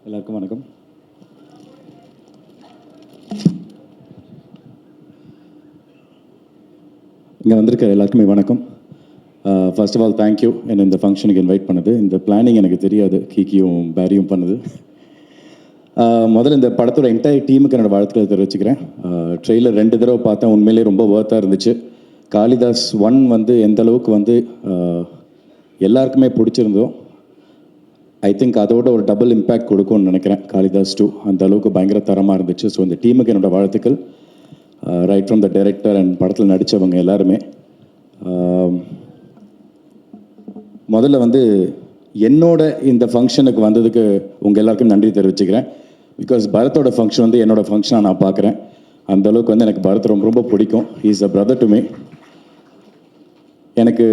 எல்லாருக்கும் வணக்கம். இங்கே வந்திருக்க எல்லாருக்குமே வணக்கம். ஃபர்ஸ்ட் ஆஃப் ஆல் தேங்க்யூ என்னை இந்த ஃபங்க்ஷனுக்கு இன்வைட் பண்ணது. இந்த பிளானிங் எனக்கு தெரியாது, கீக்கியும் பேரியும் பண்ணது. முதல்ல இந்த படத்தோட என்டையர் டீமுக்கு என்னோடய வாழ்த்துக்களை தெரிவிச்சுக்கிறேன். ட்ரெய்லர் 2 தடவை பார்த்தேன், உண்மையிலேயே ரொம்ப ஒர்த்தாக இருந்துச்சு. காளிதாஸ் 1 வந்து எந்த அளவுக்கு வந்து எல்லாருக்குமே பிடிச்சிருந்தோம், ஐ திங்க் அதோட ஒரு டபுள் இம்பேக்ட் கொடுக்கும்னு நினைக்கிறேன் காளிதாஸ் 2. அந்த அளவுக்கு பயங்கர தரமாக இருந்துச்சு. ஸோ இந்த டீமுக்கு என்னோடய வாழ்த்துக்கள். Right from the director and படத்தில் நடித்தவங்க எல்லாருமே. முதல்ல வந்து என்னோட இந்த ஃபங்க்ஷனுக்கு வந்ததுக்கு உங்கள் எல்லாருக்கும் நன்றி தெரிவிச்சுக்கிறேன். பிகாஸ் பரத்தோட ஃபங்க்ஷன் வந்து என்னோடய ஃபங்க்ஷனாக நான் பார்க்குறேன். அந்த அளவுக்கு வந்து எனக்கு பரத் ரொம்ப ரொம்ப பிடிக்கும். He is a brother to me. எனக்கு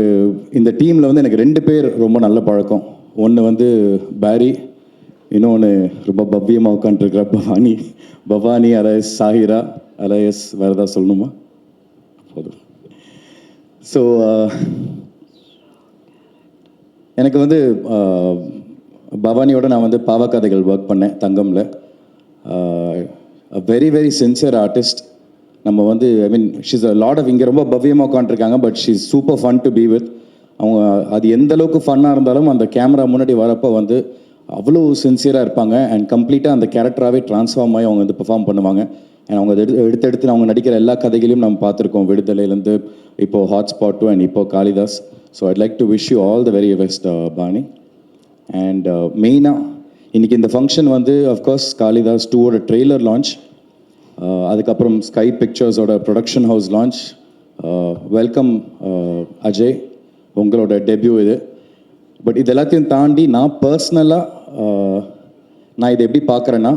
இந்த டீமில் வந்து எனக்கு 2 பேர் ரொம்ப நல்ல பழக்கம். ஒன்று வந்து பேரி, இன்னொன்று ரொம்ப பவ்யமாக உட்காந்துருக்கிற பவானி அலையஸ் சாஹிரா அலையஸ், வேறு ஏதாவது சொல்லணுமா? போதும். ஸோ எனக்கு வந்து பவானியோட நான் வந்து பாவக்கதைகள் ஒர்க் பண்ணேன் தங்கமில். Very very sincere artist. நம்ம வந்து I mean she's a lot of, இங்கே ரொம்ப பவ்யமாக உட்காந்துருக்காங்க, but she's super fun to be with. அவங்க அது எந்த அளவுக்கு ஃபன்னாக இருந்தாலும் அந்த கேமரா முன்னாடி வரப்போ வந்து அவ்வளோ சின்சியராக இருப்பாங்க. அண்ட் கம்ப்ளீட்டாக அந்த கேரக்டராகவே ட்ரான்ஸ்ஃபார்ம் ஆகி அவங்க வந்து பெர்ஃபார்ம் பண்ணுவாங்க. அண்ட் அவங்க எடுத்து அவங்க நடிக்கிற எல்லா கதைகளையும் நம்ம பார்த்துருக்கோம். விடுதலையிலேருந்து இப்போது ஹாட்ஸ்பாட் 2 அண்ட் இப்போது Kalidas. So I'd like to wish you all the very best பாணி. அண்ட் மெயினாக இன்றைக்கி இந்த ஃபங்க்ஷன் வந்து அஃப்கோர்ஸ் காளிதாஸ் 2ஓட ட்ரெய்லர் லான்ச், அதுக்கப்புறம் ஸ்கை பிக்சர்ஸோட production house launch. Welcome Ajay, உங்களோட டெபியூ இது. பட் இது எல்லாத்தையும் தாண்டி நான் பர்சனலாக நான் இதை எப்படி பார்க்குறேன்னா,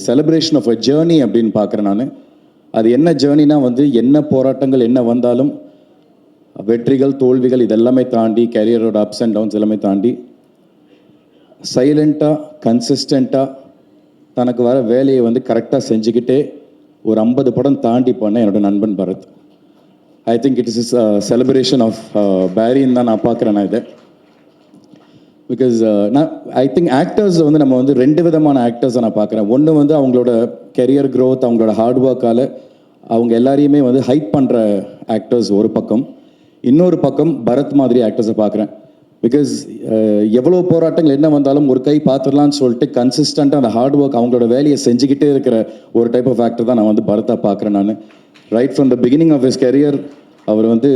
செலிப்ரேஷன் ஆஃப் அ ஜேர்னி அப்படின்னு பார்க்குறேன் நான். அது என்ன ஜேர்னினா வந்து என்ன போராட்டங்கள் என்ன வந்தாலும், வெற்றிகள் தோல்விகள் இதெல்லாமே தாண்டி, கேரியரோட அப்ஸ் அண்ட் டவுன்ஸ் எல்லாமே தாண்டி சைலண்ட்டாக கன்சிஸ்டண்ட்டாக தனக்கு வர வேலையை வந்து கரெக்டாக செஞ்சுக்கிட்டே ஒரு 50 படம் தாண்டி பண்ண என்னோட நண்பன் Bharath. I think it is celebration of பேரின்னு தான் நான் பார்க்குறேன் நான் இதை. பிகாஸ் நான் ஐ திங்க் ஆக்டர்ஸ் வந்து நம்ம வந்து 2 விதமான ஆக்டர்ஸை நான் பார்க்குறேன். ஒன்று வந்து அவங்களோட கெரியர் க்ரோத், அவங்களோட ஹார்ட் ஒர்க்கால் அவங்க எல்லாரையுமே வந்து ஹைப் பண்ணுற ஆக்டர்ஸ் ஒரு பக்கம். இன்னொரு பக்கம் பரத் மாதிரி ஆக்டர்ஸை பார்க்குறேன். பிகாஸ் எவ்வளோ போராட்டங்கள் என்ன வந்தாலும் ஒரு கை பார்த்துடலான்னு சொல்லிட்டு கன்சிஸ்டண்ட்டாக அந்த ஹார்ட் ஒர்க் அவங்களோட வேலையை செஞ்சுக்கிட்டே இருக்கிற ஒரு டைப் ஆஃப் ஆக்டர் தான் நான் வந்து பரத்தை பார்க்குறேன் நான். Right from the beginning of his career அவர் வந்து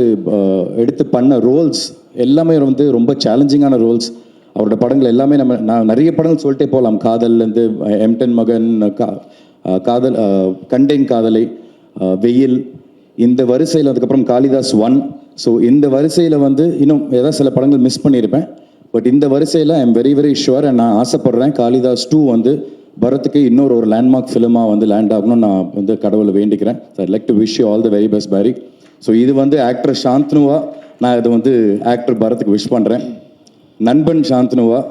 எடுத்து பண்ண ரோல்ஸ் எல்லாமே வந்து ரொம்ப சேலஞ்சிங்கான ரோல்ஸ். அவரோட படங்கள் எல்லாமே நான் நிறைய படங்கள் சொல்லிட்டே போகலாம். காதல்லேருந்து M10 மகன், காதல், கண்டேன் காதலை, வெயில், இந்த வரிசையில் அதுக்கப்புறம் காளிதாஸ் 1. ஸோ இந்த வரிசையில் வந்து இன்னும் ஏதாவது சில படங்கள் மிஸ் பண்ணியிருப்பேன். பட் இந்த வரிசையில் I am very very sure and நான் ஆசைப்பட்றேன் காளிதாஸ் 2 வந்து பரத்துக்கு இன்னொரு ஒரு லேண்ட்மார்க் ஃபிலிமாக வந்து லேண்ட் ஆகணும்னு நான் வந்து கடவுளை வேண்டிக்கிறேன். So I'd like to wish you all the very best Peri. So இது வந்து ஆக்டர் சாந்தனுவா, நான் இது வந்து ஆக்டர் பரத்துக்கு விஷ் பண்ணுறேன். நண்பன் சாந்தனுவா,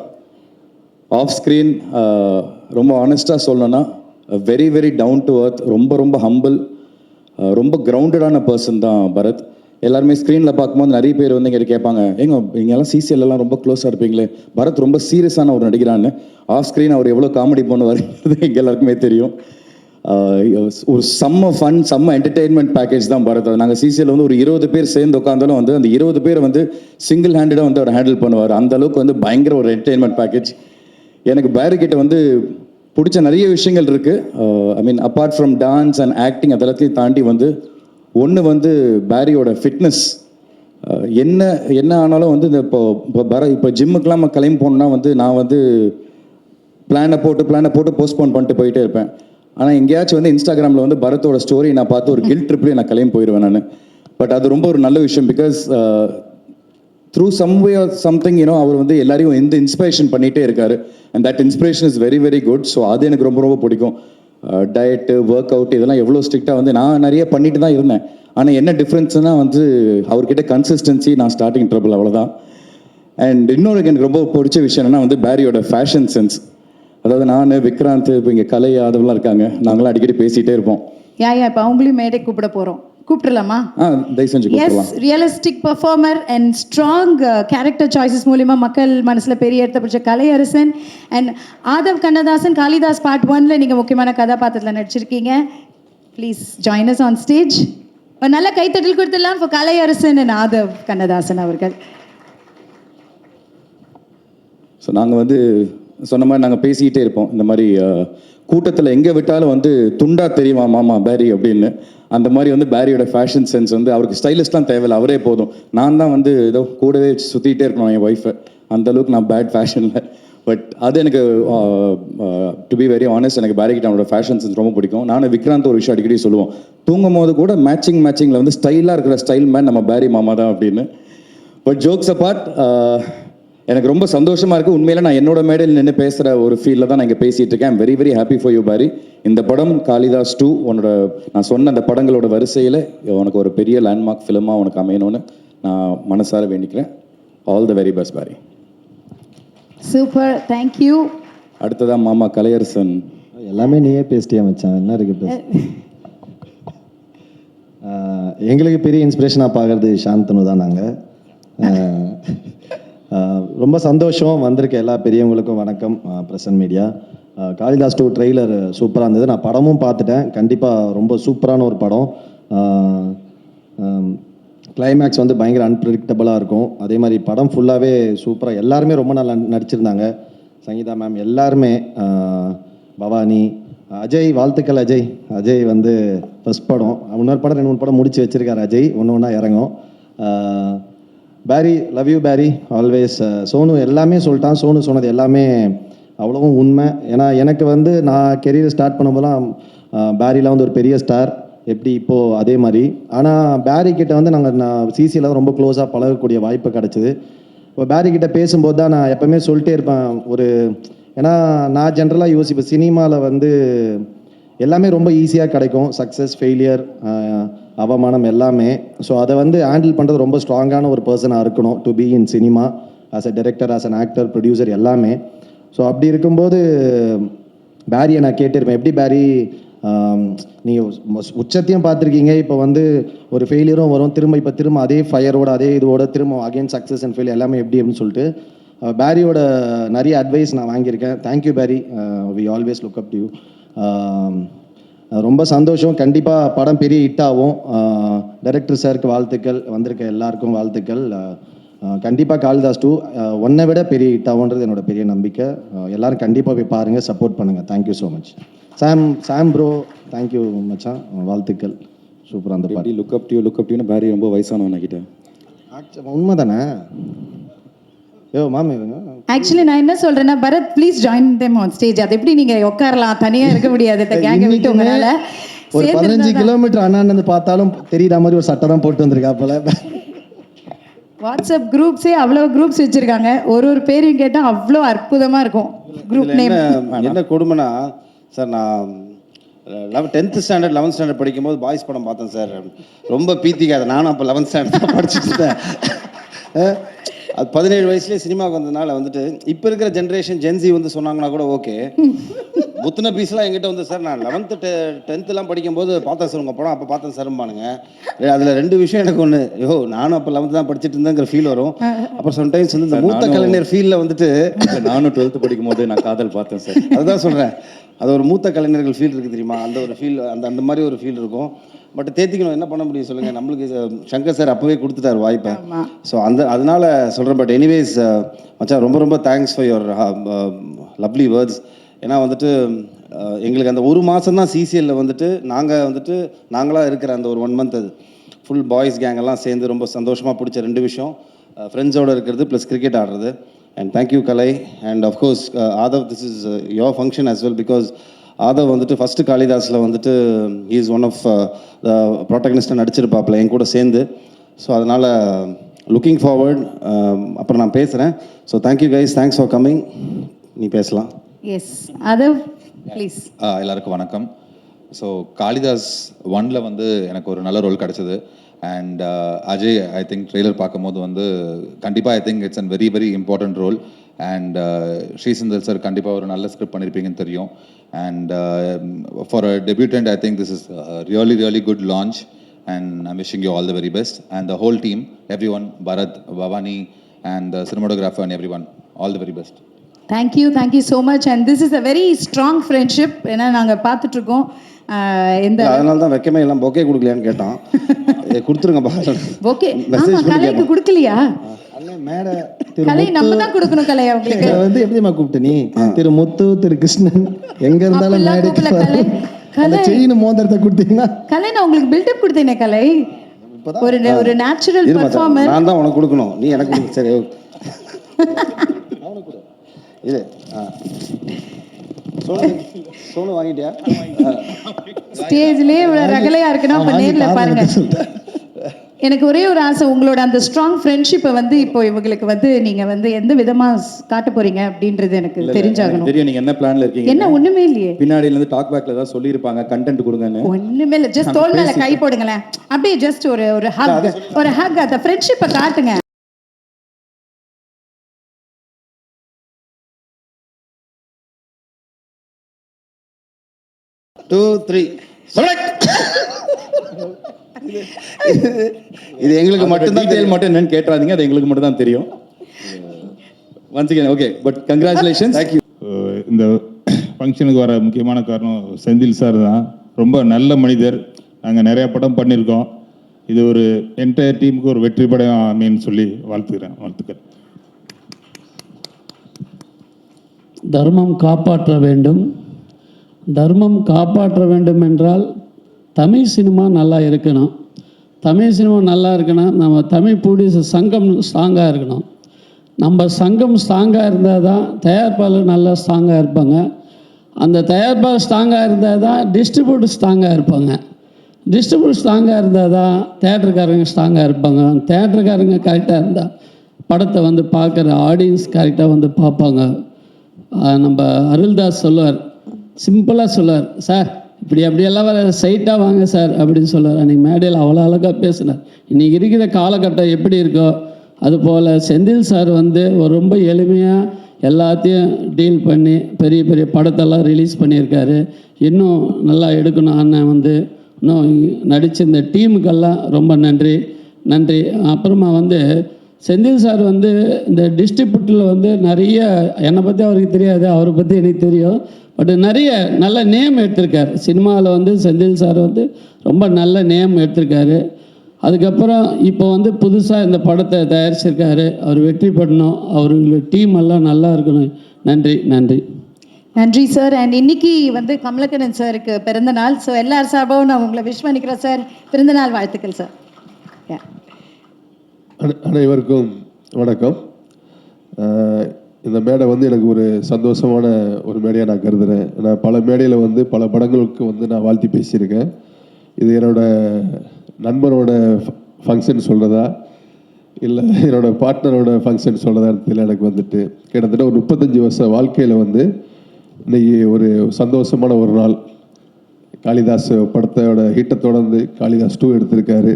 ஆஃப் ஸ்க்ரீன் ரொம்ப ஆனஸ்ட்டாக சொல்லணும்னா வெரி வெரி டவுன் டு அர்த், ரொம்ப ரொம்ப ஹம்பிள், ரொம்ப கிரவுண்டடான பர்சன் தான் பரத். எல்லாருமே ஸ்க்ரீனில் பார்க்கும்போது நிறைய பேர் வந்து இங்கே கேட்பாங்க, நீங்கள்லாம் சிசிஎல்லாம் ரொம்ப க்ளோஸாக இருப்பீங்களே, பரத் ரொம்ப சீரியஸான ஒரு நடிகரான்னு. ஆஃப் ஸ்க்ரீன் அவர் எவ்வளோ காமெடி பண்ணுவாருங்கிறது எங்கள் எல்லாருக்குமே தெரியும். ஒரு செம்ம ஃபன், செம்ம என்டர்டெயின்மெண்ட் பேக்கேஜ் தான் பரத். நாங்கள் சிசிஎல் வந்து ஒரு 20 பேர் சேர்ந்து உட்காந்தாலும் வந்து அந்த 20 பேரை வந்து சிங்கிள் ஹேண்டடாக வந்து அவர் ஹேண்டில் பண்ணுவார். அந்த அளவுக்கு வந்து பயங்கர ஒரு என்டர்டெயின்மெண்ட் பேக்கேஜ். எனக்கு பேரிக்கிட்ட வந்து பிடிச்ச நிறைய விஷயங்கள் இருக்குது. I mean apart from dance and acting அதெல்லாத்தையும் தாண்டி வந்து ஒன்று வந்து பேரியோட ஃபிட்னஸ். என்ன ஆனாலும் வந்து இந்த இப்போ ஜிம்முக்கெலாம் நம்ம கிளம்பி போகணுன்னா வந்து நான் வந்து பிளானை போட்டு போஸ்ட்போன் பண்ணிட்டு போயிட்டே இருப்பேன். ஆனால் எங்கேயாச்சும் வந்து இன்ஸ்டாகிராமில் வந்து பரத்தோட ஸ்டோரி நான் பார்த்து ஒரு கில்ட் ட்ரிப்லேயே நான் கிளம்பி போயிடுவேன் நான். பட் அது ரொம்ப ஒரு நல்ல விஷயம். Because through some way or something அவர் வந்து எல்லாரையும் இன்ஸ்பிரேஷன் பண்ணிகிட்டே இருக்காரு. And that inspiration is very very good. So அது எனக்கு ரொம்ப ரொம்ப பிடிக்கும். டயட்டு, ஒர்க் அவுட் இதெல்லாம் எவ்வளோ ஸ்ட்ரிக்டாக வந்து நான் நிறைய பண்ணிட்டு தான் இருந்தேன். ஆனால் என்ன டிஃப்ரென்ஸ்னால் வந்து அவர்கிட்ட கன்சிஸ்டன்சி, நான் ஸ்டார்டிங் ட்ரபிள், அவ்வளோதான். அண்ட் இன்னொரு எனக்கு ரொம்ப பிடிச்ச விஷயம் என்னென்னா வந்து பேரியோட ஃபேஷன் சென்ஸ். அதாவது நான், விக்ராந்த், இப்போ இங்கே கலை, அதெல்லாம் இருக்காங்க, நாங்களாம் அடிக்கடி பேசிகிட்டே இருப்போம். இப்போ அவங்களையும் மேடை கூப்பிட போகிறோம். கூப்பிடலாமா? தயவு செஞ்சு yes, realistic performer and strong character choices மூலிமா மக்கள் மனசில் பெரிய இடத்த பிடிச்ச கலையரசன் அண்ட் ஆதவ் கண்ணதாசன். காளிதாஸ் பார்ட் 1ல நீங்கள் முக்கியமான கதாபாத்திரத்தில் நடிச்சிருக்கீங்க. Please join us on stage. ஒரு நல்ல கைத்தட்டல் கொடுத்துடலாம் ஃபார் கலையரசன் அண்ட் ஆதவ் கண்ணதாசன் அவர்கள். ஸோ நாங்கள் வந்து சொன்ன மாதிரி நாங்கள் பேசிக்கிட்டே இருப்போம். இந்த மாதிரி கூட்டத்தில் எங்கே விட்டாலும் வந்து துண்டா தெரியுமா மாமா பேரி அப்படின்னு. அந்த மாதிரி வந்து பேரியோட ஃபேஷன் சென்ஸ் வந்து அவருக்கு ஸ்டைலிஷ்லாம் தேவையில்லை, அவரே போதும். நான் தான் வந்து ஏதோ கூடவே சுற்றிக்கிட்டே இருக்கணும் என் ஒய்ஃபை. அந்தளவுக்கு நான் பேட் ஃபேஷனில். பட் அது எனக்கு டு பி வெரி ஆனஸ்ட், எனக்கு பேரி கிட்ட அவனோட ஃபேஷன் சென்ஸ் ரொம்ப பிடிக்கும். நானும் விக்ராந்த் ஒரு விஷயம் அடிக்கடி சொல்லுவோம், தூங்கும் போது கூட மேட்சிங்கில் வந்து ஸ்டைலாக இருக்கிற ஸ்டைல் மேன் நம்ம பேரி மாமா தான் அப்படின்னு. பட் ஜோக்ஸ் அப்பார்ட், எனக்கு ரொம்ப சந்தோஷமாக இருக்குது. உண்மையில் நான் என்னோட மேடையில் நின்று பேசுகிற ஒரு ஃபீலில் தான் நான் இங்கே பேசிகிட்டு இருக்கேன். I'm very very happy for you Paari. இந்த படம் காளிதாஸ் 2 உன்னோட நான் சொன்ன அந்த படங்களோட வரிசையில் உனக்கு ஒரு பெரிய லேண்ட்மார்க் ஃபிலிமாக உனக்கு அமையணும்னு நான் மனசார வேண்டிக்கிறேன். All the very best Paari. Super, thank you. அடுத்ததான் மாமா கலையரசன். எல்லாமே நீயே பேசிட்டியா மச்சான், என்ன இருக்கு பேச. எங்களுக்கு பெரிய இன்ஸ்பிரேஷனாக பார்க்குறது சாந்தனு தான். நாங்கள் ரொம்ப சந்தோஷம். வந்திருக்க எல்லா பெரியவங்களுக்கும் வணக்கம். Present media. காளிதாஸ் 2 ட்ரெய்லர் சூப்பராக இருந்தது. நான் படமும் பார்த்துட்டேன். கண்டிப்பாக ரொம்ப சூப்பரான ஒரு படம். கிளைமேக்ஸ் வந்து பயங்கர அன்பிரடிக்டபுளாக இருக்கும். அதே மாதிரி படம் ஃபுல்லாகவே சூப்பராக, எல்லாருமே ரொம்ப நல்லா நடிச்சிருந்தாங்க. சங்கீதா மேம் எல்லாருமே, பவானி, அஜய், வாழ்த்துக்கள் அஜய். அஜய் வந்து ஃபஸ்ட் படம், இன்னொரு படம் 2-3 படம் முடிச்சு வச்சிருக்காரு அஜய், ஒன்று ஒன்றா இறங்கும். பேரி, love you Peri always. Sonu எல்லாமே சொல்லிட்டான். சோனு சொன்னது எல்லாமே அவ்வளவும் உண்மை. ஏன்னா எனக்கு வந்து நான் கெரியர் ஸ்டார்ட் பண்ணும்போதெல்லாம் பேரிலாம் வந்து ஒரு பெரிய ஸ்டார், எப்படி இப்போது அதே மாதிரி. ஆனால் பேரி கிட்ட வந்து நான் சிசியில் ரொம்ப க்ளோஸாக பழகக்கூடிய வாய்ப்பு கிடச்சிது. இப்போ பேரி கிட்ட பேசும்போது தான் நான் எப்போவுமே சொல்லிட்டே இருப்பேன் ஒரு, ஏன்னா நான் ஜென்ரலாக யோசிப்பேன், சினிமாவில் வந்து எல்லாமே ரொம்ப ஈஸியாக கிடைக்கும், சக்ஸஸ், ஃபெயிலியர், அவமானம் எல்லாமே. ஸோ அதை வந்து ஹேண்டில் பண்ணுறது ரொம்ப ஸ்ட்ராங்கான ஒரு பர்சனாக இருக்கணும் to be in cinema, as a director, as an actor, producer எல்லாமே. ஸோ அப்படி இருக்கும்போது பேரியை நான் கேட்டிருப்பேன், எப்படி பேரி நீங்கள் உச்சத்தையும் பார்த்துருக்கீங்க, இப்போ வந்து ஒரு ஃபெயிலியரும் வரும், திரும்ப அதே ஃபயரோட அதே இதோட திரும்ப அகெயின் சக்ஸஸ் அண்ட் ஃபெயில் எல்லாமே எப்படி அப்படின்னு சொல்லிட்டு பேரியோட நிறைய அட்வைஸ் நான் வாங்கியிருக்கேன். Thank you Paari, we always look up to you. ரொம்ப சந்தோஷம். கண்டிப்பாக படம் பெரிய ஹிட் ஆகும். டைரக்டர் சாருக்கு வாழ்த்துக்கள், வந்திருக்க எல்லாருக்கும் வாழ்த்துக்கள். கண்டிப்பாக காளிதாஸ் 2 ஒன்றை விட பெரிய ஹிட் ஆகுன்றது என்னோட பெரிய நம்பிக்கை. எல்லோரும் கண்டிப்பாக போய் பாருங்கள், சப்போர்ட் பண்ணுங்கள். Thank you so much. Sam bro, thank you மச்சான், வாழ்த்துக்கள். சூப்பராக அந்த பாட்டி. லுக் அப் டியூன்னு பேரி ரொம்ப வயசானவன் கிட்ட. உண்மை தானே? மாமி ஆக்சுவலி நான் என்ன சொல்றேன்னா, Bharath please join them on stage. அது எப்படி நீங்க உட்காரலாம், தனியா இருக்க முடியாது, கேங்க விட்டு உங்களால. ஒரு 15 கிலோமீட்டர் அண்ணாந்து பார்த்தாலும் தெரியுற மாதிரி ஒரு சட்டை தான் போட்டு வந்திருக்கா போல. வாட்ஸ்அப் குரூப்ஸே அவ்வளோ குரூப்ஸ் வச்சிருக்காங்க, ஒரு பேரையும் கேட்டால் அவ்வளோ அற்புதமாக இருக்கும் குரூப் நேம். என்ன கொடுமைனா சார், நான் 10th ஸ்டாண்டர்ட் 11th ஸ்டாண்டர்ட் படிக்கும்போது பாய்ஸ் படம் பார்த்தேன் சார். ரொம்ப பீத்திக்காத, நானும் அப்போ 11th ஸ்டாண்டர்ட் தான் படிச்சுட்டு இருந்தேன். அது 17 வயசுலேயே சினிமாவுக்கு வந்ததுனால வந்துட்டு இப்போ இருக்கிற ஜென்ரேஷன் ஜென்சி வந்து சொன்னாங்கன்னா கூட ஓகே. முத்தின பீஸ்லாம் எங்கிட்ட வந்து சார், நான் 11th 10th படிக்கும்போது பார்த்தேன் சார் உங்கள் படம், அப்போ பார்த்தேன் சார்பானுங்க. அதில் 2 விஷயம் எனக்கு ஒன்று, நானும் அப்போ 11th தான் படிச்சுட்டு இருந்தேங்கிற ஃபீல் வரும். அப்புறம் சம்டைம்ஸ் வந்து இந்த மூத்த கலைஞர் ஃபீலில் வந்துட்டு, நானும் 12th படிக்கும்போது நான் காதல் பார்த்தேன் சார். அதுதான் சொல்கிறேன், அது ஒரு மூத்த கலைஞர்கள் ஃபீல் இருக்குது தெரியுமா, அந்த ஒரு ஃபீல், அந்த மாதிரி ஒரு ஃபீல் இருக்கும். பட் தேத்திக்கணும், என்ன பண்ண முடியும் சொல்லுங்கள், நம்மளுக்கு சங்கர் சார் அப்போவே கொடுத்துட்டார் வாய்ப்பை. ஸோ அதனால சொல்கிறேன். பட் எனிவேஸ் மச்சான், ரொம்ப ரொம்ப thanks for your lovely words. ஏன்னா வந்துட்டு எங்களுக்கு அந்த ஒரு மாதம் தான் சிசிஎல்லில் வந்துட்டு நாங்களாக இருக்கிற அந்த ஒரு 1 month அது ஃபுல் பாய்ஸ் கேங் எல்லாம் சேர்ந்து ரொம்ப சந்தோஷமாக பிடிச்ச 2 விஷயம், ஃப்ரெண்ட்ஸோடு இருக்கிறது ப்ளஸ் கிரிக்கெட் ஆடுறது. And thank you Kalai. And of course Aadhav, this is your function as well, because Aadhav வந்துட்டு ஃபஸ்ட்டு காளிதாஸில் வந்துட்டு இஸ் ஒன் ஆஃப் த ப்ரோட்டகனிஸ்டாக நடிச்சிருப்பாப்பில் என் கூட சேர்ந்து. ஸோ அதனால் லுக்கிங் ஃபார்வர்ட். அப்புறம் நான் பேசுகிறேன். So thank you guys, thanks for coming. நீ பேசலாம். Yes Aadhav please. எல்லாருக்கும் வணக்கம். ஸோ காளிதாஸ் 1ல் வந்து எனக்கு ஒரு நல்ல ரோல் கிடச்சிது. And Ajay, I think trailer பார்க்கும்போது வந்து கண்டிப்பாக I think it's an very very important role. And Srisandar sir கண்டிப்பாக ஒரு நல்ல ஸ்கிரிப்ட் பண்ணியிருப்பீங்கன்னு தெரியும். And for a debutant I think this is really really good launch. and I'm wishing you all the very best. And the whole team, everyone, Bharat, Bhavani, and the cinematographer and everyone, all the very best. Thank you so much and this is a very strong friendship. ஏன்னா நாங்கள் பார்த்துட்ருக்கோம் இந்த அதனால தான் வெக்கமே எல்லாம் bouquet கொடுக்கலையான்னு கேட்டான். கொடுத்துருங்கப்பா. Okay, ஆமாம், கலைக்கு கொடுக்கலையா? அண்ணன் மேடை கலை நம்ம தான் கொடுக்கணும். கலை அவங்களுக்கு வந்து எப்படிமா கூப்பிட்டு நீ திரு முத்து திரு கிருஷ்ணன் எங்க இருந்தாலும் அப்படிலாம் கூப்பிடல கலை. அந்த செயின் மோதிரத்தை கொடுத்தீங்கன்னா கலை நான் உங்களுக்கு பில்டப் கொடுத்தேனே கலை. ஒரு நேச்சுரல் பெர்ஃபார்மர். நான் தான் உனக்கு கொடுக்கணும், நீ எனக்கு கொடு. சரி இது சோனு வாங்கிட்டியா? ஸ்டேஜ்லயே இவ்வளவு ரகலையா இருக்குன்னா அப்ப நேர்ல பாருங்க. எனக்கு ஒரே ஒரு ஆசை, உங்களோட அந்த ஸ்ட்ராங் ஃப்ரெண்ட்ஷிப்பை வந்து இப்போ இவங்களுக்கு வந்து நீங்க வந்து எந்த விதமா காட்ட போறீங்க அப்படின்றது எனக்கு தெரிஞ்சாகணும். தெரியும் நீங்க என்ன பிளான்ல இருக்கீங்க. என்ன ஒண்ணுமே இல்லையே. பின்னாடில இருந்து டாக் பேக்ல ஏதாவது சொல்லிருப்பாங்க, கண்டென்ட் கொடுங்கன்னு. ஒண்ணுமே இல்ல, ஜஸ்ட் தோள் மேல கை போடுங்களேன், அப்படியே ஜஸ்ட் ஒரு ஹக் அந்த ஃப்ரெண்ட்ஷிப்பை காட்டுங்க. Two three. இது எங்களுக்கு மட்டும்தான் டீடைல் மட்டும் என்னன்னு கேட்றாதீங்க, அது எங்களுக்கு மட்டும் தான் தெரியும். Once again okay, but congratulations. Thank you. இந்த ஃபங்க்ஷனுக்கு வர முக்கியமான காரணம் செந்தில் சார் தான். ரொம்ப நல்ல மனிதர். நாங்கள் நிறையா படம் பண்ணியிருக்கோம். இது ஒரு என்டையர் டீமுக்கு ஒரு வெற்றி படம் அமைன்னு சொல்லி வாழ்த்துக்கள். தர்மம் காப்பாற்ற வேண்டும். தர்மம் காப்பாற்ற வேண்டும் என்றால் தமிழ் சினிமா நல்லா இருக்கணும். தமிழ் சினிமா நல்லா இருக்கணும், நம்ம தமிழ் ப்ரொடியூசர் சங்கம் ஸ்ட்ராங்காக இருக்கணும். நம்ம சங்கம் ஸ்ட்ராங்காக இருந்தால் தான் தயாரிப்பாளர் நல்லா ஸ்ட்ராங்காக இருப்பாங்க. அந்த தயாரிப்பாளர் ஸ்ட்ராங்காக இருந்தால் தான் டிஸ்ட்ரிபியூட்டர் ஸ்ட்ராங்காக இருப்பாங்க. டிஸ்ட்ரிபியூட்டர் ஸ்ட்ராங்காக இருந்தால் தான் தேட்டருக்காரங்க ஸ்ட்ராங்காக இருப்பாங்க. தேட்டருக்காரங்க கரெக்டாக இருந்தால் படத்தை வந்து பார்க்குற ஆடியன்ஸ் கரெக்டாக வந்து பார்ப்பாங்க. நம்ம அருள்தாஸ் சொல்லுவார், சிம்பிளாக சொல்லுவார், சார் இப்படி அப்படியெல்லாம் வர சைட்டாக வாங்க சார் அப்படின்னு சொல்லுவார். அன்றைக்கி மேடையில் அவ்வளோ அழகாக பேசினார். இன்றைக்கி இருக்கிற காலகட்டம் எப்படி இருக்கோ அதுபோல் செந்தில் சார் வந்து ஒரு ரொம்ப எளிமையாக எல்லாத்தையும் டீல் பண்ணி பெரிய பெரிய படத்தெல்லாம் ரிலீஸ் பண்ணியிருக்காரு. இன்னும் நல்லா எடுக்கணும் அண்ணன் வந்து இன்னும் நடித்த இந்த டீமுக்கெல்லாம் ரொம்ப நன்றி. அப்புறமா வந்து செந்தில் சார் வந்து இந்த டிஸ்ட்ரிபியூட்டரில் வந்து நிறைய, என்னை பற்றி அவருக்கு தெரியாது, அவரை பற்றி எனக்கு தெரியும், பட் நிறைய நல்ல நேம் எடுத்திருக்காரு சினிமாவில். வந்து செந்தில் சார் வந்து ரொம்ப நல்ல நேம் எடுத்திருக்காரு. அதுக்கப்புறம் இப்போ வந்து புதுசாக இந்த படத்தை தயாரிச்சிருக்காரு. அவர் வெற்றி பண்ணணும், அவர்களுடைய டீம் எல்லாம் நல்லா இருக்கணும். நன்றி சார். அண்ட் இன்னைக்கு வந்து கமலக்கண்ணன் சாருக்கு பிறந்த நாள். ஸோ எல்லார் சார்பாகவும் நான் உங்களை விஷ் பண்ணிக்கிறேன் சார். பிறந்த நாள் வாழ்த்துக்கள் சார். அனைவருக்கும் வணக்கம். இந்த மேடை வந்து எனக்கு ஒரு சந்தோஷமான ஒரு மேடையாக நான் கருதுகிறேன். நான் பல மேடையில் வந்து பல படங்களுக்கு வந்து நான் வாழ்த்தி பேசியிருக்கேன். இது என்னோட நண்பரோட ஃபங்க்ஷன் சொல்கிறதா இல்லை என்னோடய பார்ட்னரோட ஃபங்க்ஷன் சொல்கிறதா தெரியல. எனக்கு வந்துட்டு கிட்டத்தட்ட ஒரு 35 வருஷ வாழ்க்கையில் வந்து இன்றைக்கி ஒரு சந்தோஷமான ஒரு நாள். காளிதாஸ் படத்தோட ஹிட்டை தொடர்ந்து காளிதாஸ் 2 எடுத்திருக்காரு.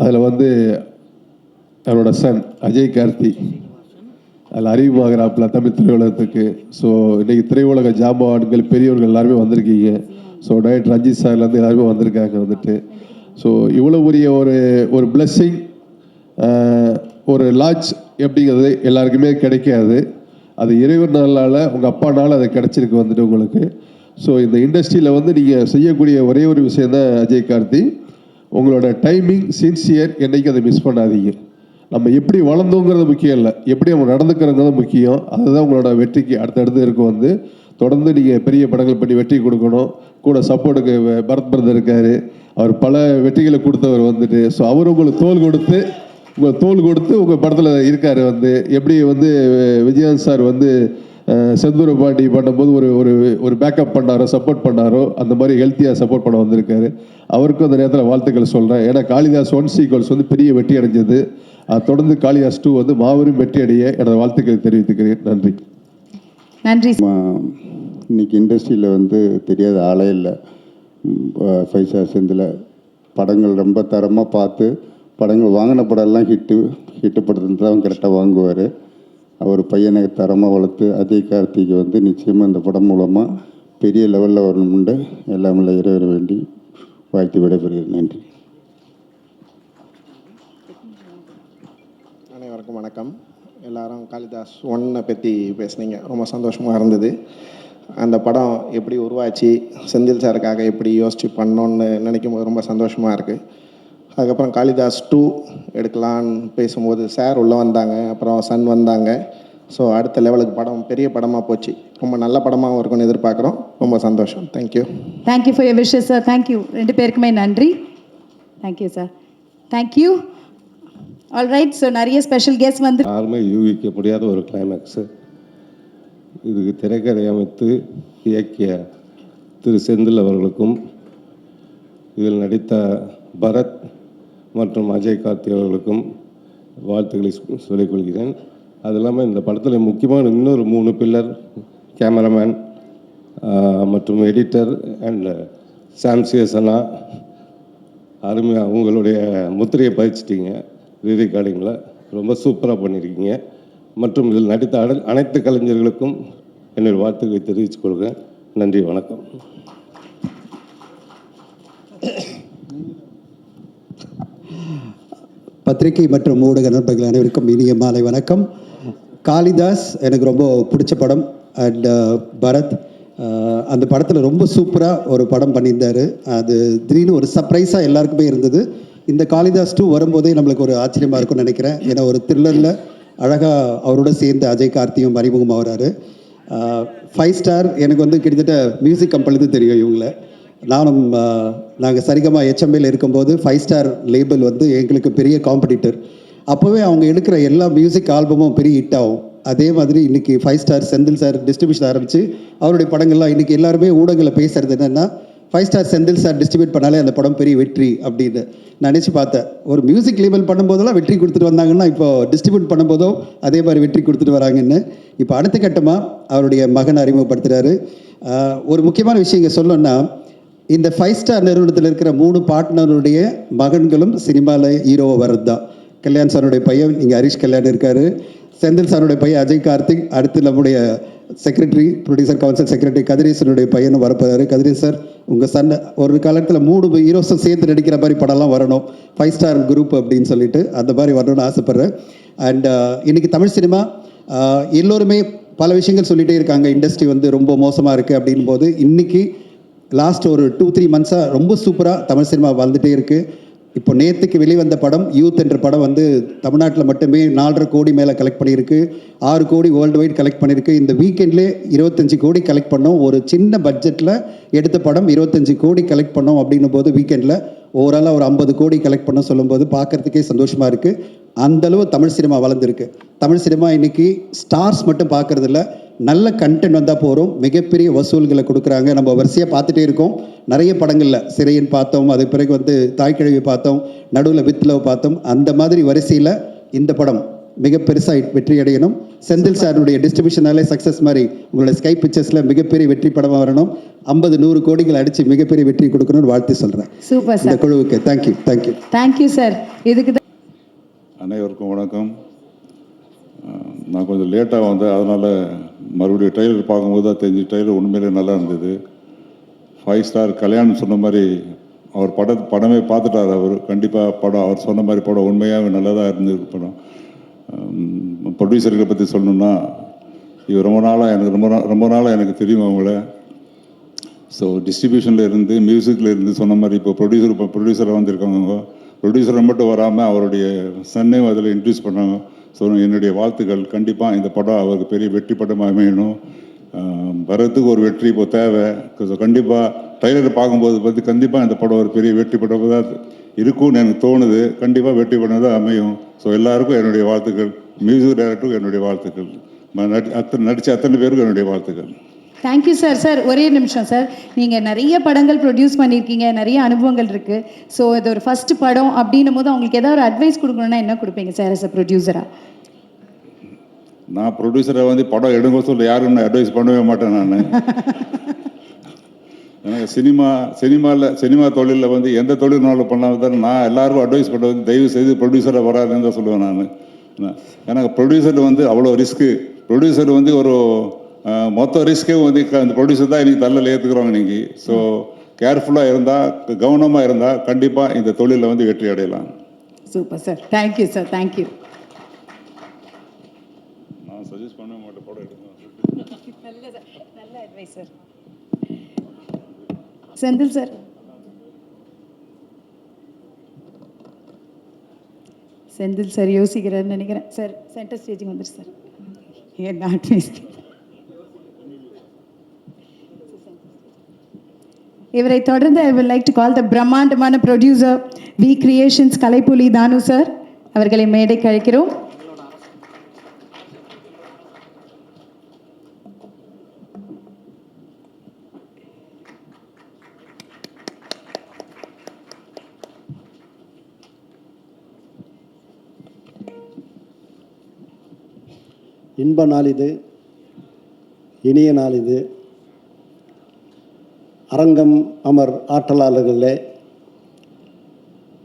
அதில் வந்து அவரோட சன் அஜய் கார்த்தி அதில் அறிமுகமாகிறாப்புல தமிழ் திரையுலகத்துக்கு. ஸோ இன்றைக்கி திரையுலக ஜாம்பவான்கள் பெரியவர்கள் எல்லாருமே வந்திருக்கீங்க. ஸோ டைரக்டர் ரஞ்சித் சார்லேருந்து எல்லாருமே வந்திருக்காங்க வந்துட்டு. ஸோ இவ்வளோ பெரிய ஒரு பிளெஸ்ஸிங், ஒரு லாட்ச் எப்படிங்கிறது எல்லாருக்குமே கிடைக்காது. அது இறைவன் நாளால் உங்கள் அப்பானால் அது கிடச்சிருக்கு வந்துட்டு உங்களுக்கு. ஸோ இந்த இண்டஸ்ட்ரியில் வந்து நீங்கள் செய்யக்கூடிய ஒரே ஒரு விஷயந்தான் அஜய் கார்த்தி, உங்களோட டைமிங், சின்சியர், என்றைக்கும் அதை மிஸ் பண்ணாதீங்க. நம்ம எப்படி வளர்ந்தோங்கிறது முக்கியம் இல்லை, எப்படி நம்ம நடந்துக்கிறோங்கிறது முக்கியம். அதுதான் உங்களோட வெற்றிக்கு அடுத்தடுத்து இருக்கும். வந்து தொடர்ந்து நீங்கள் பெரிய படங்கள் பண்ணி வெற்றி கொடுக்கணும். கூட சப்போர்ட்டுக்கு பரத் பிரதர் இருக்கார், அவர் பல வெற்றிகளை கொடுத்தவர் வந்துட்டு. ஸோ அவர் உங்களுக்கு தோல் கொடுத்து உங்கள் படத்தில் இருக்கார். வந்து எப்படி வந்து விஜயகாந்த் சார் வந்து செந்தூர பாண்டி பண்ணும்போது ஒரு பேக்கப் பண்ணாரோ, சப்போர்ட் பண்ணாரோ, அந்த மாதிரி ஹெல்த்தியாக சப்போர்ட் பண்ண வந்திருக்காரு. அவருக்கும் அந்த நேரத்தில் வாழ்த்துக்கள் சொல்கிறேன். ஏன்னா காளிதாஸ் 1 சீக்வல்ஸ் வந்து பெரிய வெற்றி அடைஞ்சது. தொடர்ந்து காளிதாஸ் 2 வந்து மாபெரும் வெற்றி அடைய எனது வாழ்த்துக்களை தெரிவித்துக்கிறேன். நன்றி. இன்னைக்கு இண்டஸ்ட்ரியில் வந்து தெரியாத ஆளே இல்லை. ஃபைசா செந்தில் படங்கள் ரொம்ப தரமாக பார்த்து படங்கள் வாங்கின படம்லாம் ஹிட்டு படத்துன்னு தான் கரெக்டாக வாங்குவார். அவர் பையனை தரமாக வளர்த்து அஜய் கார்த்திக்கு வந்து நிச்சயமாக இந்த படம் மூலமாக பெரிய லெவலில் வரணும்னு எல்லாமே இறைவர வேண்டி வாழ்த்து விடைபெறுகிறேன். நன்றி. அனைவருக்கும் வணக்கம். எல்லாரும் காளிதாஸ் 1 பற்றி பேசுனீங்க, ரொம்ப சந்தோஷமாக இருந்தது. அந்த படம் எப்படி உருவாச்சு, செந்தில் சாருக்காக எப்படி யோசித்து பண்ணோன்னு நினைக்கும் போது ரொம்ப சந்தோஷமாக இருக்குது. அதுக்கப்புறம் காளிதாஸ் 2 எடுக்கலான்னு பேசும்போது சார் உள்ளே வந்தாங்க, அப்புறம் சன் வந்தாங்க. ஸோ அடுத்த லெவலுக்கு படம் பெரிய படமாக போச்சு. ரொம்ப நல்ல படமாகவும் இருக்கும்னு எதிர்பார்க்குறோம். ரொம்ப சந்தோஷம். Thank you. Thank you for your wishes sir. Thank you, 2 பேருக்குமே நன்றி. Thank you sir. Thank you. Alright, so நிறைய ஸ்பெஷல் கெஸ்ட் வந்து யாருமே யூகிக்க முடியாத ஒரு கிளைமேக்ஸு. இதுக்கு திரைக்கதை அமைத்து இயக்கிய திரு செந்தில் அவர்களுக்கும், இதில் நடித்த பரத் மற்றும் அஜய் கார்த்தி அவர்களுக்கும் வாழ்த்துக்களை சொல்லிக்கொள்கிறேன். அது இல்லாமல் இந்த படத்தில் முக்கியமான இன்னொரு 3 பில்லர், கேமராமேன் மற்றும் எடிட்டர் அண்ட் சாம்சியசனா, அருமையாக உங்களுடைய முத்திரையை பதிச்சிட்டிங்க. ரீரெக்கார்டிங்கில் ரொம்ப சூப்பராக பண்ணியிருக்கீங்க. மற்றும் இதில் நடித்த அனைத்து கலைஞர்களுக்கும் என்னுடைய வாழ்த்துக்களை தெரிவித்துக் கொள்கிறேன். நன்றி, வணக்கம். பத்திரிகை மற்றும் ஊடக நண்பர்கள் அனைவருக்கும் இனிய மாலை வணக்கம். காளிதாஸ் எனக்கு ரொம்ப பிடிச்ச படம். அண்ட் பரத் அந்த படத்தில் ரொம்ப சூப்பராக ஒரு படம் பண்ணியிருந்தார். அது திடீர்னு ஒரு சர்ப்ரைஸாக எல்லாருக்குமே இருந்தது. இந்த காளிதாஸ் 2 வரும்போதே நம்மளுக்கு ஒரு ஆச்சரியமாக இருக்கும்னு நினைக்கிறேன். ஏன்னா ஒரு த்ரில்லரில் அழகாக அவரோட சேர்ந்து அஜய் கார்த்தியும் அறிமுகமாக வராரு. 5 ஸ்டார் எனக்கு வந்து கிட்டத்தட்ட மியூசிக் கம்பெனிது தெரியும் இவங்கள. நாங்கள் சரிகமா HML இருக்கும்போது 5 ஸ்டார் லேபிள் வந்து எங்களுக்கு பெரிய காம்படிட்டர். அப்போவே அவங்க எடுக்கிற எல்லா மியூசிக் ஆல்பமும் பெரிய ஹிட் ஆகும். அதே மாதிரி இன்றைக்கி 5 ஸ்டார் செந்தில் சார் டிஸ்ட்ரிபியூஷன் ஆரம்பித்து அவருடைய படங்கள்லாம் இன்றைக்கி எல்லாருமே ஊடகங்களில் பேசுகிறது என்னென்னா 5 ஸ்டார் செந்தில் சார் டிஸ்ட்ரிபியூட் பண்ணாலே அந்த படம் பெரிய வெற்றி அப்படின்னு நினச்சி பார்த்தேன். ஒரு மியூசிக் லேபிள் பண்ணும்போதெல்லாம் வெற்றி கொடுத்துட்டு வந்தாங்கன்னா இப்போ டிஸ்ட்ரிபியூட் பண்ணும்போதும் அதே மாதிரி வெற்றி கொடுத்துட்டு வராங்கன்னு இப்போ அடுத்த கட்டமாக அவருடைய மகன் அறிமுகப்படுத்துகிறாரு. ஒரு முக்கியமான விஷயம் இங்கே சொல்லணும்னா, இந்த 5 ஸ்டார் நிறுவனத்தில் இருக்கிற 3 பார்ட்னருடைய மகன்களும் சினிமாவில் ஹீரோவை வர்றது தான். கல்யாண் சாருடைய பையன் இங்கே ஹரிஷ் கல்யாண் இருக்கார், செந்தில் சாருடைய பையன் அஜய் கார்த்திக், அடுத்து நம்முடைய செக்ரட்டரி ப்ரொடியூசர் கவுன்சில் செக்ரட்டரி கதிரேசனுடைய பையனும் வரப்போறாரு. கதிரேஷ் சார், உங்கள் சன் ஒரு காலத்தில் 3 ஹீரோஸும் சேர்த்து நடிக்கிற மாதிரி படம்லாம் வரணும், 5 ஸ்டார் குரூப் அப்படின்னு சொல்லிட்டு அந்த மாதிரி வரணும்னு ஆசைப்பட்றேன். அண்ட் இன்றைக்கி தமிழ் சினிமா எல்லோருமே பல விஷயங்கள் சொல்லிகிட்டே இருக்காங்க, இண்டஸ்ட்ரி வந்து ரொம்ப மோசமாக இருக்குது அப்படின் போது இன்றைக்கி லாஸ்ட் ஒரு 2-3 மந்த்ஸாக ரொம்ப சூப்பராக தமிழ் சினிமா வந்துகிட்டே இருக்குது. இப்போ நேற்றுக்கு வெளிவந்த படம் யூத் என்ற படம் வந்து தமிழ்நாட்டில் மட்டுமே 4.5 கோடி மேலே கலெக்ட் பண்ணியிருக்கு, 6 கோடி வேர்ல்டு வைட் கலெக்ட் பண்ணியிருக்கு. இந்த வீக்கெண்ட்லேயே 25 கோடி கலெக்ட் பண்ணோம். ஒரு சின்ன பட்ஜெட்டில் எடுத்த படம் 25 கோடி கலெக்ட் பண்ணோம் அப்படின்னும் போது வீக்கெண்டில் ஓவராலாக ஒரு 50 கோடி கலெக்ட் பண்ண சொல்லும்போது பார்க்குறதுக்கே சந்தோஷமாக இருக்குது. அந்தளவு தமிழ் சினிமா வளர்ந்துருக்கு. தமிழ் சினிமா இன்றைக்கி ஸ்டார்ஸ் மட்டும் பார்க்குறதில்ல, நல்ல கண்டென்ட் வந்தால் போகிறோம், மிகப்பெரிய வசூல்களை கொடுக்குறாங்க. நம்ம வரிசையாக பார்த்துட்டே இருக்கோம். நிறைய படங்களில் சிறையின் பார்த்தோம், அதுக்கு பிறகு வந்து தாய்க்கிழவி பார்த்தோம், நடுவில் வித் லவ் பார்த்தோம். அந்த மாதிரி வரிசையில் இந்த படம் மிக பெருசாக வெற்றி அடையணும். செந்தில் சாருடைய டிஸ்ட்ரிபியூஷனாலே சக்ஸஸ் மாதிரி உங்களுடைய ஸ்கை பிக்சர்ஸில் மிகப்பெரிய வெற்றி படமாக வரணும். 50-100 கோடிகள் அடித்து மிகப்பெரிய வெற்றி கொடுக்கணும்னு வாழ்த்து சொல்கிறேன் சூப்பர் சார். இந்த குழுவுக்கு தேங்க்யூ. Thank you sir. இதுக்கு அனைவருக்கும் வணக்கம். நான் கொஞ்சம் லேட்டாக வந்தேன், அதனால் மறுபடியும் ட்ரெய்லர் பார்க்கும்போது தான் தெரிஞ்சு ட்ரெய்லர் உண்மையிலே நல்லா இருந்தது. 5 ஸ்டார் கல்யாணம் சொன்ன மாதிரி அவர் படமே பார்த்துட்டார். அவர் கண்டிப்பாக படம் அவர் சொன்ன மாதிரி படம் உண்மையாகவே நல்லதாக இருந்திருக்கு படம். ப்ரொடியூசர்களை பற்றி சொல்லணுன்னா, இவர் ரொம்ப நாளாக எனக்கு தெரியும் அவங்கள. ஸோ டிஸ்ட்ரிபியூஷனில் இருந்து மியூசிக்கில் இருந்து சொன்ன மாதிரி இப்போ ப்ரொடியூசராக வந்திருக்காங்க. ப்ரொடியூசரை மட்டும் வராமல் அவருடைய சன்னையும் அதில் இன்ட்ரடியூஸ் பண்ணாங்க. ஸோ என்னுடைய வாழ்த்துக்கள். கண்டிப்பாக இந்த படம் அவருக்கு பெரிய வெற்றி படமாக அமையணும். வரத்துக்கு ஒரு வெற்றி இப்போ தேவை. ஸோ கண்டிப்பாக ட்ரைலரை பார்க்கும்போது கண்டிப்பாக இந்த படம் ஒரு பெரிய வெற்றி படம் தான் இருக்கும்னு எனக்கு தோணுது. கண்டிப்பாக வெற்றி படம் தான் அமையும். ஸோ எல்லாருக்கும் என்னுடைய வாழ்த்துக்கள். மியூசிக் டைரக்டருக்கும் என்னுடைய வாழ்த்துக்கள். நடித்த அத்தனை பேருக்கும் என்னுடைய வாழ்த்துக்கள். Thank you sir. சார் ஒரே நிமிஷம் சார், நீங்கள் நிறைய படங்கள் ப்ரொடியூஸ் பண்ணியிருக்கீங்க, நிறைய அனுபவங்கள் இருக்குது. ஸோ இது ஒரு ஃபஸ்ட்டு படம் அப்படின்னும் போது அவங்களுக்கு ஏதாவது ஒரு அட்வைஸ் கொடுக்கணுன்னா என்ன கொடுப்பீங்க சார் as a ப்ரொடியூசராக? நான் ப்ரொடியூசரை வந்து படம் எடுங்க சொல்ல யாரும் அட்வைஸ் பண்ணவே மாட்டேன். நான் எனக்கு சினிமா தொழிலில் வந்து எந்த தொழில்னாலும் பண்ணால் நான் எல்லாருக்கும் அட்வைஸ் பண்ணுறது, தயவு செய்து ப்ரொடியூசரை வராதுன்னு தான் சொல்லுவேன் நான். எனக்கு ப்ரொடியூசர் வந்து அவ்வளோ ரிஸ்க்கு. ப்ரொடியூசர் வந்து ஒரு மொத்த ரிஸ்க்கே வந்து அந்த ப்ரொடியூசர் தான் இன்றைக்கி தலையில் ஏற்றுக்கிறோங்க இன்றைக்கி. ஸோ கேர்ஃபுல்லாக இருந்தால், கவனமாக இருந்தால் கண்டிப்பாக இந்த தொழிலில் வந்து வெற்றி அடையலாம். Super sir, thank you sir, thank you. நான் சஜஸ்ட் பண்ண மாட்டேன் படம் எடுக்கணும். நல்ல advice sir. Senthil sir. Senthil sir யோசிக்கிறாருன்னு நினைக்கிறேன். சார் சென்டர் ஸ்டேஜிங் வந்துரு சார். என்ன அட்வைஸ்? இவரை தொடர்ந்து I will like to call the பிரம்மாண்டமான producer we creations Kalaipuli Thanu sir அவர்களை மேடைக்கு அழைக்கிறோம். இன்ப நாள் இது, இனிய நாள் இது. அரங்கம் அமர் ஆற்றலாளர்களே,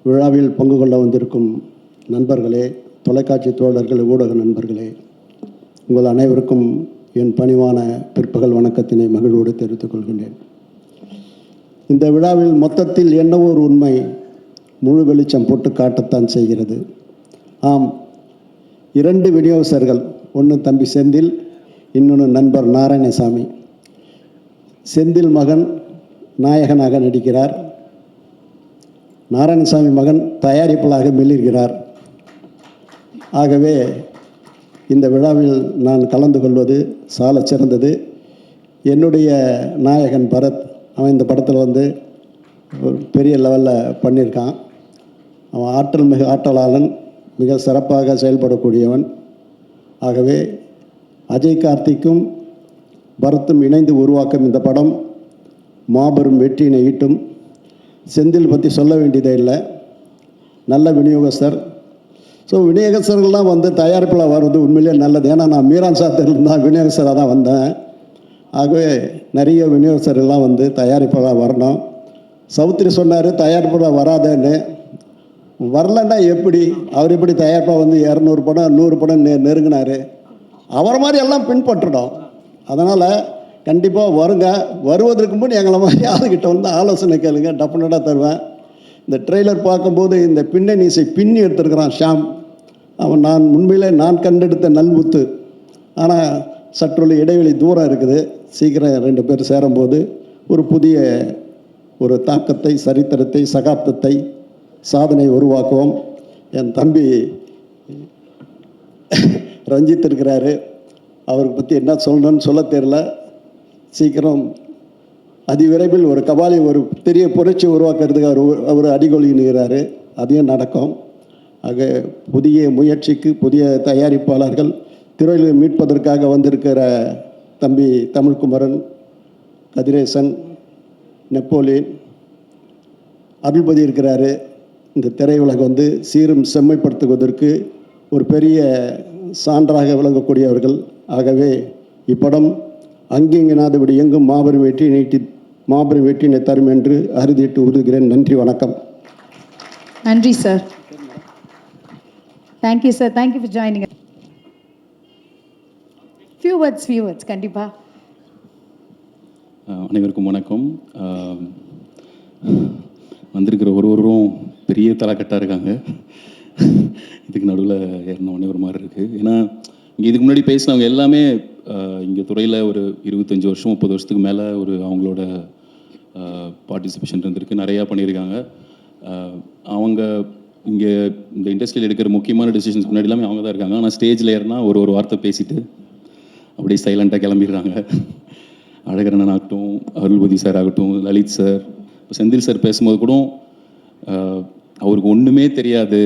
விழாவில் பங்கு கொள்ள வந்திருக்கும் நண்பர்களே, தொலைக்காட்சி தோழர்கள், ஊடக நண்பர்களே, உங்கள் அனைவருக்கும் என் பணிவான பிற்பகல் வணக்கத்தினை மகிழ்வோடு தெரிவித்துக் கொள்கின்றேன். இந்த விழாவில் மொத்தத்தில் என்னவோ ஒரு உண்மை முழு வெளிச்சம் போட்டு காட்டத்தான் செய்கிறது. ஆம், 2 விநியோகஸ்தர்கள், ஒன்று தம்பி செந்தில், இன்னொன்று நண்பர் நாராயணசாமி. செந்தில் மகன் நாயகனாக நடிக்கிறார், நாராயணசாமி மகன் தயாரிப்பாளராக மிளிர்கிறார். ஆகவே இந்த விழாவில் நான் கலந்து கொள்வது சால சிறந்தது. என்னுடைய நாயகன் பரத், அவன் இந்த படத்தில் வந்து ஒரு பெரிய லெவலில் பண்ணியிருக்கான். அவன் ஆற்றல் மிகு ஆற்றலாளன், மிக சிறப்பாக செயல்படக்கூடியவன். ஆகவே அஜய் கார்த்திக்கும் பரத்தும் இணைந்து உருவாக்கும் இந்த படம் மாபெரும் வெற்றியினை ஈட்டும். செந்தில் பற்றி சொல்ல வேண்டியதே இல்லை, நல்ல விநியோகஸ்தர். ஸோ விநியோகஸ்தர்கள்லாம் வந்து தயாரிப்பில் வர்றது உண்மையிலே நல்லது. ஏன்னா நான் மீரான் சாத்திரில் தான் விநியோகஸ்தராக தான் வந்தேன். ஆகவே நிறைய விநியோகஸ்தர்கள்லாம் வந்து தயாரிப்பாக வரணும். சௌத்ரி சொன்னார் தயாரிப்பாக வராதேன்னு. வரலன்னா எப்படி? அவர் எப்படி தயாரிப்பாக வந்து 200 படம் 100 படம் நெருங்கினார்? அவரை மாதிரி எல்லாம் பின்பற்றணும். அதனால் கண்டிப்பாக வருங்க. வருவதற்கு முன் எங்களை மாதிரி ஆளுகிட்ட வந்து ஆலோசனை கேளுங்க, டெஃபினட்டாக தருவேன். இந்த ட்ரெய்லர் பார்க்கும்போது இந்த பின்னணி இசை பின்னி எடுத்துருக்கிறான் ஷாம். அவன் நான் உண்மையிலே நான் கண்டெடுத்த நல்முத்து. ஆனால் சற்றுள்ள இடைவெளி தூரம் இருக்குது. சீக்கிரம் 2 பேர் சேரும்போது ஒரு புதிய ஒரு தாக்கத்தை, சரித்திரத்தை, சகாப்தத்தை, சாதனை உருவாக்குவோம். என் தம்பி ரஞ்சித் இருக்கிறாரு, அவருக்கு பற்றி என்ன சொல்லணும்னு சொல்ல தெரியல. சீக்கிரம் அதிவிரைவில் ஒரு கபாலி ஒரு பெரிய புரட்சி உருவாக்குறதுக்கு அவர் அடிகொள்கிறாரு. அதையும் நடக்கும். ஆக புதிய முயற்சிக்கு புதிய தயாரிப்பாளர்கள் திரையில் மீட்பதற்காக வந்திருக்கிற தம்பி தமிழ்குமரன், கதிரேசன், நெப்போலியன், அருள்பதி இருக்கிறாரு. இந்த திரையுலகம் வந்து சீரும் செம்மைப்படுத்துவதற்கு ஒரு பெரிய சான்றாக விளங்கக்கூடியவர்கள். ஆகவே இப்படம் அங்கிங்கனாதபடி எங்கும் மாபெரும் வெற்றியினை தரும் என்று அறுதிட்டு உறுதுகிறேன். நன்றி, வணக்கம். நன்றி sir. Thank you sir, thank you for joining. Few words கண்டிப்பாக. அனைவருக்கும் வணக்கம். வந்திருக்கிற ஒருவரும் பெரிய தலைக்கட்டாக இருக்காங்க. இதுக்கு நடுவில் ஏறினவொடனே ஒரு மாதிரி இருக்குது. ஏன்னா இங்கே இதுக்கு முன்னாடி பேசினவங்க எல்லாமே இங்கே துறையில் ஒரு 25 வருஷம் 30 வருஷத்துக்கு மேலே ஒரு அவங்களோட பார்ட்டிசிபேஷன் இருந்திருக்கு, நிறையா பண்ணியிருக்காங்க. அவங்க இங்கே இந்த இண்டஸ்ட்ரியில் எடுக்கிற முக்கியமான டெசிஷன்ஸ் முன்னாடி எல்லாமே அவங்க தான் இருக்காங்க. ஆனால் ஸ்டேஜில் ஏறினா ஒரு வார்த்தை பேசிட்டு அப்படியே சைலண்ட்டாக கிளம்பிடுறாங்க. அழகரண்ணன் ஆகட்டும், அருள்பதி சார் ஆகட்டும், லலித் சார், இப்போ செந்தில் சார் பேசும்போது கூட அவருக்கு ஒன்றுமே தெரியாது,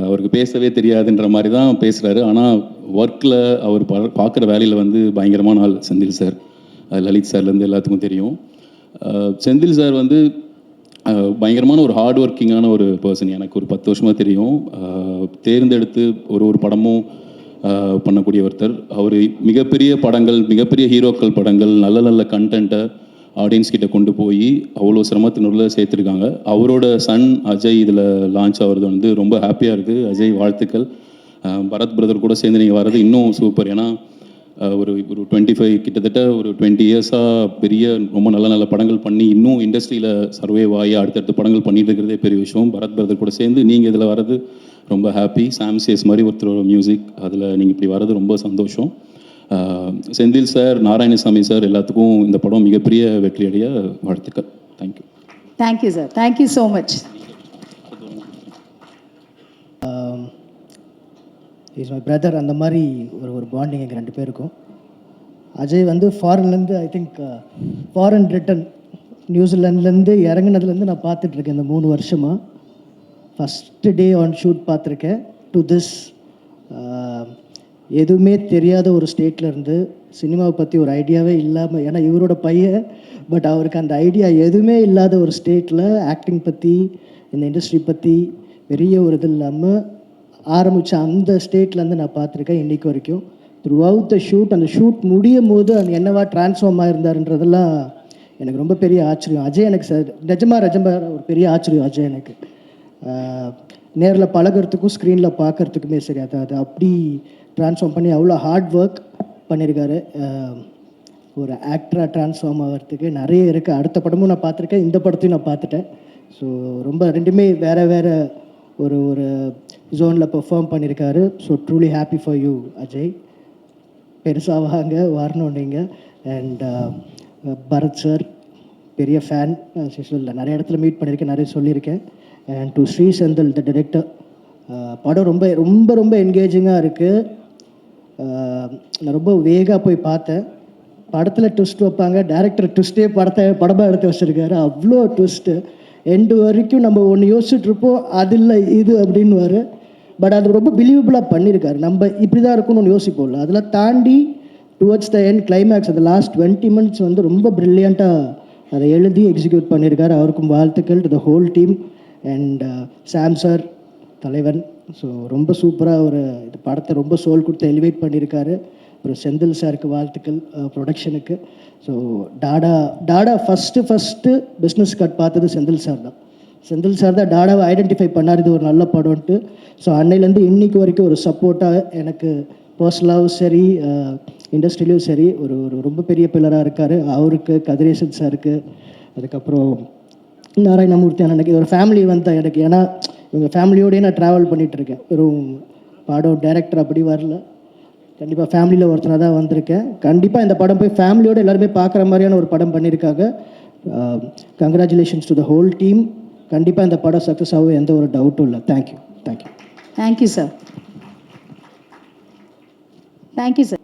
அவருக்கு பேசவே தெரியாதுன்ற மாதிரி தான் பேசுகிறாரு. ஆனால் ஒர்க்கில் அவர் பார்க்குற வேலையில் வந்து பயங்கரமான ஆள் செந்தில் சார். லலித் சார்லேருந்து எல்லாத்துக்கும் தெரியும். செந்தில் சார் வந்து பயங்கரமான ஒரு ஹார்ட் ஒர்க்கிங்கான ஒரு பர்சன். எனக்கு ஒரு 10 வருஷமாக தெரியும். தேர்ந்தெடுத்து ஒரு படமும் பண்ணக்கூடிய ஒருத்தர். அவர் மிகப்பெரிய படங்கள், மிகப்பெரிய ஹீரோக்கள் படங்கள், நல்ல நல்ல கண்டென்ட்டை ஆடியன்ஸ் கிட்ட கொண்டு போய் அவ்வளோ சிரமத்தினுள்ள சேர்த்துருக்காங்க. அவரோட சன் அஜய் இதில் லான்ச் ஆகிறது வந்து ரொம்ப ஹாப்பியாக இருக்குது. அஜய் வாழ்த்துக்கள். பரத் பிரதர் கூட சேர்ந்து நீங்கள் வர்றது இன்னும் சூப்பர். ஏன்னா ஒரு ஒரு 25 கிட்டத்தட்ட ஒரு 20 இயர்ஸாக பெரிய ரொம்ப நல்ல நல்ல படங்கள் பண்ணி இன்னும் இண்டஸ்ட்ரியில் சர்வைவ் ஆகி அடுத்தடுத்த படங்கள் பண்ணிட்டு இருக்கிறதே பெரிய விஷயம். பரத் பிரதர் கூட சேர்ந்து நீங்கள் இதில் வர்றது ரொம்ப ஹாப்பி. சாம்சேஸ் மாதிரி ஒருத்தரோட மியூசிக் அதில் நீங்கள் இப்படி வர்றது ரொம்ப சந்தோஷம். செந்தில் சார், நாராயணசாமி சார் எல்லாத்துக்கும் இந்த படம் மிகப்பெரிய வெற்றியடைய வாழ்த்துக்கள். Thank you. Thank you sir, thank you so much. Is my brother. அந்த மாதிரி ஒரு பாண்டிங் எங்கள் 2 பேருக்கும். அஜய் வந்து ஃபாரின்லேருந்து ஐ திங்க் ஃபாரின் ரிட்டன் நியூசிலாண்ட்லேருந்து இறங்குனதுலேருந்து நான் பார்த்துட்ருக்கேன் இந்த 3 வருஷமாக. ஃபஸ்ட்டு டே ஆன் ஷூட் பார்த்துருக்கேன் டு திஸ். எதுவுமே தெரியாத ஒரு ஸ்டேட்டில் இருந்து சினிமாவை பற்றி ஒரு ஐடியாவே இல்லாமல், ஏன்னா இவரோட பையன், பட் அவருக்கு அந்த ஐடியா எதுவுமே இல்லாத ஒரு ஸ்டேட்டில் ஆக்டிங் பற்றி இந்த இண்டஸ்ட்ரி பற்றி பெரிய ஒரு இது இல்லாமல் ஆரம்பித்த அந்த ஸ்டேட்லேருந்து நான் பார்த்துருக்கேன் இன்றைக்கு வரைக்கும். த்ரூ அவுட் த ஷூட், அந்த ஷூட் முடியும் போது அது என்னவா ட்ரான்ஸ்ஃபார்ம் ஆகிருந்தாருன்றதெல்லாம் எனக்கு ரொம்ப பெரிய ஆச்சரியம். அஜய் எனக்கு சார் நிஜமாக ஒரு பெரிய ஆச்சரியம் அஜய் எனக்கு. நேரில் பழகிறதுக்கும் ஸ்க்ரீனில் பார்க்குறதுக்குமே சரி, அது அப்படி ட்ரான்ஸ்ஃபார்ம் பண்ணி அவ்வளோ ஹார்ட் ஒர்க் பண்ணியிருக்காரு. ஒரு ஆக்டராக ட்ரான்ஸ்ஃபார்ம் ஆகிறதுக்கு நிறைய இருக்குது. அடுத்த படமும் நான் பார்த்துருக்கேன், இந்த படத்தையும் நான் பார்த்துட்டேன். ஸோ ரொம்ப ரெண்டுமே வேறு ஒரு ஜோனில் பெர்ஃபார்ம் பண்ணியிருக்காரு. So truly happy for you Ajay. பெருசாக வாங்க, வரணும் நீங்கள். அண்ட் பரத் சார் பெரிய ஃபேன், நிறைய இடத்துல மீட் பண்ணியிருக்கேன், நிறைய சொல்லியிருக்கேன். And to Shri Senthil the director. படம் ரொம்ப ரொம்ப ரொம்ப என்கேஜிங்காக இருக்குது. நான் ரொம்ப வேகாக போய் பார்த்தேன். படத்தில் ட்விஸ்ட் வைப்பாங்க, டேரக்டர் ட்விஸ்ட்டே படமாக எடுத்து வச்சுருக்காரு. அவ்வளோ ட்விஸ்ட்டு. எண்டு வரைக்கும் நம்ம ஒன்று யோசிச்சுட்ருப்போம், அது இல்லை இது அப்படின்னு. பட் அது ரொம்ப பிலீவபிளாக பண்ணியிருக்காரு. நம்ம இப்படி தான் இருக்கும்னு ஒன்று யோசிப்போம்ல, அதெல்லாம் தாண்டி டுவர்ட்ஸ் த எண்ட் கிளைமேக்ஸ் அந்த லாஸ்ட் 20 minutes வந்து ரொம்ப ப்ரில்லியண்ட்டாக அதை எழுதி எக்ஸிக்யூட் பண்ணியிருக்காரு. அவருக்கும் வாழ்த்துக்கள் to the whole team. And Sam sir தலைவன். ஸோ ரொம்ப சூப்பராக ஒரு இது படத்தை ரொம்ப சோல் கொடுத்து எலிவேட் பண்ணியிருக்காரு. ஒரு செந்தில் சாருக்கு வாழ்த்துக்கள் ப்ரொடக்ஷனுக்கு. ஸோ டாடா ஃபஸ்ட்டு பிஸ்னஸ் கட் பார்த்தது செந்தில் சார் தான். செந்தில் சார் தான் டாடாவை ஐடென்டிஃபை பண்ணார், இது ஒரு நல்ல படம்ன்ட்டு. ஸோ அன்னையிலேருந்து இன்னைக்கு வரைக்கும் ஒரு சப்போர்ட்டாக எனக்கு பர்சனலாகவும் சரி இண்டஸ்ட்ரியிலையும் சரி ஒரு ரொம்ப பெரிய பில்லராக இருக்கார். அவருக்கு, கதிரேசன் சாருக்கு, அதுக்கப்புறம் நாராயணமூர்த்தி அண்ணனுக்கு, ஒரு ஃபேமிலி வந்து எனக்கு. ஏன்னா இவங்க ஃபேமிலியோடய நான் ட்ராவல் பண்ணிகிட்ருக்கேன். வெறும் படம் டைரக்டர் அப்படி வரல, கண்டிப்பாக ஃபேமிலியில் ஒருத்தனாக தான் வந்திருக்கேன். கண்டிப்பாக இந்த படம் போய் ஃபேமிலியோடு எல்லாருமே பார்க்குற மாதிரியான ஒரு படம் பண்ணியிருக்காங்க. Congratulations to the whole team. கண்டிப்பாக இந்த படம் சக்ஸஸ் ஆகும், எந்த ஒரு டவுட்டும் இல்லை. Thank you. Thank you sir. Thank you sir.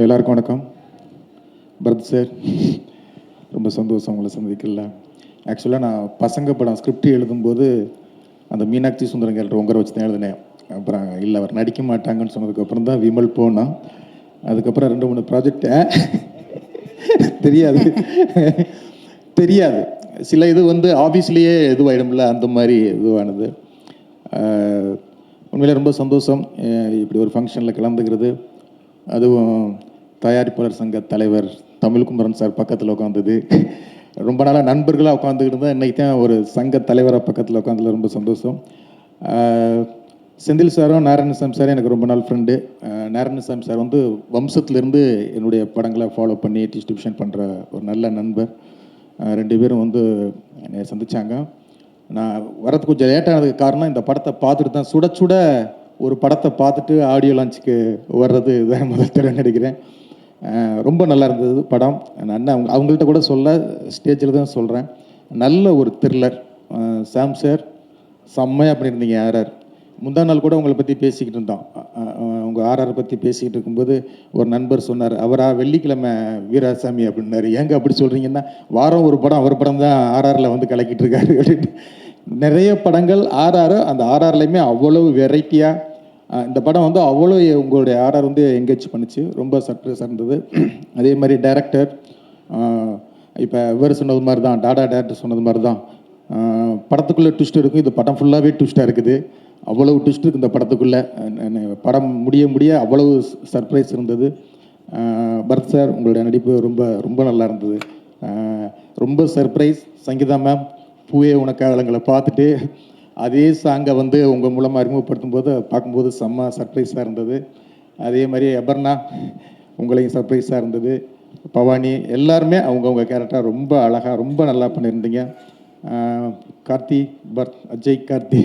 எல்லாருக்கும் வணக்கம். பரத் சார், ரொம்ப சந்தோஷம் உங்களை சந்திக்கல. ஆக்சுவலாக நான் பசங்க படம் ஸ்கிரிப்ட் எழுதும்போது அந்த மீனாட்சி சுந்தரம் கேரக்டர் உங்கரை வச்சு தான் எழுதினேன். அப்புறம் இல்லை அவர் நடிக்க மாட்டாங்கன்னு சொன்னதுக்கப்புறம் தான் விமல் போனான். அதுக்கப்புறம் 2-3 ப்ராஜெக்ட் தெரியாது சில இது வந்து ஆஃபீஸ்லேயே இதுவாயிடும்ல, அந்த மாதிரி இதுவானது. உண்மையிலே ரொம்ப சந்தோஷம் இப்படி ஒரு ஃபங்க்ஷனில் கலந்துக்கிறது. அதுவும் தயாரிப்பாளர் சங்க தலைவர் தமிழ்குமரன் சார் பக்கத்தில் உட்காந்தது. ரொம்ப நாளாக நண்பர்களாக உட்காந்துக்கிட்டு இருந்தால் இன்றைக்கி தான் ஒரு சங்க தலைவராக பக்கத்தில் உட்காந்துல ரொம்ப சந்தோஷம். செந்தில் சாரும் நாராயணசாமி சாரும் எனக்கு ரொம்ப நாள் ஃப்ரெண்டு. நாராயணசாமி சார் வந்து வம்சத்துலேருந்து என்னுடைய படங்களை ஃபாலோ பண்ணி டிஸ்ட்ரிபியூஷன் பண்ணுற ஒரு நல்ல நண்பர். 2 பேரும் வந்து என்னை சந்தித்தாங்க. நான் வரது கொஞ்சம் லேட்டானதுக்கு காரணம் இந்த படத்தை பார்த்துட்டு தான் சுட ஒரு படத்தை பார்த்துட்டு ஆடியோ லான்ச்சுக்கு வர்றது இதான் முதல் தடவை நடிக்கிறேன். ரொம்ப நல்லா இருந்தது படம். நான் அவங்கள்ட்ட கூட சொல்ல ஸ்டேஜில் தான் சொல்கிறேன். நல்ல ஒரு த்ரில்லர். சாம் சார் செம்மையாக பண்ணியிருந்தீங்க. ஆர்ஆர் முந்தா நாள் கூட உங்களை பற்றி பேசிக்கிட்டு இருந்தோம். உங்கள் ஆர்ஆர் பற்றி பேசிக்கிட்டு இருக்கும்போது ஒரு நண்பர் சொன்னார், அவரா வெள்ளிக்கிழமை வீராசாமி அப்படின்னாரு. ஏங்க அப்படி சொல்கிறீங்கன்னா, வாரம் ஒரு படம் அவர் படம் தான் ஆர்ஆரில் வந்து கலக்கிட்டு இருக்காரு அப்படின்னு. நிறைய படங்கள் ஆர்ஆர், அந்த ஆர்ஆர்லையுமே அவ்வளவு வெரைட்டியாக இந்த படம் வந்து அவ்வளோ உங்களுடைய ஆர்ஆர் வந்து எங்கேஜ் பண்ணிச்சு. ரொம்ப சர்ப்ரைஸாக இருந்தது. அதே மாதிரி டைரக்டர் இப்போ இவர் சொன்னது மாதிரி தான், டாடா டேரக்டர் சொன்னது மாதிரி தான், படத்துக்குள்ளே ட்விஸ்ட் இருக்கும். இது படம் ஃபுல்லாகவே ட்விஸ்ட்டாக இருக்குது. அவ்வளவு ட்விஸ்ட் இருக்குது இந்த படத்துக்குள்ளே. படம் முடிய அவ்வளவு சர்ப்ரைஸ் இருந்தது. பரத் சார் உங்களுடைய நடிப்பு ரொம்ப ரொம்ப நல்லா இருந்தது. ரொம்ப சர்ப்ரைஸ். சங்கீதா மேம் பூவே உனக்காகலங்களை பார்த்துட்டு அதே சாங்கை வந்து உங்கள் மூலமாக அறிமுகப்படுத்தும் போது பார்க்கும்போது செம்ம சர்ப்ரைஸாக இருந்தது. அதே மாதிரி அபர்ணா உங்களையும் சர்ப்ரைஸாக இருந்தது. பவானி எல்லாருமே அவங்கவுங்க கேரக்டர் ரொம்ப அழகாக ரொம்ப நல்லா பண்ணியிருந்தீங்க. கார்த்தி, பரத், அஜய், கார்த்தி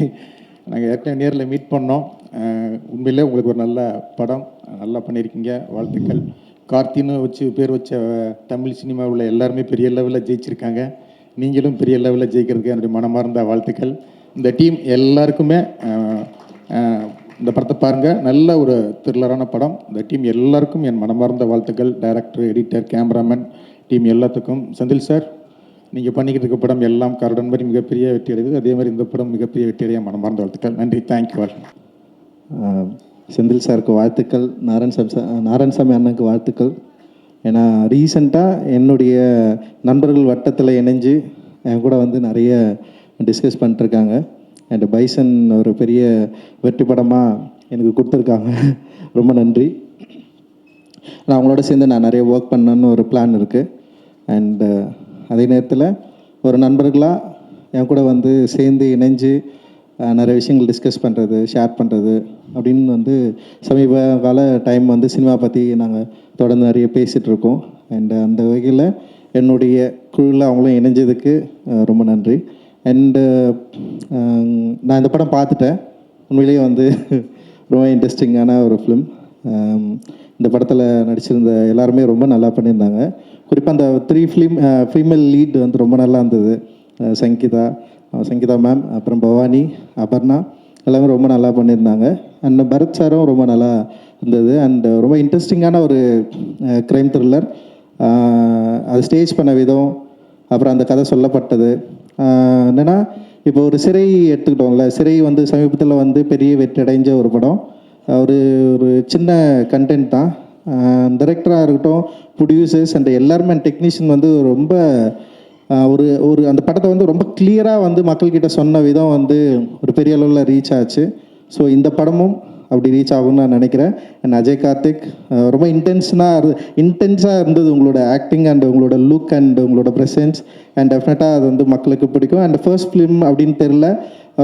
நாங்கள் ஏற்கனவே நேரில் மீட் பண்ணோம். உண்மையிலே உங்களுக்கு ஒரு நல்ல படம் நல்லா பண்ணியிருக்கீங்க, வாழ்த்துக்கள். கார்த்தின்னு வச்சு பேர் வச்ச தமிழ் சினிமாவில் எல்லாருமே பெரிய லெவலில் ஜெயிச்சிருக்காங்க. நீங்களும் பெரிய லெவலில் ஜெயிக்கிறதுக்கு என்னுடைய மனமார்ந்த வாழ்த்துக்கள். இந்த டீம் எல்லாருக்குமே இந்த படத்தை பாருங்கள், நல்ல ஒரு த்ரில்லரான படம். இந்த டீம் எல்லாருக்கும் என் மனமார்ந்த வாழ்த்துக்கள். டைரக்டர், எடிட்டர், கேமராமேன் டீம் எல்லாத்துக்கும். செந்தில் சார், நீங்கள் பண்ணிக்கிட்டு இருக்க படம் எல்லாம் கருடன் மாதிரி மிகப்பெரிய வெற்றி அடையுது. அதே மாதிரி இந்த படம் மிகப்பெரிய வெற்றி அடைய மனமார்ந்த வாழ்த்துக்கள். நன்றி, தேங்க்யூ ஆல். செந்தில் சாருக்கு வாழ்த்துக்கள். நாராயணசாமி அண்ணனுக்கு வாழ்த்துக்கள். ஏன்னா ரீசெண்டாக என்னுடைய நண்பர்கள் வட்டத்தில் இணைஞ்சு என் கூட வந்து நிறைய டிஸ்கஸ் பண்ணிட்டுருக்காங்க. அண்ட் பைசன் ஒரு பெரிய வெற்றி படமாக எனக்கு கொடுத்துருக்காங்க. ரொம்ப நன்றி. நான் அவங்களோட சேர்ந்து நான் நிறைய ஒர்க் பண்ணணுன்னு ஒரு பிளான் இருக்குது. அண்டு அதே நேரத்தில் ஒரு நண்பர்களாக என் கூட வந்து சேர்ந்து இணைஞ்சு நிறைய விஷயங்கள் டிஸ்கஸ் பண்ணுறது, ஷேர் பண்ணுறது அப்படின்னு வந்து சமீப கால டைம் வந்து சினிமா பற்றி நாங்கள் தொடர்ந்து நிறைய பேசிகிட்ருக்கோம். அண்ட் அந்த வகையில் என்னுடைய குழுவில் அவங்களும் இணைஞ்சதுக்கு ரொம்ப நன்றி. அண்டு நான் இந்த படம் பார்த்துட்டேன். உண்மையிலேயே வந்து ரொம்ப இன்ட்ரெஸ்டிங்கான ஒரு ஃபிலிம். இந்த படத்தில் நடிச்சிருந்த எல்லாருமே ரொம்ப நல்லா பண்ணியிருந்தாங்க. குறிப்பாக அந்த 3 ஃபீமேல் லீட் வந்து ரொம்ப நல்லா இருந்தது. சங்கீதா மேம், அப்புறம் பவானி, அபர்ணா எல்லாமே ரொம்ப நல்லா பண்ணியிருந்தாங்க. அண்ட் பரத் சாரும் ரொம்ப நல்லா இருந்தது. அண்ட் ரொம்ப இன்ட்ரெஸ்டிங்கான ஒரு க்ரைம் த்ரில்லர். அது ஸ்டேஜ் பண்ண விதம், அப்புறம் அந்த கதை சொல்லப்பட்டது என்னென்னா, இப்போ ஒரு சிறை எடுத்துக்கிட்டோம்ல, சிறை வந்து சமீபத்தில் வந்து பெரிய வெற்றி அடைஞ்ச ஒரு படம். ஒரு சின்ன கண்டென்ட் தான். டைரக்டராக இருக்கட்டும், ப்ரொடியூசர்ஸ் அண்ட் எல்லாருமே டெக்னீஷியன் வந்து ரொம்ப ஒரு அந்த படத்தை வந்து ரொம்ப கிளியராக வந்து மக்கள்கிட்ட சொன்ன விதம் வந்து ஒரு பெரிய அளவில் ரீச் ஆச்சு. ஸோ இந்த படமும் அப்படி ரீச் ஆகும்னு நான் நினைக்கிறேன். அண்ட் அஜய் கார்த்திக் ரொம்ப இன்டென்ஸாக இருந்தது உங்களோட ஆக்டிங் அண்ட் உங்களோட லுக் அண்ட் உங்களோட ப்ரெசன்ஸ். அண்ட் டெஃபினட்டாக அது வந்து மக்களுக்கு பிடிக்கும். அண்ட் ஃபர்ஸ்ட் ஃபிலிம் அப்படின்னு தெரியல,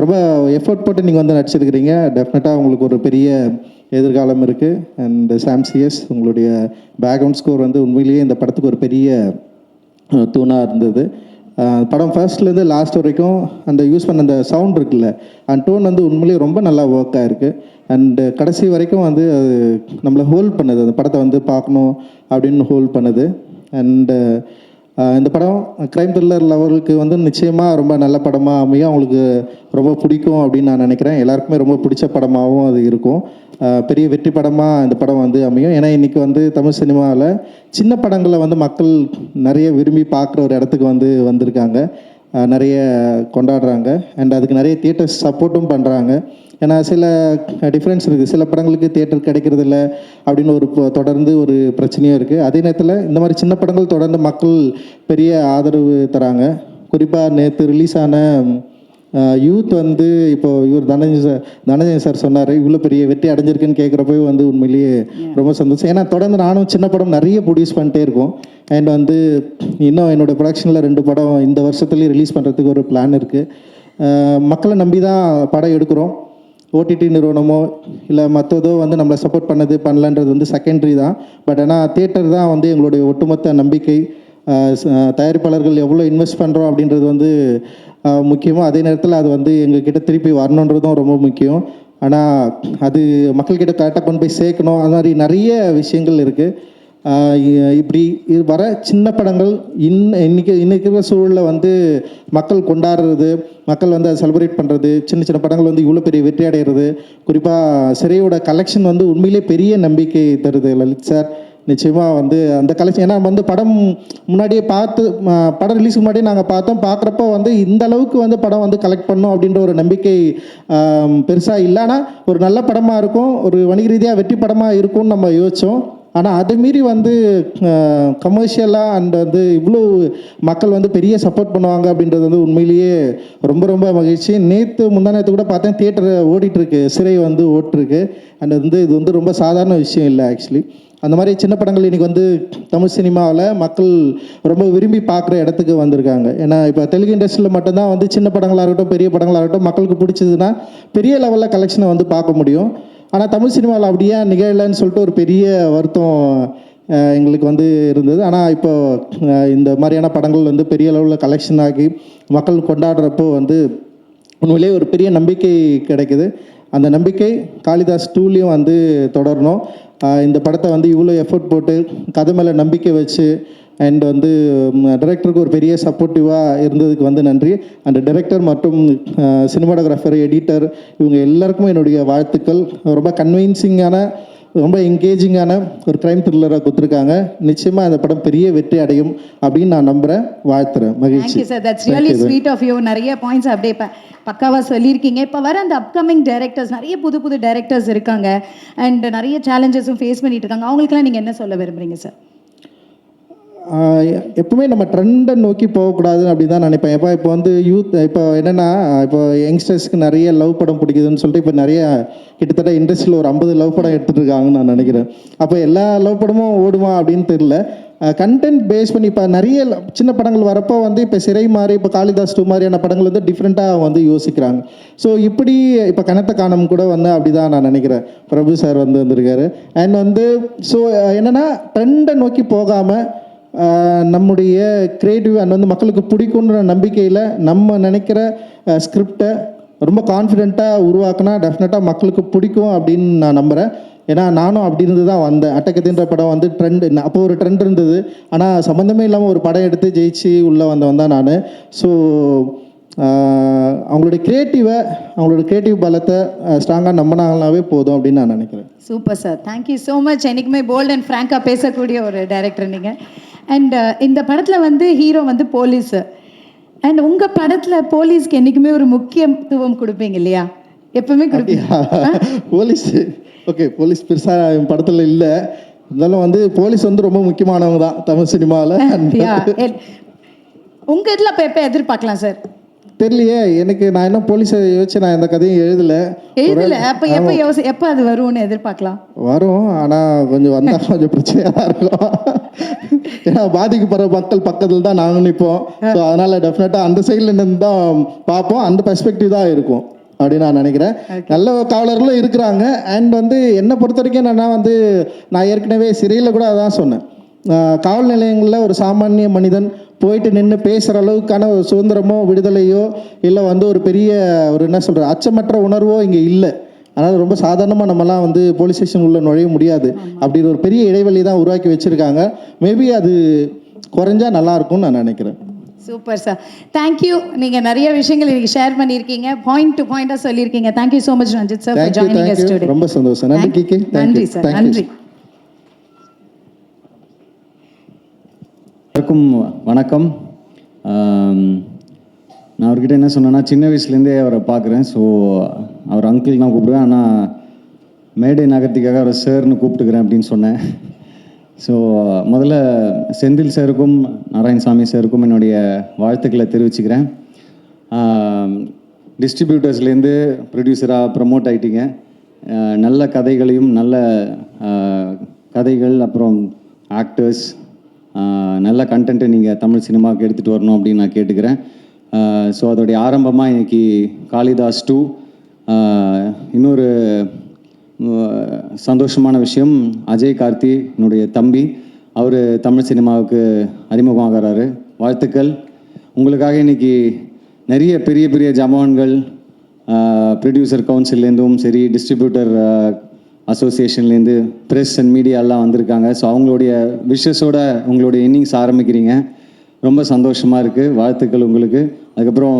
ரொம்ப எஃபர்ட் போட்டு நீங்கள் வந்து நடிச்சிருக்கிறீங்க. டெஃபினட்டாக உங்களுக்கு ஒரு பெரிய எதிர்காலம் இருக்குது. அண்ட் சாம்சிஎஸ், உங்களுடைய பேக்ரவுண்ட் ஸ்கோர் வந்து உண்மையிலேயே இந்த படத்துக்கு ஒரு பெரிய தூணாக இருந்தது. படம் ஃபர்ஸ்ட்லேருந்து லாஸ்ட் வரைக்கும் அந்த யூஸ் பண்ண அந்த சவுண்ட் இருக்குல்ல, அந்த டோன் வந்து உண்மையிலேயே ரொம்ப நல்லா ஒர்க் ஆகிருக்கு. அண்டு கடைசி வரைக்கும் வந்து அது நம்மளை ஹோல்ட் பண்ணுது, அந்த படத்தை வந்து பார்க்கணும் அப்படின்னு ஹோல்ட் பண்ணுது. அண்டு இந்த படம் க்ரைம் த்ரில்லர் லெவலுக்கு வந்து நிச்சயமாக ரொம்ப நல்ல படமாக அமையும். அவங்களுக்கு ரொம்ப பிடிக்கும் அப்படின்னு நான் நினைக்கிறேன். எல்லாருக்குமே ரொம்ப பிடிச்ச படமாகவும் அது இருக்கும். பெரிய வெற்றி படமாக இந்த படம் வந்து அமையும். ஏன்னா இன்றைக்கி வந்து தமிழ் சினிமாவில் சின்ன படங்களை வந்து மக்கள் நிறைய விரும்பி பார்க்குற ஒரு இடத்துக்கு வந்து வந்திருக்காங்க, நிறைய கொண்டாடுறாங்க. அண்ட் அதுக்கு நிறைய தியேட்டர்ஸ் சப்போர்ட்டும் பண்ணுறாங்க. ஏன்னா சில டிஃப்ரென்ஸ் இருக்குது, சில படங்களுக்கு தியேட்டர் கிடைக்கிறதில்ல அப்படின்னு தொடர்ந்து ஒரு பிரச்சனையும் இருக்குது. அதே நேரத்தில் இந்த மாதிரி சின்ன படங்கள் தொடர்ந்து மக்கள் பெரிய ஆதரவு தராங்க. குறிப்பாக நேற்று ரிலீஸ் ஆன யூத் வந்து இப்போது இவர் தனஞ்சயன் சார் சொன்னார், இவ்வளோ பெரிய வெற்றி அடைஞ்சிருக்குன்னு கேட்குறப்போ வந்து உண்மையிலேயே ரொம்ப சந்தோஷம். ஏன்னா தொடர்ந்து நானும் சின்ன படம் நிறைய ப்ரொடியூஸ் பண்ணிட்டே இருக்கோம். அண்ட் வந்து இன்னும் என்னோடய ப்ரொடக்ஷனில் 2 படம் இந்த வருஷத்துலேயே ரிலீஸ் பண்ணுறதுக்கு ஒரு பிளான் இருக்குது. மக்களை நம்பி தான் படம் எடுக்கிறோம். ஓடிடி நிறுவனமோ இல்லை மற்றதோ வந்து நம்மளை சப்போர்ட் பண்ணலன்றது வந்து செகண்டரி தான். பட் ஆனால் தியேட்டர் தான் வந்து எங்களுடைய ஒட்டுமொத்த நம்பிக்கை. தயாரிப்பாளர்கள் எவ்வளோ இன்வெஸ்ட் பண்ணுறோம் அப்படின்றது வந்து முக்கியமாக. அதே நேரத்தில் அது வந்து எங்ககிட்ட திருப்பி வரணுன்றதும் ரொம்ப முக்கியம். ஆனால் அது மக்கள்கிட்ட கரெக்டாக கொண்டு போய் சேர்க்கணும். அது மாதிரி நிறைய விஷயங்கள் இருக்குது. இப்படி வர சின்ன படங்கள் இன்னைக்கு இருக்கிற சூழலில் வந்து மக்கள் கொண்டாடுறது, மக்கள் வந்து அதை செலிப்ரேட் பண்ணுறது, சின்ன சின்ன படங்கள் வந்து இவ்வளோ பெரிய வெற்றி அடைகிறது. குறிப்பாக சிறையோட கலெக்ஷன் வந்து உண்மையிலே பெரிய நம்பிக்கை தருது லலித் சார். நிச்சயமாக வந்து அந்த கலெக்ஷன், ஏன்னா வந்து படம் முன்னாடியே படம் ரிலீஸுக்கு முன்னாடியே நாங்கள் பார்க்குறப்போ வந்து இந்த அளவுக்கு வந்து படம் வந்து கலெக்ட் பண்ணோம் அப்படின்ற ஒரு நம்பிக்கை பெருசாக இல்லைன்னா ஒரு நல்ல படமாக இருக்கும், ஒரு வணிக ரீதியாக வெற்றி படமாக இருக்கும்னு நம்ம யோசித்தோம். ஆனால் அதை மீறி வந்து கமர்ஷியலாக அண்ட் வந்து இவ்வளோ மக்கள் வந்து பெரிய சப்போர்ட் பண்ணுவாங்க அப்படின்றது வந்து உண்மையிலேயே ரொம்ப ரொம்ப மகிழ்ச்சி. முந்தானத்து கூட பார்த்தேன், தியேட்டர் ஓடிட்டுருக்கு, சிறை வந்து ஓட்டிருக்கு. அண்ட் வந்து இது வந்து ரொம்ப சாதாரண விஷயம் இல்லை ஆக்சுவலி. அந்த மாதிரி சின்ன படங்கள் இன்றைக்கி வந்து தமிழ் சினிமாவில் மக்கள் ரொம்ப விரும்பி பார்க்குற இடத்துக்கு வந்திருக்காங்க. ஏன்னா இப்போ தெலுங்கு இண்டஸ்ட்ரியில் மட்டும்தான் வந்து சின்ன படங்களாக இருக்கட்டும், பெரிய படங்களாக இருக்கட்டும், மக்களுக்கு பிடிச்சதுன்னா பெரிய லெவலில் கலெக்ஷனை வந்து பார்க்க முடியும். ஆனால் தமிழ் சினிமாவில் அப்படியே நிகழலைன்னு சொல்லிட்டு ஒரு பெரிய வருத்தம் எங்களுக்கு வந்து இருந்தது. ஆனால் இப்போ இந்த மாதிரியான படங்கள் வந்து பெரிய லெவலில் கலெக்ஷன் ஆகி மக்கள் கொண்டாடுறப்போ வந்து உண்மையிலே ஒரு பெரிய நம்பிக்கை கிடைக்குது. அந்த நம்பிக்கை காளிதாஸ் 2லேயும் வந்து தொடரணும். இந்த படத்தை வந்து இவ்வளோ எஃபோர்ட் போட்டு கதை மேலே நம்பிக்கை வச்சு அண்ட் வந்து டைரக்டருக்கு ஒரு பெரிய சப்போர்ட்டிவாக இருந்ததுக்கு வந்து நன்றி. அந்த டைரக்டர் மற்றும் சினிமாட்டோகிராஃபர், எடிட்டர் இவங்க எல்லாருக்குமே என்னுடைய வாழ்த்துக்கள். ரொம்ப கன்வின்சிங்கான, ரொம்ப என்கேஜிங்கான ஒரு க்ரைம் த்ரில்லராக கொடுத்துருக்காங்க. நிச்சயமாக அந்த படம் பெரிய வெற்றி அடையும் அப்படின்னு நான் நம்புகிறேன், வாழ்த்துறேன். மகிழ்ச்சி. Thank you sir, that's really sweet of you. நிறைய பாயிண்ட்ஸ் அப்படியே பக்காவாக சொல்லியிருக்கீங்க. இப்போ வர அந்த அப்கமிங் டைரக்டர்ஸ், நிறைய புது புது டைரக்டர்ஸ் இருக்காங்க அண்ட் நிறைய சேலஞ்சஸும் ஃபேஸ் பண்ணிட்டு இருக்காங்க. அவங்களுக்குலாம் நீங்கள் என்ன சொல்ல விரும்புகிறீங்க சார்? எப்பவுமே நம்ம ட்ரெண்டை நோக்கி போகக்கூடாது அப்படி தான் நினைப்பேன். இப்போ வந்து இப்போ என்னென்னா, இப்போ யங்ஸ்டர்ஸ்க்கு நிறைய லவ் படம் பிடிக்குதுன்னு சொல்லிட்டு இப்போ நிறைய கிட்டத்தட்ட இண்டஸ்ட்ரியில் ஒரு 50 லவ் படம் எடுத்துகிட்டு இருக்காங்கன்னு நான் நினைக்கிறேன். அப்போ எல்லா லவ் படமும் ஓடுமா அப்படின்னு தெரியல. கண்டென்ட் பேஸ் பண்ணி இப்போ நிறைய சின்ன படங்கள் வரப்போ வந்து இப்போ சிறை மாதிரி, இப்போ காளிதாஸ் 2 மாதிரியான படங்கள் வந்து டிஃப்ரெண்ட்டாக வந்து யோசிக்கிறாங்க. ஸோ இப்படி இப்போ கனத்த காணம் கூட வந்து அப்படி தான் நான் நினைக்கிறேன். பிரபு சார் வந்து வந்திருக்காரு. அண்ட் வந்து ஸோ என்னென்னா, ட்ரெண்டை நோக்கி போகாமல் நம்முடைய கிரியேட்டிவ் அண்ட் வந்து மக்களுக்கு பிடிக்குன்ற நம்பிக்கையில் நம்ம நினைக்கிற ஸ்கிரிப்டை ரொம்ப கான்ஃபிடெண்ட்டாக உருவாக்குனா டெஃபினட்டாக மக்களுக்கு பிடிக்கும் அப்படின்னு நான் நம்புகிறேன். ஏன்னா நானும் அப்படி இருந்து தான் வந்தேன். அட்டகத்தின்ற படம் வந்து ட்ரெண்ட், அப்போ ஒரு ட்ரெண்ட் இருந்தது. ஆனால் சம்மந்தமே இல்லாமல் ஒரு படம் எடுத்து ஜெயிச்சு உள்ளே வந்தவன் தான் நான். ஸோ அவங்களுடைய கிரியேட்டிவ் பலத்தை ஸ்ட்ராங்காக நம்பினாங்களாவே போதும் அப்படின்னு நான் நினைக்கிறேன். Super sir, thank you so much. என்றைக்குமே போல்ட் அண்ட் ஃப்ராங்காக பேசக்கூடிய ஒரு டைரக்டர் நீங்கள். அண்ட் இந்த படத்தில் வந்து ஹீரோ வந்து போலீஸு. அண்ட் உங்கள் படத்தில் போலீஸ்க்கு என்றைக்குமே ஒரு முக்கியத்துவம் கொடுப்பீங்க இல்லையா? எப்பவுமே கொடுப்பீங்க. போலீஸ் ஓகே, போலீஸ் பெருசாக என் படத்தில் இல்லை. இருந்தாலும் வந்து போலீஸ் வந்து ரொம்ப முக்கியமானவங்க தான் தமிழ் சினிமாவில். உங்கள் இதில் இப்போ எப்போ எதிர்பார்க்கலாம் சார்? தெரியலையே எனக்கு. நான் என்ன போலீஸை யோசிச்சு நான் எந்த கதையும் எழுதலை. அப்போ எப்போ அது வரும்னு எதிர்பார்க்கலாம்? வரும், ஆனால் கொஞ்சம் வந்தால் கொஞ்சம் பிரச்சனையாக தான் இருக்கும். ஏன்னா பாதிக்கப்படுற மக்கள் பக்கத்தில் தான் நாங்கள் நிற்போம். ஸோ அதனால் டெஃபினட்டாக அந்த சைடில் இருந்து தான் பார்ப்போம். அந்த பெர்ஸ்பெக்டிவ் தான் இருக்கும் அப்படின்னு நான் நினைக்கிறேன். நல்ல காவலர்களும் இருக்கிறாங்க. அண்ட் வந்து என்னை பொறுத்த வரைக்கும் நான் ஏற்கனவே சிறையில் கூட அதான் சொன்னேன். காவல் நிலையங்களில் ஒரு சாமானிய மனிதன் போயிட்டு நின்று பேசுகிற அளவுக்கான ஒரு சுதந்திரமோ விடுதலையோ இல்லை வந்து ஒரு பெரிய ஒரு என்ன சொல்கிற அச்சமற்ற உணர்வோ இங்கே இல்லை. அதனால் ரொம்ப சாதாரணமாக நம்மலாம் வந்து போலீஸ் ஸ்டேஷன் உள்ள நுழைய முடியாது. அப்படின்னு ஒரு பெரிய இடைவெளி தான் உருவாக்கி வச்சுருக்காங்க. மேபி அது குறைஞ்சா நல்லாயிருக்கும்னு நான் நினைக்கிறேன். Super sir, thank you. நீங்கள் நிறைய விஷயங்கள் இன்னைக்கு ஷேர் பண்ணியிருக்கீங்க, பாயிண்ட் டு பாயிண்டாக சொல்லியிருக்கீங்க. Thank you so much Ranjith sir for joining us today. ரொம்ப சந்தோஷம். நன்றி கிகே. நன்றி சார், நன்றி. எல்லாருக்கும் வணக்கம். நான் அவர்கிட்ட என்ன சொன்னேன்னா, சின்ன வயசுலேருந்தே அவரை பார்க்குறேன். ஸோ அவர் அங்கிள் நான் கூப்பிடுவேன், ஆனால் மேடை நகர்த்திக்காக அவரை சார்னு கூப்பிட்டுக்கிறேன் அப்படின்னு சொன்னேன். ஸோ முதல்ல செந்தில் சாருக்கும் நாராயணசாமி சாருக்கும் என்னுடைய வாழ்த்துக்களை தெரிவிச்சுக்கிறேன். டிஸ்ட்ரிபியூட்டர்ஸ்லேருந்து ப்ரொடியூசராக ப்ரமோட் ஆகிட்டீங்க. நல்ல கதைகளையும் நல்ல கதைகள் அப்புறம் ஆக்டர்ஸ் நல்ல கண்டென்ட்டை நீங்கள் தமிழ் சினிமாவுக்கு எடுத்துகிட்டு வரணும் அப்படின்னு நான் கேட்டுக்கிறேன். ஸோ அதோடைய ஆரம்பமாக இன்றைக்கி காளிதாஸ் 2. இன்னொரு சந்தோஷமான விஷயம், அஜய் கார்த்தி என்னுடைய தம்பி, அவர் தமிழ் சினிமாவுக்கு அறிமுகமாகிறாரு. வாழ்த்துக்கள். உங்களுக்காக இன்றைக்கி நிறைய பெரிய பெரிய ஜமான்கள் ப்ரொடியூசர் கவுன்சில்லேருந்தும் சரி, டிஸ்ட்ரிபியூட்டர் அசோசியேஷன்லேருந்து ப்ரெஸ் அண்ட் மீடியாலாம் வந்திருக்காங்க. ஸோ அவங்களுடைய விஷஸோட உங்களுடைய இன்னிங்ஸ் ஆரம்பிக்கிறீங்க. ரொம்ப சந்தோஷமாக இருக்குது. வாழ்த்துக்கள் உங்களுக்கு. அதுக்கப்புறம்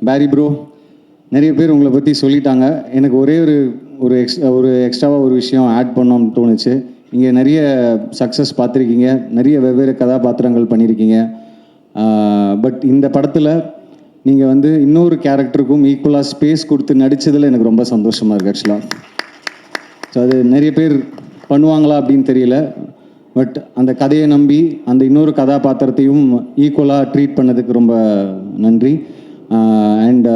பேரி ப்ரோ, நிறைய பேர் உங்களை பற்றி சொல்லிட்டாங்க. எனக்கு ஒரே ஒரு எக்ஸ்ட்ராவாக ஒரு விஷயம் ஆட் பண்ணோம்னு தோணுச்சு. இங்கே நிறைய சக்ஸஸ் பார்த்துருக்கீங்க, நிறைய வெவ்வேறு கதாபாத்திரங்கள் பண்ணியிருக்கீங்க. பட் இந்த படத்தில் நீங்கள் வந்து இன்னொரு கேரக்டருக்கும் ஈக்குவலாக ஸ்பேஸ் கொடுத்து நடித்ததில் எனக்கு ரொம்ப சந்தோஷமாக இருக்குது ஆக்சுவலாக. ஸோ அது நிறைய பேர் பண்ணுவாங்களா அப்படின்னு தெரியல. பட் அந்த கதையை நம்பி அந்த இன்னொரு கதாபாத்திரத்தையும் ஈக்குவலாக ட்ரீட் பண்ணதுக்கு ரொம்ப நன்றி. அண்ட்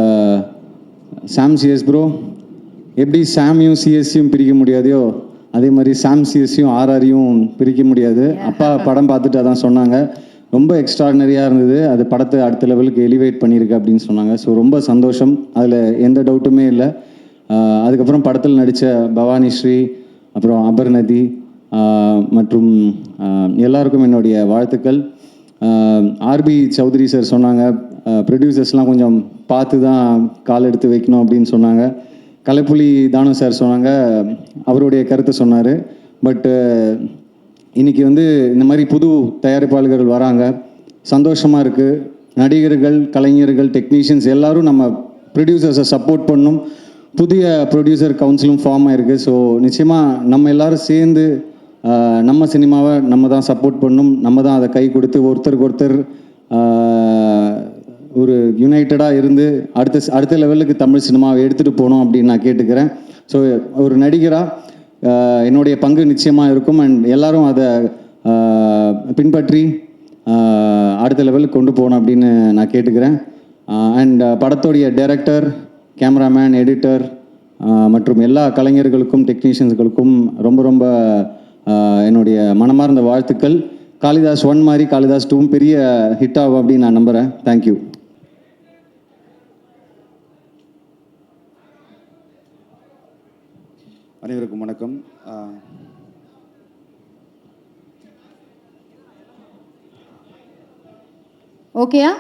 சாம் சிஎஸ் ப்ரோ, எப்படி சாமியும் சிஎஸ்சியும் பிரிக்க முடியாதையோ அதே மாதிரி சாம் சிஎஸ்சியும் ஆர்ஆரையும் பிரிக்க முடியாது. அப்பா படம் பார்த்துட்டு அதான் சொன்னாங்க, ரொம்ப எக்ஸ்ட்ராடினரியாக இருந்தது, அது படத்தை அடுத்த லெவலுக்கு எலிவேட் பண்ணியிருக்கு அப்படின்னு சொன்னாங்க. ஸோ ரொம்ப சந்தோஷம், அதில் எந்த டவுட்டுமே இல்லை. அதுக்கப்புறம் படத்தில் நடித்த பவானி ஸ்ரீ, அப்புறம் அபர்நதி மற்றும் எல்லாருக்கும் என்னுடைய வாழ்த்துக்கள். ஆர்பி சௌத்ரி சார் சொன்னாங்க, ப்ரொடியூசர்ஸ்லாம் கொஞ்சம் பார்த்து தான் கால் எடுத்து வைக்கணும் அப்படின்னு சொன்னாங்க. கலைப்புலி தானு சார் சொன்னாங்க, அவருடைய கருத்தை சொன்னார். பட்டு இன்றைக்கி வந்து இந்த மாதிரி புது தயாரிப்பாளர்கள் வராங்க, சந்தோஷமாக இருக்குது. நடிகர்கள், கலைஞர்கள், டெக்னீஷியன்ஸ் எல்லோரும் நம்ம ப்ரொடியூசர்ஸை சப்போர்ட் பண்ணும். புதிய ப்ரொடியூசர் கவுன்சிலும் ஃபார்ம் ஆகிருக்கு. ஸோ நிச்சயமாக நம்ம எல்லோரும் சேர்ந்து நம்ம சினிமாவை நம்ம தான் சப்போர்ட் பண்ணணும், நம்ம தான் அதை கை கொடுத்து ஒருத்தருக்கு ஒருத்தர் ஒரு யுனைட்டடாக இருந்து அடுத்த லெவலுக்கு தமிழ் சினிமாவை எடுத்துகிட்டு போகணும் அப்படின்னு நான் கேட்டுக்கிறேன். ஸோ ஒரு நடிகராக என்னுடைய பங்கு நிச்சயமாக இருக்கும். அண்ட் எல்லோரும் அதை பின்பற்றி அடுத்த லெவலுக்கு கொண்டு போகணும் அப்படின்னு நான் கேட்டுக்கிறேன். அண்ட் படத்தோடைய டைரக்டர், கேமராமேன், எடிட்டர் மற்றும் எல்லா கலைஞர்களுக்கும் டெக்னீஷியன்ஸுகளுக்கும் ரொம்ப ரொம்ப என்னுடைய மனமார்ந்த வாழ்த்துக்கள். காளிதாஸ் 1 மாதிரி காளிதாஸ் 2 பெரிய ஹிட் ஆகும் அப்படின்னு நான் நம்புகிறேன். தேங்க்யூ. அனைவருக்கும் வணக்கம். ஓகேயா?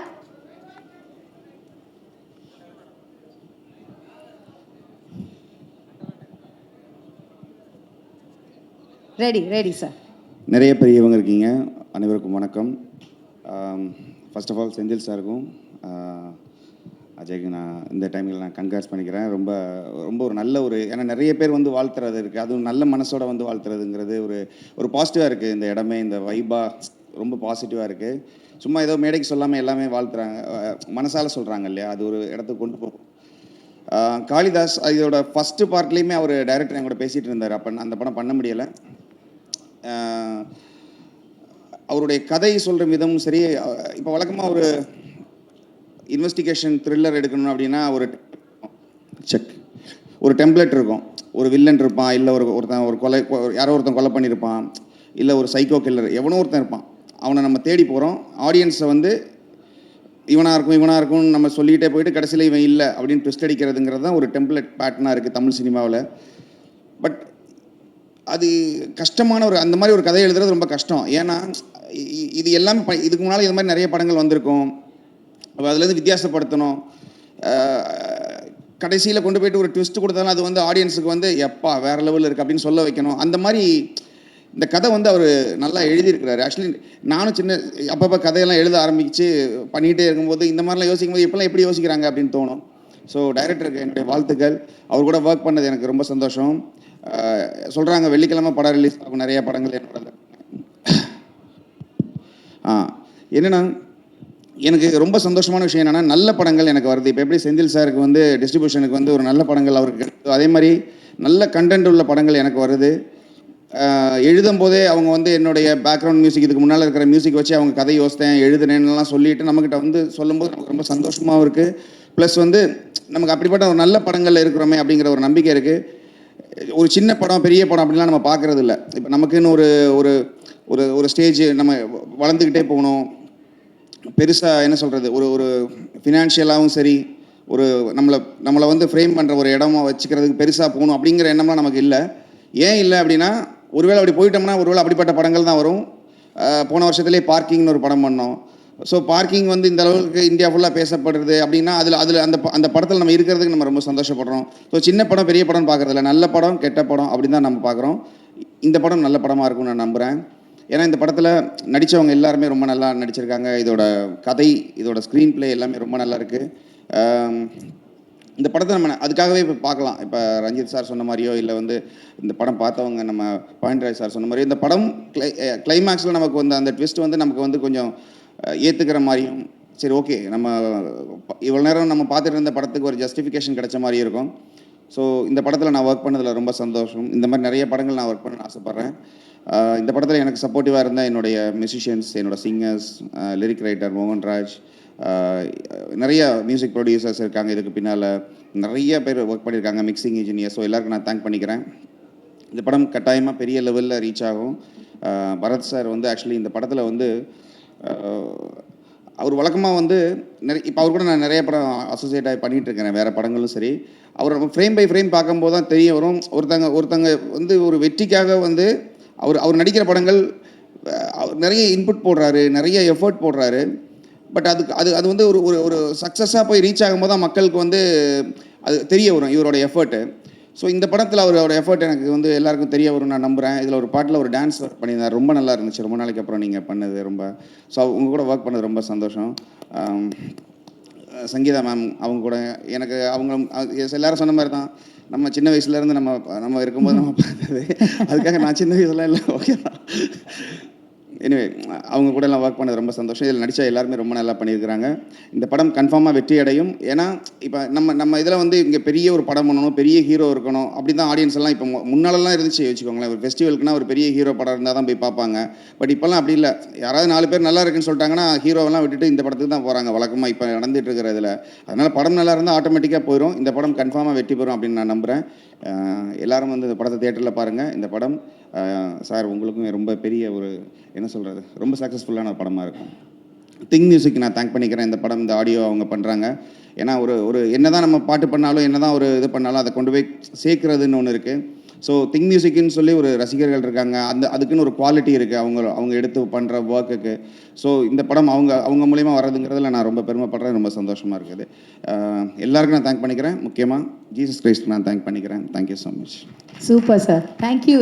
Ready sir. நிறைய பெரியவங்க இருக்கீங்க, அனைவருக்கும் வணக்கம். ஃபர்ஸ்ட் ஆஃப் ஆல் செந்தில் சாருக்கும் அஜய்க்கு நான் இந்த டைமில் நான் கங்க்ராட்ஸ் பண்ணிக்கிறேன். ரொம்ப ரொம்ப ஒரு நல்ல ஏன்னா நிறைய பேர் வந்து வாழ்த்துறது இருக்குது, அதுவும் நல்ல மனசோட வந்து வாழ்த்துறதுங்கிறது ஒரு பாசிட்டிவாக இருக்குது. இந்த இடமே இந்த வைபாக ரொம்ப பாசிட்டிவாக இருக்குது. சும்மா ஏதோ மேடைக்கு சொல்லாமல் எல்லாமே வாழ்த்துறாங்க, மனசால் சொல்கிறாங்க இல்லையா, அது ஒரு இடத்துக்கு கொண்டு போகும். காளிதாஸ் இதோட ஃபஸ்ட்டு பார்ட்லேயுமே அவர் டைரக்டர் என் கூட பேசிகிட்டு இருந்தார். அப்போ அந்த படம் பண்ண முடியலை. அவருடைய கதை சொல்கிற விதமும் சரி. இப்போ வழக்கமாக ஒரு இன்வெஸ்டிகேஷன் த்ரில்லர் எடுக்கணும் அப்படின்னா ஒரு டெம்ப்ளேட் இருக்கும். ஒரு வில்லன் இருப்பான், இல்லை ஒருத்தன் யாரோ ஒருத்தன் கொலை பண்ணியிருப்பான், இல்லை ஒரு சைக்கோ கில்லர் எவனோ ஒருத்தன் இருப்பான். அவனை நம்ம தேடி போகிறோம். ஆடியன்ஸை வந்து இவனாக இருக்கும்னு நம்ம சொல்லிக்கிட்டே போயிட்டு கடைசியில் இவன் இல்லை அப்படின்னு ட்விஸ்ட் அடிக்கிறதுங்கிறது தான் ஒரு டெம்ப்ளேட் பேட்டர்னாக இருக்குது தமிழ் சினிமாவில். பட் அது கஷ்டமான அந்த மாதிரி ஒரு கதையை எழுதுறது ரொம்ப கஷ்டம். ஏன்னா இது எல்லாமே இதுக்கு முன்னால் இது மாதிரி நிறைய படங்கள் வந்திருக்கும். அதுலேருந்து வித்தியாசப்படுத்தணும். கடைசியில் கொண்டு போய்ட்டு ஒரு ட்விஸ்ட் கொடுத்தாலும் அது வந்து ஆடியன்ஸுக்கு வந்து எப்பா வேறு லெவலில் இருக்குது அப்படின்னு சொல்ல வைக்கணும். அந்த மாதிரி இந்த கதை வந்து அவர் நல்லா எழுதியிருக்கிறாரு. ஆக்சுவலி நானும் அப்பப்போ கதையெல்லாம் எழுத ஆரம்பித்து பண்ணிகிட்டே இருக்கும்போது இந்த மாதிரிலாம் யோசிக்கும் போது எப்பெல்லாம் எப்படி யோசிக்கிறாங்க அப்படின்னு தோணும். ஸோ டைரக்டருக்கு என்னுடைய வாழ்த்துக்கள். அவர் கூட ஒர்க் பண்ணது எனக்கு ரொம்ப சந்தோஷம். சொல்கிறாங்க வெள்ளிக்கிழமை படம் ரிலீஸ் ஆகும் நிறைய படங்கள் என்னோட. என்னென்னா எனக்கு ரொம்ப சந்தோஷமான விஷயம் என்னென்னா நல்ல படங்கள் எனக்கு வருது. இப்போ எப்படி செந்தில் சாருக்கு வந்து டிஸ்ட்ரிபியூஷனுக்கு வந்து ஒரு நல்ல படங்கள் அவருக்கு கிடைக்கும், அதே மாதிரி நல்ல கண்டென்ட் உள்ள படங்கள் எனக்கு வருது. எழுதும் போதே அவங்க வந்து என்னுடைய பேக்ரவுண்ட் மியூசிக், இதுக்கு முன்னால் இருக்கிற மியூசிக் வச்சு அவங்க கதை யோசித்தேன், எழுதுனேன்லாம் சொல்லிவிட்டு நம்மக்கிட்ட வந்து சொல்லும்போது நமக்கு ரொம்ப சந்தோஷமாகவும் இருக்குது. ப்ளஸ் வந்து நமக்கு அப்படிப்பட்ட ஒரு நல்ல படங்கள் இருக்கிறோமே அப்படிங்கிற ஒரு நம்பிக்கை இருக்குது. ஒரு சின்ன படம் பெரிய படம் அப்படின்லாம் நம்ம பார்க்குறது இல்லை. இப்போ நமக்குன்னு ஒரு ஒரு ஒரு ஸ்டேஜ் நம்ம வளர்ந்துக்கிட்டே போகணும். பெருசாக என்ன சொல்கிறது, ஒரு ஃபினான்ஷியலாகவும் சரி, நம்மளை வந்து ஃப்ரேம் பண்ணுற ஒரு இடமா வச்சுக்கிறதுக்கு பெருசாக போகணும் அப்படிங்கிற எண்ணம்லாம் நமக்கு இல்லை. ஏன் இல்லை அப்படின்னா, ஒருவேளை அப்படி போயிட்டோம்னா ஒருவேளை அப்படிப்பட்ட படங்கள் தான் வரும். போன வருஷத்துலேயே பார்க்கிங்னு ஒரு படம் பண்ணோம். ஸோ பார்க்கிங் வந்து இந்த அளவுக்கு இந்தியா ஃபுல்லாக பேசப்படுறது அப்படின்னா அதில் அந்த படத்தில் நம்ம இருக்கிறதுக்கு நம்ம ரொம்ப சந்தோஷப்படுறோம். ஸோ சின்ன படம் பெரிய படம் பார்க்குறதில்ல, நல்ல படம் கெட்ட படம் அப்படி தான் நம்ம பார்க்குறோம். இந்த படம் நல்ல படமாக இருக்கும்னு நான் நம்புகிறேன். ஏன்னா இந்த படத்தில் நடித்தவங்க எல்லாருமே ரொம்ப நல்லா நடிச்சிருக்காங்க. இதோட கதை, இதோட ஸ்க்ரீன் ப்ளே எல்லாமே ரொம்ப நல்லா இருக்குது. இந்த படத்தை நம்ம அதுக்காகவே இப்போ பார்க்கலாம். இப்போ ரஞ்சித் சார் சொன்ன மாதிரியோ இல்லை வந்து இந்த படம் பார்த்தவங்க நம்ம பாயிண்ட்ராஜ் சார் சொன்ன மாதிரியோ இந்த படம் கிளைமேக்ஸில் நமக்கு வந்து அந்த ட்விஸ்ட் வந்து நமக்கு வந்து கொஞ்சம் ஏற்றுக்கிற மாதிரியும், சரி ஓகே நம்ம இவ்வளோ நேரம் நம்ம பார்த்துட்டு இருந்த படத்துக்கு ஒரு ஜஸ்டிஃபிகேஷன் கிடைச்ச மாதிரி இருக்கும். ஸோ இந்த படத்தில் நான் ஒர்க் பண்ணதில் ரொம்ப சந்தோஷம். இந்த மாதிரி நிறைய படங்கள் நான் ஒர்க் பண்ண ஆசைப்பட்றேன். இந்த படத்தில் எனக்கு சப்போர்ட்டிவாக இருந்த என்னுடைய மியூசிஷியன்ஸ், என்னோடய சிங்கர்ஸ், லிரிக் ரைட்டர் மோகன்ராஜ், நிறைய மியூசிக் ப்ரொடியூசர்ஸ் இருக்காங்க இதுக்கு பின்னால், நிறைய பேர் ஒர்க் பண்ணியிருக்காங்க, மிக்சிங் இன்ஜினியர். ஸோ எல்லாருக்கும் நான் தேங்க் பண்ணிக்கிறேன். இந்த படம் கட்டாயமாக பெரிய லெவலில் ரீச் ஆகும். பரத் சார் வந்து ஆக்சுவலி இந்த படத்தில் வந்து அவர் வழக்கமாக வந்து இப்போ அவர் கூட நான் நிறைய படம் அசோசியேட் ஆகி பண்ணிகிட்ருக்கிறேன், வேறு படங்களும் சரி. அவர் ஃப்ரேம் பை ஃப்ரேம் பார்க்கும்போது தான் தெரிய வரும், ஒருத்தங்க வந்து ஒரு வெற்றிக்காக வந்து அவர் நடிக்கிற படங்கள் நிறைய இன்புட் போடுறாரு, நிறைய எஃபர்ட் போடுறாரு. பட் அது வந்து ஒரு சக்ஸஸாக போய் ரீச் ஆகும்போது தான் மக்களுக்கு வந்து அது தெரிய வரும் இவரோட எஃபர்ட்டு. ஸோ இந்த படத்தில் அவரோட எஃபர்ட் எனக்கு வந்து எல்லாருக்கும் தெரிய வரும்னு நான் நம்புகிறேன். இதில் ஒரு பாட்டில் ஒரு டான்ஸ் ஒர்க் பண்ணியிருந்தார், ரொம்ப நல்லா இருந்துச்சு. ரொம்ப நாளைக்கு அப்புறம் நீங்கள் பண்ணது ரொம்ப. ஸோ உங்கள் கூட ஒர்க் பண்ணது ரொம்ப சந்தோஷம். சங்கீதா மேம் அவங்க கூட எனக்கு எல்லாரும் சொன்ன மாதிரி தான், நம்ம சின்ன வயசுலேருந்து நம்ம இருக்கும்போது நம்ம பார்த்தது. அதுக்காக நான் சின்ன வயசுலாம் இல்லை, ஓகே தான். எனிவே அவங்க கூட எல்லாம் ஒர்க் பண்ணது ரொம்ப சந்தோஷம். இதில் நடித்த எல்லாருமே ரொம்ப நல்லா பண்ணியிருக்கிறாங்க. இந்த படம் கன்ஃபார்மாக வெற்றி அடையும். ஏன்னா இப்போ நம்ம இதில் வந்து இங்கே பெரிய ஒரு படம் பண்ணணும், பெரிய ஹீரோ இருக்கணும், அப்படி தான் ஆடியன்ஸ் எல்லாம் இப்போ முன்னாலெல்லாம் இருந்துச்சு வச்சுக்கோங்களேன். ஒரு ஃபெஸ்டிவல்க்குனா ஒரு பெரிய ஹீரோ படம் இருந்தால் தான் போய் பார்ப்பாங்க. பட் இப்போல்லாம் அப்படி இல்லை. யாராவது 4 பேர் நல்லா இருக்குன்னு சொல்லிட்டாங்கன்னா ஹீரோவெல்லாம் விட்டுட்டு இந்த படத்துக்கு தான் போகிறாங்க வழக்கமாக இப்போ நடந்துகிட்டு இருக்கிற இதில். அதனால் படம் நல்லா இருந்தால் ஆட்டோமேட்டிக்காக போயிடும். இந்த படம் கன்ஃபார்மாக வெற்றி பெறும் அப்படின்னு நான் நம்புகிறேன். எல்லாரும் வந்து இந்த படத்தை தியேட்டரில் பாருங்கள். இந்த படம் சார் உங்களுக்கும் ரொம்ப பெரிய ஒரு என்ன சொல்கிறது, ரொம்ப சக்ஸஸ்ஃபுல்லான ஒரு படமாக இருக்கும். திங் மியூசிக் நான் தேங்க் பண்ணிக்கிறேன். இந்த படம், இந்த ஆடியோ அவங்க பண்ணுறாங்க. ஏன்னா ஒரு என்ன தான் நம்ம பாட்டு பண்ணாலும், என்ன தான் ஒரு இது பண்ணாலும் அதை கொண்டு போய் சேர்க்குறதுன்னு ஒன்று இருக்குது. ஸோ திங் மியூசிக்னு சொல்லி ஒரு ரசிகர்கள் இருக்காங்க, அதுக்குன்னு ஒரு குவாலிட்டி இருக்குது அவங்க எடுத்து பண்ணுற ஒர்க்குக்கு. ஸோ இந்த படம் அவங்க மூலிமா வர்றதுங்கிறதுல நான் ரொம்ப பெருமைப்படுறேன், ரொம்ப சந்தோஷமாக இருக்குது. எல்லாருக்கும் நான் தேங்க் பண்ணிக்கிறேன். முக்கியமாக ஜீசஸ் கிரைஸ்ட் நான் தேங்க் பண்ணிக்கிறேன். Thank you so much. Super sir, thank you.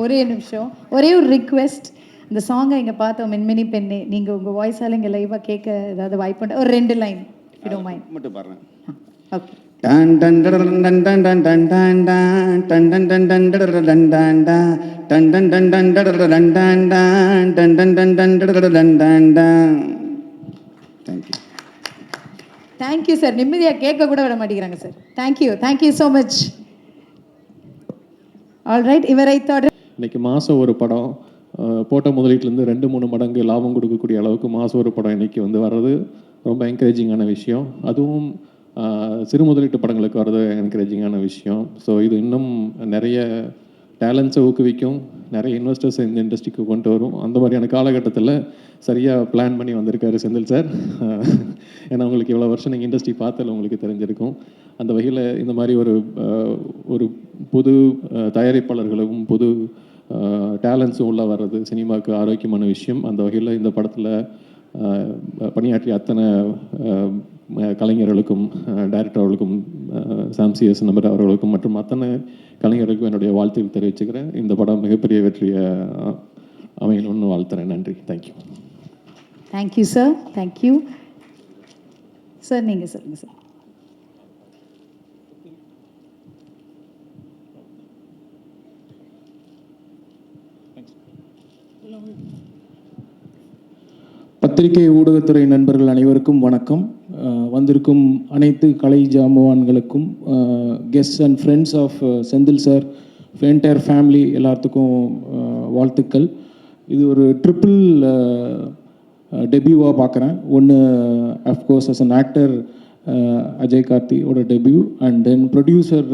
ஒரே நிமிஷம், ஒரே ஒரு ரிக்வெஸ்ட். இந்த சாங்கை இங்கே பார்த்தோம், மின்மினி பெண்ணே, நீங்கள் உங்கள் வாய்ஸால் இங்கே லைவாக கேட்க ஏதாவது வாய்ப்பு ஒரு 2 லைன் மட்டும் பாடுறேன். ஓகே. Thank you sir. நிம்மதியாக கேட்க கூட விட மாட்டேங்கிறாங்க sir. Thank you so much. Alright, இவரை தொடர். இன்னைக்கு மாதம் ஒரு படம் போட்ட முதலீட்டிலேருந்து 2-3 மடங்கு லாபம் கொடுக்கக்கூடிய அளவுக்கு மாதம் ஒரு படம் இன்றைக்கி வந்து வர்றது ரொம்ப என்கரேஜிங்கான விஷயம். அதுவும் சிறு முதலீட்டு படங்களுக்கு வர்றது என்கரேஜிங்கான விஷயம். ஸோ இது இன்னும் நிறைய டேலண்ட்ஸை ஊக்குவிக்கும், நிறைய இன்வெஸ்டர்ஸ் இந்த இண்டஸ்ட்ரிக்கு கொண்டு வரும். அந்த மாதிரியான காலகட்டத்தில் சரியாக பிளான் பண்ணி வந்திருக்காரு செந்தில் சார். ஏன்னா உங்களுக்கு இவ்வளோ வருஷம் நீங்கள் இண்டஸ்ட்ரி பார்த்ததில் உங்களுக்கு தெரிஞ்சிருக்கும். அந்த வகையில் இந்த மாதிரி ஒரு புது தயாரிப்பாளர்களும் புது டேலண்ட்ஸும் உள்ளே வர்றது சினிமாவுக்கு ஆரோக்கியமான விஷயம். அந்த வகையில் இந்த படத்தில் பணியாற்றிய அத்தனை கலைஞர்களுக்கும், டைரக்டர்களுக்கும், சாம்சிஎஸ் நம்பர் அவர்களுக்கும் மற்றும் அத்தனை கலைஞர்களுக்கும் என்னுடைய வாழ்த்துக்கள் தெரிவிச்சுக்கிறேன். இந்த படம் மிகப்பெரிய வெற்றியை அமையணும்னு வாழ்த்துறேன். நன்றி. Thank you sir. Thank you sir. நீங்கள் சொல்லுங்கள் சார். பத்திரிகை ஊடகத்துறை நண்பர்கள் அனைவருக்கும் வணக்கம். வந்திருக்கும் அனைத்து கலை ஜாம்பவான்களுக்கும், guest and friends of Senthil sir, entire family எல்லாத்துக்கும் வாழ்த்துக்கள். இது ஒரு ட்ரிபிள் டெபியூவாக பார்க்குறேன். ஒன்று of course as an actor Ajay கார்த்தியோட debut, and then producer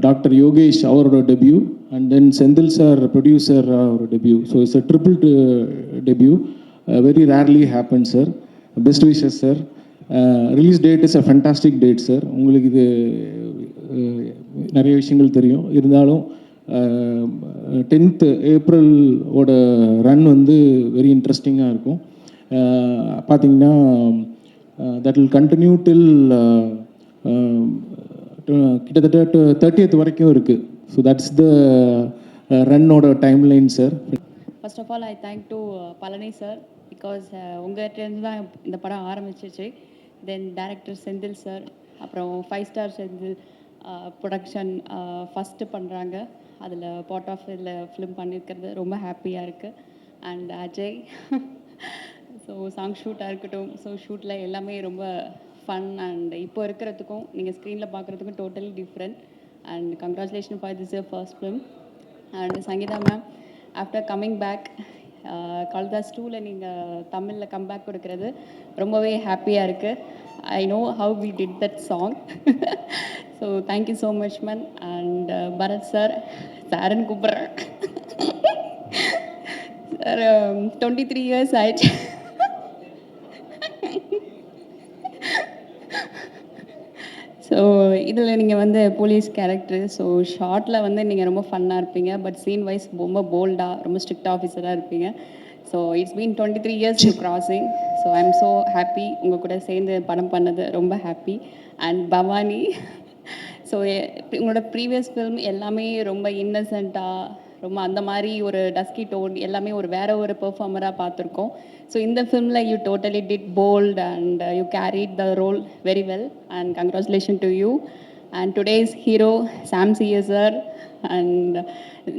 doctor Yogesh அவரோட debut, and then Senthil sir producer அவரோட debut. So it's a triple debut. Very rarely happens, sir. Best wishes, sir. Release date is a fantastic date, sir. உங்களுக்கு இது நிறைய விஷயங்கள் தெரியும். இருந்தாலும் 10th ஏப்ரலோட run வந்து very இன்ட்ரெஸ்டிங்காக இருக்கும். பார்த்தீங்கன்னா தட் வில் கண்டினியூ டில் கிட்டத்தட்ட 30th வரைக்கும் இருக்குது. ஸோ தட்ஸ் த ரன்னோட timeline, sir. First of all I thank to Palani sir, because உங்கள்கிட்டருந்து தான் இந்த படம் ஆரம்பிச்சிச்சு. தென் டைரக்டர் செந்தில் சார், அப்புறம் 5 ஸ்டார் செந்தில் ப்ரொடக்ஷன் ஃபஸ்ட்டு பண்ணுறாங்க. அதில் பார்ட் ஆஃப் இதில் ஃபிலிம் பண்ணியிருக்கிறது ரொம்ப ஹாப்பியாக இருக்குது. அண்ட் அஜய், ஸோ சாங் ஷூட்டாக இருக்கட்டும், ஸோ ஷூட்டில் எல்லாமே ரொம்ப ஃபன் அண்ட் இப்போ இருக்கிறதுக்கும் நீங்கள் ஸ்க்ரீனில் பார்க்குறதுக்கும் totally different and congratulation for this first film and Sangeetha ma'am after coming back Kalidas 2ல் நீங்கள் தமிழில் கம்பேக் கொடுக்கறது ரொம்பவே ஹாப்பியாக இருக்குது. I know how we did that song. So thank you so much ma'am. And Bharath sir சாருன்னு கூப்பிட்றேன் சார். 23 இயர்ஸ் ஆயிடுச்சு. ஸோ இதில் நீங்கள் வந்து போலீஸ் கேரக்டர். ஸோ ஷார்ட்டில் வந்து நீங்கள் ரொம்ப ஃபன்னாக இருப்பீங்க, பட் சீன் வைஸ் ரொம்ப போல்டாக ரொம்ப ஸ்ட்ரிக்ட் ஆஃபீஸராக இருப்பீங்க. So it's been 23 years to crossing. So I am so happy உங்கள் கூட சேர்ந்து படம் பண்ணது, ரொம்ப ஹாப்பி. அண்ட் பவானி, ஸோ உங்களோட ப்ரீவியஸ் ஃபிலிம் எல்லாமே ரொம்ப இன்னசென்ட்டாக ரொம்ப அந்த மாதிரி ஒரு டஸ்கி டோன் எல்லாமே ஒரு வேற ஒரு பெர்ஃபார்மராக பார்த்துருக்கோம். ஸோ இந்த ஃபிலிமில் you totally did bold and you carried the role very well and congratulation to you. And today's hero Sam CA sir. And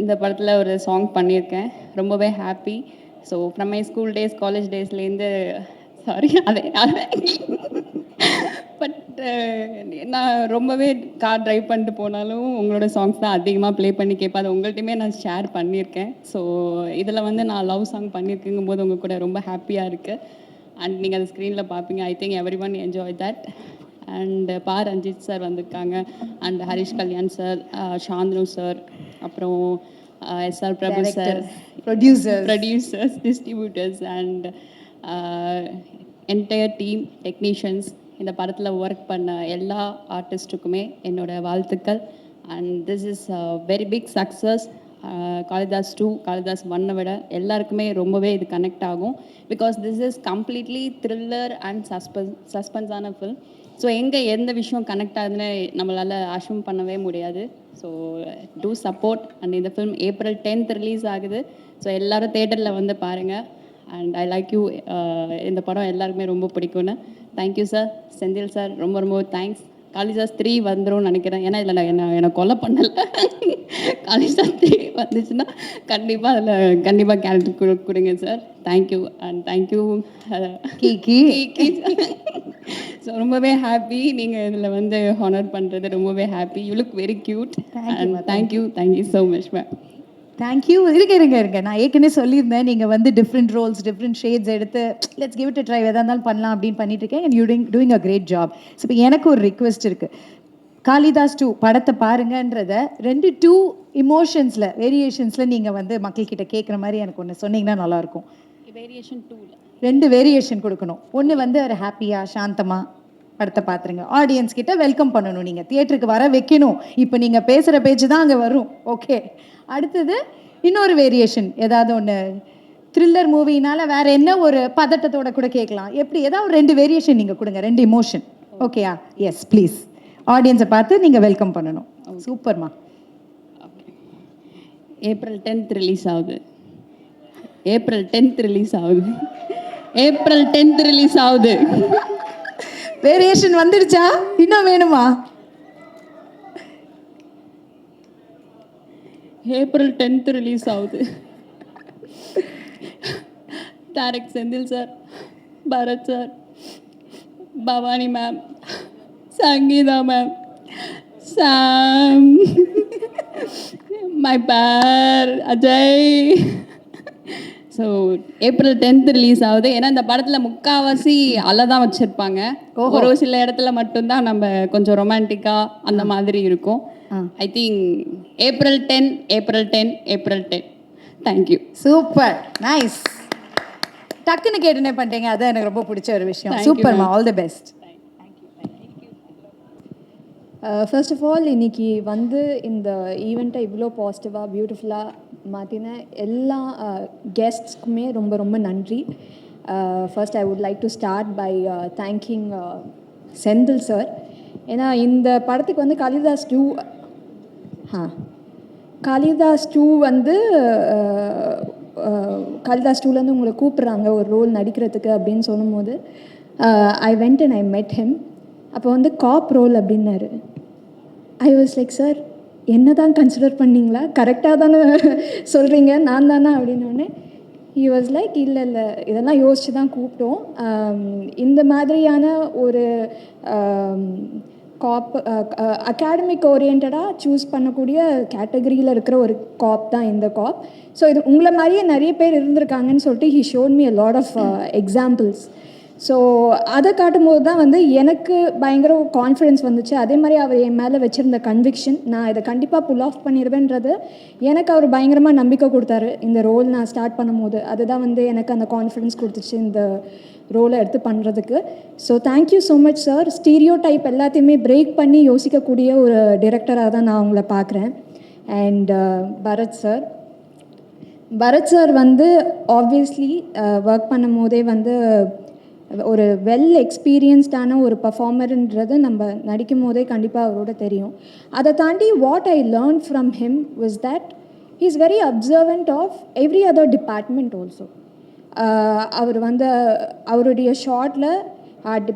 இந்த படத்தில் ஒரு சாங் பண்ணியிருக்கேன், ரொம்பவே happy. So from my school days college டேஸ்லேருந்து sorry அதே but நான் ரொம்பவே car drive பண்ணிட்டு போனாலும் உங்களோட சாங்ஸ் தான் அதிகமாக ப்ளே பண்ணி கேட்பேன். அது உங்கள்கிட்டையுமே நான் ஷேர் பண்ணியிருக்கேன். ஸோ இதில் வந்து நான் லவ் சாங் பண்ணியிருக்குங்கும் போது உங்கள் கூட ரொம்ப ஹாப்பியாக இருக்குது. அண்ட் நீங்கள் அது ஸ்க்ரீனில் பார்ப்பீங்க. I think everyone enjoy that. And Pa Ranjith sir வந்திருக்காங்க, and Harish Kalyan sir, Shanthanu sir, அப்புறம் SR Prabhu sir, producers, distributors and entire team technicians, இந்த படத்தில் ஒர்க் பண்ண எல்லா ஆர்டிஸ்ட்டுக்குமே என்னோட வாழ்த்துக்கள். And this is very big success. Kalidas 2 Kalidas 1 விட எல்லாருக்குமே ரொம்பவே இது கனெக்ட் ஆகும். Because this is completely thriller and சஸ்பென்ஸான ஃபில்ம். ஸோ எங்கே எந்த விஷயம் கனெக்ட் ஆகுதுன்னு நம்மளால் அஷ்யூம் பண்ணவே முடியாது. So do support. அண்ட் இந்த ஃபிலிம் April 10th ரிலீஸ் ஆகுது. ஸோ எல்லோரும் தேட்டரில் வந்து பாருங்கள். And I like you. இந்த படம் எல்லாருக்குமே ரொம்ப பிடிக்கும்னு. Thank you sir. செந்தில் சார் ரொம்ப ரொம்ப தேங்க்ஸ். காளிதாஸ் 3 வந்துடும் நினைக்கிறேன், ஏன்னா இதில் என்னை கொலை பண்ணலை. காளிதாஸ் 3 வந்துச்சுன்னா கண்டிப்பாக கேரக்டர் கொடுங்க சார். தேங்க்யூ அண்ட் தேங்க்யூ கீ. ஸோ ரொம்பவே ஹாப்பி நீங்கள் இதில் வந்து ஹானர் பண்ணுறது, ரொம்பவே happy. You look very cute. And thank you so much ma'am. Thank you. இருங்க நான் ஏற்கனவே சொல்லியிருந்தேன், நீங்கள் வந்து டிஃப்ரெண்ட் ரோல்ஸ் டிஃப்ரெண்ட் ஷேட்ஸ் எடுத்து let's give it a try, எதாக இருந்தாலும் பண்ணலாம் அப்படின்னு பண்ணிட்டு இருக்கேன். And you doing a great job. So இப்போ எனக்கு ஒரு ரிக்வெஸ்ட் இருக்குது. காளிதாஸ் 2 படத்தை பாருங்கன்றத 2 இமோஷன்ஸில் வேரியேஷன்ஸில் நீங்கள் வந்து மக்கள்கிட்ட கேட்குற மாதிரி எனக்கு ஒன்று சொன்னீங்கன்னா நல்லாயிருக்கும். வேரியேஷன் 2ல 2 வேரியேஷன் கொடுக்கணும். ஒன்று வந்து ஒரு ஹாப்பியாக சாந்தமாக படத்தை பார்த்துருங்க, ஆடியன்ஸ் கிட்ட வெல்கம் பண்ணணும், நீங்கள் தியேட்டருக்கு வர வைக்கணும். இப்போ நீங்கள் பேசுகிற பேச்சு தான் அங்கே வரும். ஓகே, அடுத்தது இன்னொரு வேரியேஷன், ஏதாவது ஒன்று த்ரில்லர் மூவினால வேற என்ன ஒரு பதட்டத்தோட கூட கேட்கலாம். எப்படி ஏதாவது ஒரு 2 வேரியேஷன் நீங்கள் கொடுங்க, 2 இமோஷன். ஓகேயா? Yes please. ஆடியன்ஸை பார்த்து நீங்கள் வெல்கம் பண்ணணும். சூப்பர்மா. April 10th ரிலீஸ் ஆகுது. April 10th ரிலீஸ் ஆகுது. April 10th ரிலீஸ் ஆகுது. வேரியேஷன் வந்துடுச்சா? இன்னும் வேணுமா? April 10th ரிலீஸ் ஆகுது. Direct Senthil sir, Bharath sir, Bhavani ma'am, Sangeetha ma'am, Sam, my பேர் Ajay. So April 10th release ஆகுது. ஏன்னா இந்த படத்தில் முக்கால்வாசி அலை தான் வச்சுருப்பாங்க. ஒரு சில இடத்துல மட்டும்தான் நம்ம கொஞ்சம் ரொமான்டிக்காக அந்த மாதிரி இருக்கும். I think April 10. Thank you. Super, nice. டக்குன்னு கேட்டுனே பண்ணிட்டீங்க, அதான் எனக்கு ரொம்ப பிடிச்ச ஒரு விஷயம். சூப்பர்மா, all the best. First of all இன்னைக்கு வந்து இந்த ஈவெண்ட்டை இவ்வளோ பாசிட்டிவாக பியூட்டிஃபுல்லாக மாற்றின எல்லா கெஸ்ட்ஸ்க்குமே ரொம்ப ரொம்ப நன்றி. First I would like to start by thanking Senthil sir. ஏன்னா இந்த படத்துக்கு வந்து காளிதாஸ் 2 வந்து காளிதாஸ் 2லேருந்து உங்களை கூப்பிட்றாங்க ஒரு ரோல் நடிக்கிறதுக்கு அப்படின்னு சொல்லும்போது ஐ வெண்ட் அண்ட் ஐ மெட் ஹிம். அப்போ வந்து காப் ரோல் அப்படின்னாரு. ஐ வாஸ் லைக், சார் என்ன தான் கன்சிடர் பண்ணிங்களா, கரெக்டாக தானே சொல்கிறீங்க, நான் தானே அப்படின்னோடனே ஹி வாஸ் லைக் இல்லை இல்லை இதெல்லாம் யோசித்து தான் கூப்பிட்டோம். இந்த மாதிரியான ஒரு காப் அகாடமிக் ஓரியன்டாக சூஸ் பண்ணக்கூடிய கேட்டகரியில் இருக்கிற ஒரு காப் தான் இந்த காப். ஸோ இது உங்களை மாதிரியே நிறைய பேர் இருந்திருக்காங்கன்னு சொல்லிட்டு he showed me a lot of examples. So அதை காட்டும்போது தான் வந்து எனக்கு பயங்கர கான்ஃபிடென்ஸ் வந்துச்சு. அதே மாதிரி அவர் என் மேலே வச்சுருந்த கன்விக்ஷன், நான் இதை கண்டிப்பாக புல் ஆஃப் பண்ணிடுவேன்றது எனக்கு அவர் பயங்கரமாக நம்பிக்கை கொடுத்தாரு. இந்த ரோல் நான் ஸ்டார்ட் பண்ணும்போது அதுதான் வந்து எனக்கு அந்த கான்ஃபிடென்ஸ் கொடுத்துச்சு இந்த ரோலை எடுத்து பண்ணுறதுக்கு. So thank you so much sir. Stereo type எல்லாத்தையுமே பிரேக் பண்ணி யோசிக்கக்கூடிய ஒரு டிரெக்டராக தான் நான் உங்களை பார்க்குறேன். அண்ட் பரத் சார் வந்து ஆப்வியஸ்லி ஒர்க் பண்ணும் போதே வந்து ஒரு வெல் எக்ஸ்பீரியன்ஸ்டான ஒரு பர்ஃபார்மருன்றது நம்ம நடிக்கும் போதே கண்டிப்பாக அவரோட தெரியும். அதை தாண்டி what I learn from him was that he is very observant of every other department also. அவர் வந்து அவருடைய ஷார்ட்டில் ஆர்ட்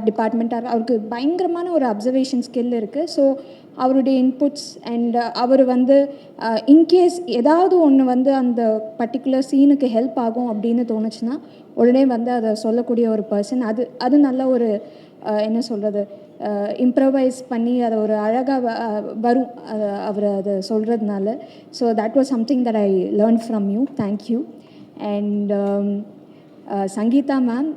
டிபார்ட்மெண்ட்டாக அவருக்கு பயங்கரமான ஒரு அப்சர்வேஷன் ஸ்கில் இருக்குது. ஸோ அவருடைய இன்புட்ஸ் அண்ட் அவர் வந்து இன்கேஸ் ஏதாவது ஒன்று வந்து அந்த பர்டிகுலர் சீனுக்கு ஹெல்ப் ஆகும் அப்படின்னு தோணுச்சுன்னா உடனே வந்து அதை சொல்லக்கூடிய ஒரு பர்சன். அது நல்ல ஒரு என்ன சொல்கிறது, இம்ப்ரவைஸ் பண்ணி அதை ஒரு அழகாக வரும் அவர் அதை சொல்கிறதுனால. So that was something that I learn from you. Thank you. And Sangeetha ma'am,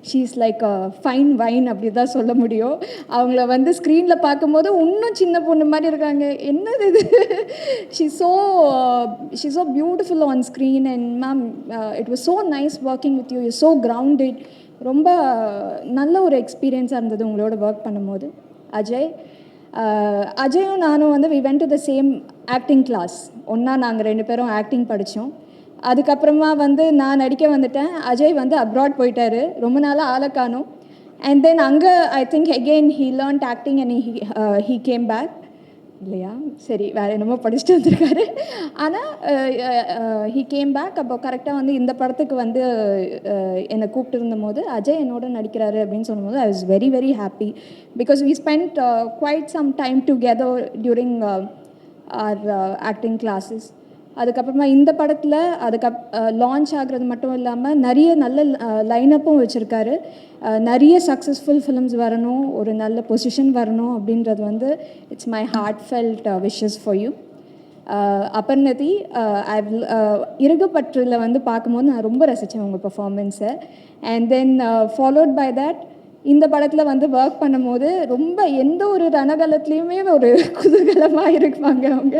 she is like a fine wine அப்படி தான் சொல்ல முடியும். அவங்கள வந்து ஸ்க்ரீனில் பார்க்கும்போது இன்னும் சின்ன பொண்ணு மாதிரி இருக்காங்க. என்னது இது, she so beautiful on screen. And ma'am, it was so nice working with you. You so grounded. ரொம்ப நல்ல ஒரு எக்ஸ்பீரியன்ஸாக இருந்தது உங்களோட ஒர்க் பண்ணும்போது. அஜயும் நானும் வந்து we went to the same acting class. ஒன்றா நாங்கள் 2 பேரும் ஆக்டிங் படித்தோம். அதுக்கப்புறமா வந்து நான் நடிக்க வந்துட்டேன். அஜய் வந்து அப்ராட் போயிட்டார், ரொம்ப நாளாக ஆளை காணோம். அண்ட் தென் அங்கே I think again he learned acting and he came back இல்லையா? சரி, வேறு என்னமோ படிச்சுட்டு வந்திருக்காரு. ஆனால் ஹீ கேம் பேக். அப்போ கரெக்டாக வந்து இந்த படத்துக்கு வந்து என்னை கூப்பிட்டு இருந்தபோது அஜய் என்னோட நடிக்கிறாரு அப்படின்னு சொல்லும்போது I was very very happy because we spend quite some time together during our acting classes. அதுக்கப்புறமா இந்த படத்தில் லான்ச் ஆகிறது மட்டும் இல்லாமல் நிறைய நல்ல லைனப்பும் வச்சுருக்காரு. நிறைய சக்ஸஸ்ஃபுல் ஃபிலிம்ஸ் வரணும், ஒரு நல்ல பொசிஷன் வரணும் அப்படின்றது வந்து it's my heartfelt wishes for you. Aparnathi, இருகுப்பற்றில் வந்து பார்க்கும்போது நான் ரொம்ப ரசித்தேன் உங்கள் பர்ஃபார்மன்ஸை. And then followed by that இந்த படத்தில் வந்து ஒர்க் பண்ணும்போது ரொம்ப எந்த ஒரு ரணகலத்துலேயுமே ஒரு குதூகலமாக இருப்பாங்க அவங்க.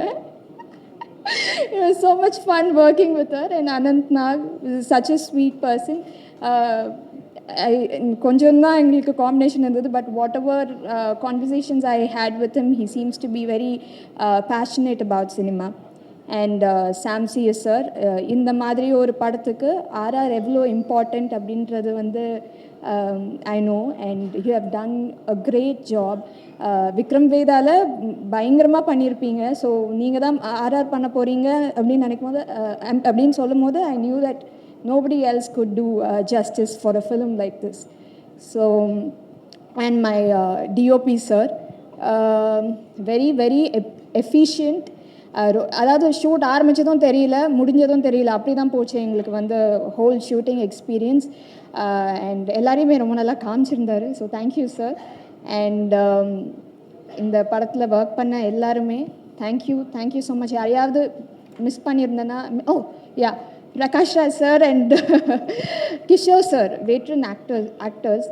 It was so much fun working with her. And Anant Nag is such a sweet person. கொஞ்சம் தான் எங்களுக்கு காம்பினேஷன் இருந்தது, but whatever conversations I had with him, he seems to be very passionate about cinema. And Sam C sir, இந்த மாதிரி ஒரு படத்துக்கு RR எவ்வளோ important அப்படின்றது வந்து I know. And you have done a great job. Vikram வேதாவில் பயங்கரமாக பண்ணியிருப்பீங்க. ஸோ நீங்கள் தான் ஆர்ஆர் பண்ண போகிறீங்க அப்படின்னு நினைக்கும் போது அப்படின்னு சொல்லும் போது I knew that nobody else could do justice for a film like this. So, and my DOP sir, very very efficient. அதாவது ஷூட் ஆரம்பித்ததும் தெரியல, முடிஞ்சதும் தெரியல, அப்படி தான் போச்சு எங்களுக்கு வந்து ஹோல் ஷூட்டிங் எக்ஸ்பீரியன்ஸ். அண்ட் எல்லாரையுமே ரொம்ப நல்லா காமிச்சிருந்தாரு. So thank you sir. அண்ட் இந்த படத்தில் ஒர்க் பண்ண எல்லாருமே தேங்க்யூ ஸோ மச். யாரையாவது மிஸ் பண்ணியிருந்தேன்னா, yeah, Prakash Raj sir and Kishore sir, veteran actors.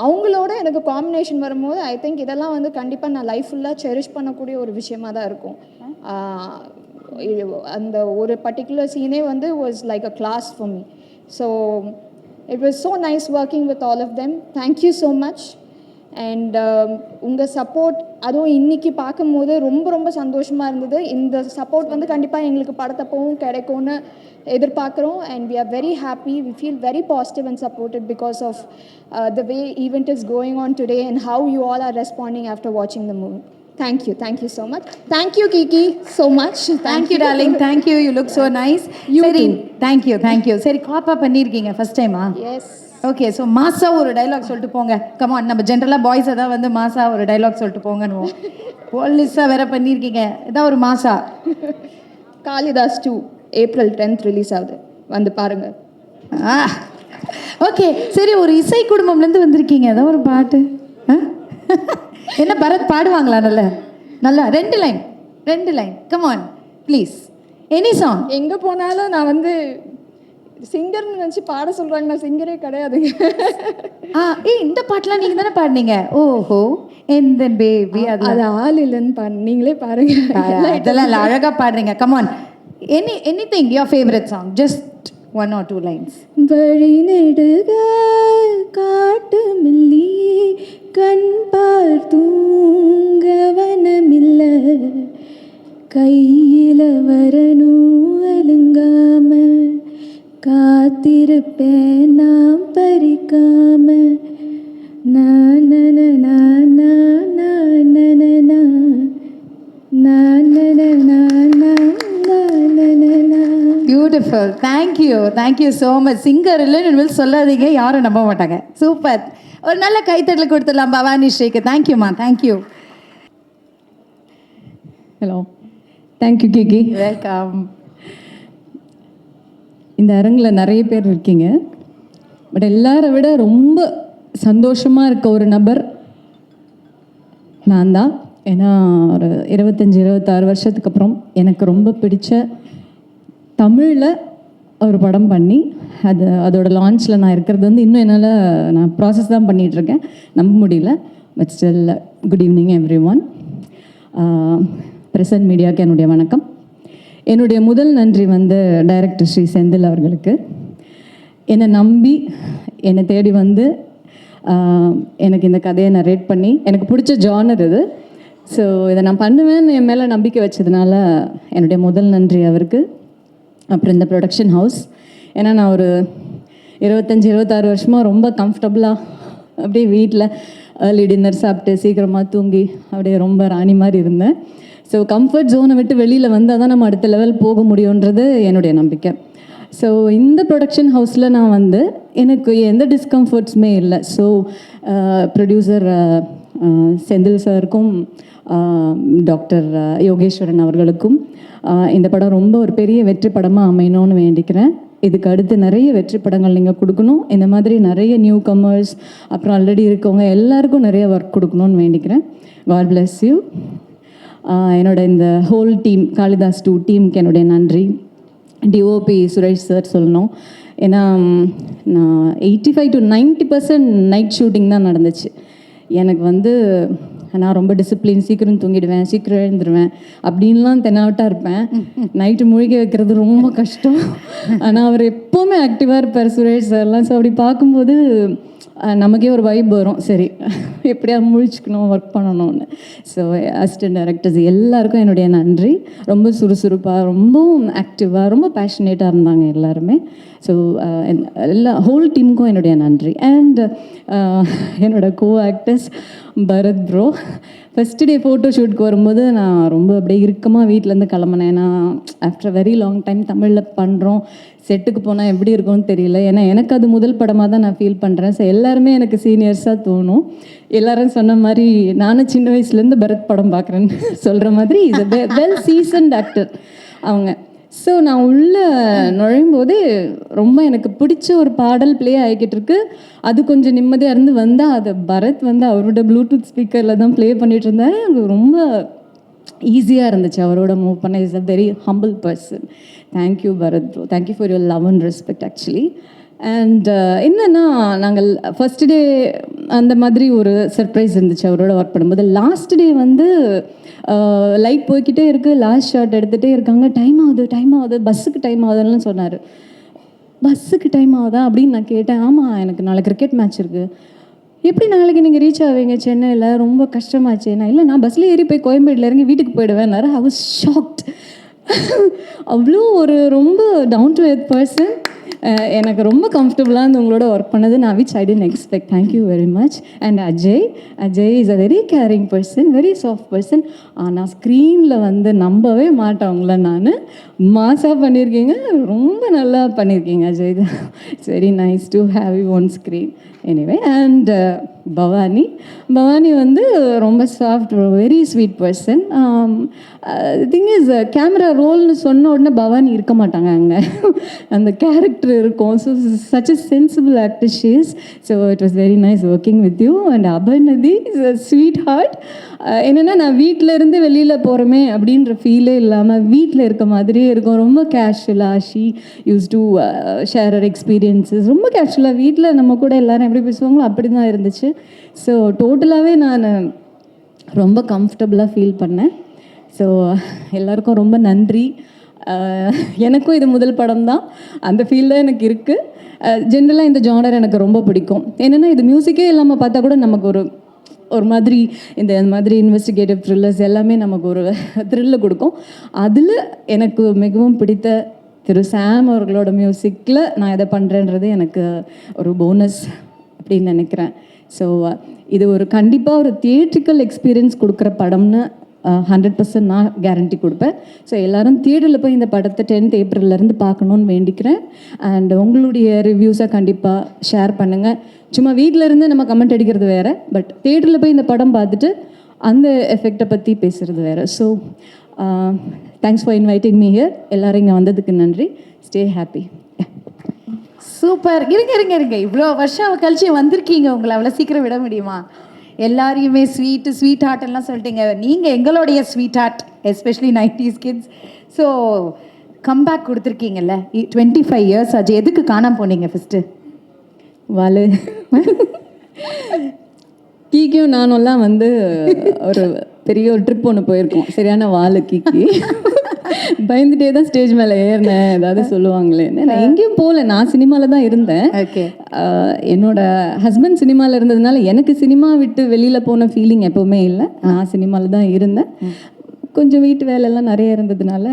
அவங்களோட எனக்கு காம்பினேஷன் வரும்போது ஐ திங்க் இதெல்லாம் வந்து கண்டிப்பாக நான் லைஃப் ஃபுல்லாக செரிஷ் பண்ணக்கூடிய ஒரு விஷயமாக தான் இருக்கும். அந்த ஒரு பர்டிகுலர் சீனே வந்து was like a class for me. So it was so nice working with all of them. Thank you so much. And உங்கள் சப்போர்ட், அதுவும் இன்றைக்கி பார்க்கும்போது ரொம்ப ரொம்ப சந்தோஷமாக இருந்தது. இந்த சப்போர்ட் வந்து கண்டிப்பாக எங்களுக்கு படத்தப்பவும் கிடைக்கும்னு எதிர்பார்க்குறோம். And we are very happy. We feel very positive and supported because of the way event is going on today and how you all are responding after வாட்சிங் the movie. Thank you so much. Thank you Kiki so much. Thank you darling. Thank you, you look so nice. சரி, thank you. சரி, காப்பா பண்ணியிருக்கீங்க first டைமா? S. Okay, so மாசா ஒரு dialogue சொல்லிட்டு போங்க. கமான், நம்ம ஜென்ரலாக பாய்ஸை தான் வந்து மாசா ஒரு டைலாக் சொல்லிட்டு போங்கன்னு. போலீஸாக வேற பண்ணியிருக்கீங்க, இதான் ஒரு மாசா. காளிதாஸ் 2. ஏப்ரல் 10th ரிலீஸ் ஆகுது, வந்து பாருங்கள். ஓகே, சரி, ஒரு இசை குடும்பம்லேருந்து வந்திருக்கீங்க, ஏதோ ஒரு பாட்டு. என்ன பரத் பாடுவாங்களா? நல்லா 2 line come on please, any song. எங்கே போனாலும் நான் வந்து சிங்கர்னு நினச்சி பாட சொல்கிறாங்க, நான் சிங்கரே கிடையாதுங்க. இந்த பாட்டெலாம் நீங்கள் தானே பாடினீங்க? ஓஹோ, எந்த பேபி, அது ஆள் இல்லைன்னு நீங்களே பாருங்க. அதெல்லாம் இல்லை, அழகாக பாடுறீங்க. Come on, anything your favourite song, just 1 or 2 lines. வழி நெடுக காட்டு மில்லி கண் பார் தூங்க வனமில்ல, கையில வரணும் அலுங்காம, காத்திருப்பேன் நாம் பறிக்காம, beautiful, thank you so much. Singer இல்லைன்னு சொல்லாதீங்க, யாரும் நம்ப மாட்டாங்க. சூப்பர், ஒரு நல்ல கைத்தட்டல் கொடுத்துடலாம் பவானி ஸ்ரீக்கு. தேங்க்யூம்மா, thank you. Hello, thank you Kiki. Welcome. இந்த அரங்கில் நிறைய பேர் இருக்கீங்க, பட் எல்லாரை விட ரொம்ப சந்தோஷமாக இருக்க ஒரு நபர் நான் தான். ஏன்னா ஒரு 25-26 வருஷத்துக்கு அப்புறம் எனக்கு ரொம்ப பிடிச்ச தமிழில் ஒரு படம் பண்ணி அதோட லான்ச்சில் நான் இருக்கிறது வந்து இன்னும் என்னால் நான் ப்ராசஸ் தான் பண்ணிகிட்ருக்கேன், நம்ப முடியல. But still good evening every one. Present மீடியாவுக்கு என்னுடைய வணக்கம். என்னுடைய முதல் நன்றி வந்து டைரக்டர் ஸ்ரீ செந்தில் அவர்களுக்கு. என்னை நம்பி என்னை தேடி வந்து எனக்கு இந்த கதையை நரேட் பண்ணி, எனக்கு பிடிச்ச ஜானர் இது, ஸோ இதை நான் பண்ணுவேன்னு என் மேலே நம்பிக்கை வச்சதுனால என்னுடைய முதல் நன்றி அவருக்கு. அப்புறம் இந்த ப்ரொடக்ஷன் ஹவுஸ், ஏன்னா நான் ஒரு 25-26 வருஷமாக ரொம்ப கம்ஃபர்டபுளாக அப்படியே வீட்டில் ஏர்லி டின்னர் சாப்பிட்டு சீக்கிரமாக தூங்கி அப்படியே ரொம்ப ராணி மாதிரி இருந்தேன். ஸோ கம்ஃபர்ட் ஜோனை விட்டு வெளியில் வந்தால் தான் நம்ம அடுத்த லெவல் போக முடியுன்றது என்னுடைய நம்பிக்கை. ஸோ இந்த ப்ரொடக்ஷன் ஹவுஸில் நான் வந்து எனக்கு எந்த டிஸ்கம்ஃபர்ட்ஸுமே இல்லை. ஸோ ப்ரொடியூசர் செந்தில் சாருக்கும் டாக்டர் யோகேஸ்வரன் அவர்களுக்கும் இந்த படம் ரொம்ப ஒரு பெரிய வெற்றி படமாக அமையணும்னு வேண்டிக்கிறேன். இதுக்கு அடுத்து நிறைய வெற்றி படங்கள் நீங்கள் கொடுக்கணும். இந்த மாதிரி நிறைய நியூ கமர்ஸ் அப்புறம் ஆல்ரெடி இருக்கவங்க எல்லாருக்கும் நிறைய ஒர்க் கொடுக்கணும்னு வேண்டிக்கிறேன். God bless you. என்னோட இந்த ஹோல் டீம், காளிதாஸ் 2 டீமுக்கு என்னுடைய நன்றி. டிஓபி சுரேஷ் சார் சொல்லணும், ஏன்னா நான் 85 to 90% நைட் ஷூட்டிங் தான் நடந்துச்சு. எனக்கு வந்து நான் ரொம்ப டிசிப்ளின், சீக்கிரம் தூங்கிடுவேன், சீக்கிரம் எழுந்துருவேன் அப்படின்லாம் தென்னாவட்டாக இருப்பேன். நைட்டு முழுகி வைக்கிறது ரொம்ப கஷ்டம். ஆனால் அவர் எப்போவுமே ஆக்டிவாக இருப்பார் சுரேஷ் சார்லாம். ஸோ அப்படி பார்க்கும்போது நமக்கே ஒரு வைப் வரும், சரி எப்படியா முழிச்சுக்கணும், ஒர்க் பண்ணணும்னு. ஸோ அசிஸ்டன்ட் டைரக்டர்ஸ் எல்லாருக்கும் என்னுடைய நன்றி. ரொம்ப சுறுசுறுப்பாக, ரொம்பவும் ஆக்டிவாக, ரொம்ப பேஷனேட்டாக இருந்தாங்க எல்லாருமே. ஸோ எல்லா ஹோல் டீமுக்கும் என்னுடைய நன்றி. அண்ட் என்னோடய co actors Bharath bro. First day photo ஷூட்க்கு வரும்போது நான் ரொம்ப அப்படியே இறுக்கமாக வீட்டிலேருந்து கிளம்புனேன். நான் ஆஃப்டர் வெரி லாங் டைம் தமிழில் பண்ணுறோம், செட்டுக்கு போனால் எப்படி இருக்கும்னு தெரியல. ஏன்னா எனக்கு அது முதல் படமாக தான் நான் ஃபீல் பண்ணுறேன். ஸோ எல்லாருமே எனக்கு சீனியர்ஸாக தோணும். எல்லோரும் சொன்ன மாதிரி நானும் சின்ன வயசுலேருந்து பரத் படம் பார்க்குறேன்னு சொல்கிற மாதிரி is a well seasoned actor அவங்க. ஸோ நான் உள்ளே நுழையும் போதே ரொம்ப எனக்கு பிடிச்ச ஒரு பாடல் ப்ளே ஆகிக்கிட்டு இருக்கு. அது கொஞ்சம் நிம்மதியாக இருந்து வந்தால் அது பரத் வந்து அவரோட ப்ளூடூத் ஸ்பீக்கரில் தான் ப்ளே பண்ணிகிட்டு இருந்தார். எனக்கு ரொம்ப ஈஸியாக இருந்துச்சு அவரோட மூவ் பண்ண. Is a very humble person. Thank you Bharath bro, thank you for your love and respect actually. And என்னென்னா நாங்கள் ஃபஸ்ட் டே அந்த மாதிரி ஒரு சர்ப்ரைஸ் இருந்துச்சு அவரோட ஒர்க் பண்ணும்போது. லாஸ்ட் டே வந்து லைட் போய்கிட்டே இருக்குது, லாஸ்ட் ஷாட் எடுத்துகிட்டே இருக்காங்க. டைம் ஆகுது பஸ்ஸுக்கு டைம் ஆகுதுன்னு சொன்னார். பஸ்ஸுக்கு டைம் ஆகுதா அப்படின்னு நான் கேட்டேன். ஆமாம், எனக்கு நாளைக்கு கிரிக்கெட் மேட்ச் இருக்குது. எப்படி நாளைக்கு நீங்கள் ரீச் ஆவீங்க சென்னையில், ரொம்ப கஷ்டமாச்சேன்னா. இல்லை, நான் பஸ்ஸில் ஏறி போய் கோயம்பேடில் இறங்கி வீட்டுக்கு போயிடுவேன்னாரு. I was shocked. அவ்வளோ ஒரு ரொம்ப டவுன் டு எர்த் பர்சன். எனக்கு ரொம்ப கம்ஃபர்டபுளாக இருந்து உங்களோட ஒர்க் பண்ணது நான் which I didn't expect. Thank you very much. And Ajay is a very caring person, very soft person. ஆனால் ஸ்க்ரீனில் வந்து நம்பவே மாட்டேன் உங்களை. நான் மாஸாக பண்ணியிருக்கீங்க, ரொம்ப நல்லா பண்ணியிருக்கீங்க Ajay. It's very nice to have you one screen. Anyway and Bhavani வந்து ரொம்ப soft, very sweet person. Thing is camera ரோல்னு சொன்ன உடனே பவானி இருக்க மாட்டாங்க அங்கே, அந்த கேரக்டர் இருக்கும். So such a sensible actor she is. So it was very nice working with you. And Aparnathi is a sweetheart. என்னென்னா நான் வீட்டில் இருந்து வெளியில் போகிறோமே அப்படின்ற ஃபீலே இல்லாமல் வீட்டில் இருக்க மாதிரியே இருக்கும். ரொம்ப கேஷுவலாக she use to share her experiences. ரொம்ப கேஷுவலாக வீட்டில் நம்ம கூட எல்லோரும் எப்படி பேசுவாங்களோ அப்படி தான் இருந்துச்சு. ஸோ டோட்டலாகவே நான் ரொம்ப கம்ஃபர்டபுளாக ஃபீல் பண்ணேன். ஸோ எல்லாருக்கும் ரொம்ப நன்றி. எனக்கும் இது முதல் படம் தான், அந்த ஃபீல் தான் எனக்கு இருக்குது. ஜென்ரலாக இந்த ஜானர் எனக்கு ரொம்ப பிடிக்கும். என்னென்னா இது மியூசிக்கே இல்லாமல் பார்த்தா கூட நமக்கு ஒரு மாதிரி இந்த மாதிரி இன்வெஸ்டிகேட்டிவ் த்ரில்லர்ஸ் எல்லாமே நமக்கு ஒரு த்ரில்லை கொடுக்கும். அதில் எனக்கு மிகவும் பிடித்த திரு சாம் அவர்களோட மியூசிக்கில் நான் எதை பண்ணுறேன்றது எனக்கு ஒரு போனஸ் அப்படின்னு நினைக்கிறேன். ஸோ இது ஒரு கண்டிப்பாக ஒரு தியேட்ரிக்கல் எக்ஸ்பீரியன்ஸ் கொடுக்குற படம்னு 100% நான் கேரண்டி கொடுப்பேன். ஸோ எல்லோரும் தியேட்டரில் போய் இந்த படத்தை 10th ஏப்ரல்லேருந்து பார்க்கணுன்னு வேண்டிக்கிறேன். அண்ட் உங்களுடைய ரிவ்யூஸை கண்டிப்பாக ஷேர் பண்ணுங்கள். சும்மா வீட்டில் இருந்து நம்ம கமெண்ட் அடிக்கிறது வேறு, பட் தியேட்டரில் போய் இந்த படம் பார்த்துட்டு அந்த எஃபெக்டை பற்றி பேசுகிறது வேறு. So thanks for inviting me here. எல்லோரும் இங்கே வந்ததுக்கு நன்றி. Stay happy. சூப்பர். இருங்க இவ்வளோ வருஷம் கழிச்சு வந்திருக்கீங்க, உங்களை அவ்வளோ சீக்கிரம் விட முடியுமா? எல்லாரையுமே ஸ்வீட் ஹார்ட் எல்லாம் சொல்லிட்டீங்க. நீங்கள் எங்களுடைய sweetheart, especially 90s kids. So comeback கொடுத்துருக்கீங்கல்ல, 25 இயர்ஸ் ஆச்சு. எதுக்கு காணாமல் போனீங்க ஃபஸ்ட்டு? வாலு கீக்கியும் நானும்லாம் வந்து ஒரு பெரிய ஒரு ட்ரிப் ஒன்று போயிருக்கோம். சரியான வாலு கீக்கி பயந்துட்டே தான் ஸ்டேஜ் மேலே ஏறினேன், ஏதாவது சொல்லுவாங்களேன்னு. நான் எங்கேயும் போகல, நான் சினிமாவில் தான் இருந்தேன். என்னோட ஹஸ்பண்ட் சினிமாவில் இருந்ததுனால எனக்கு சினிமா விட்டு வெளியில் போன ஃபீலிங் எப்போவுமே இல்லை. நான் சினிமாவில் தான் இருந்தேன். கொஞ்சம் வீட்டு வேலையெல்லாம் நிறைய இருந்ததுனால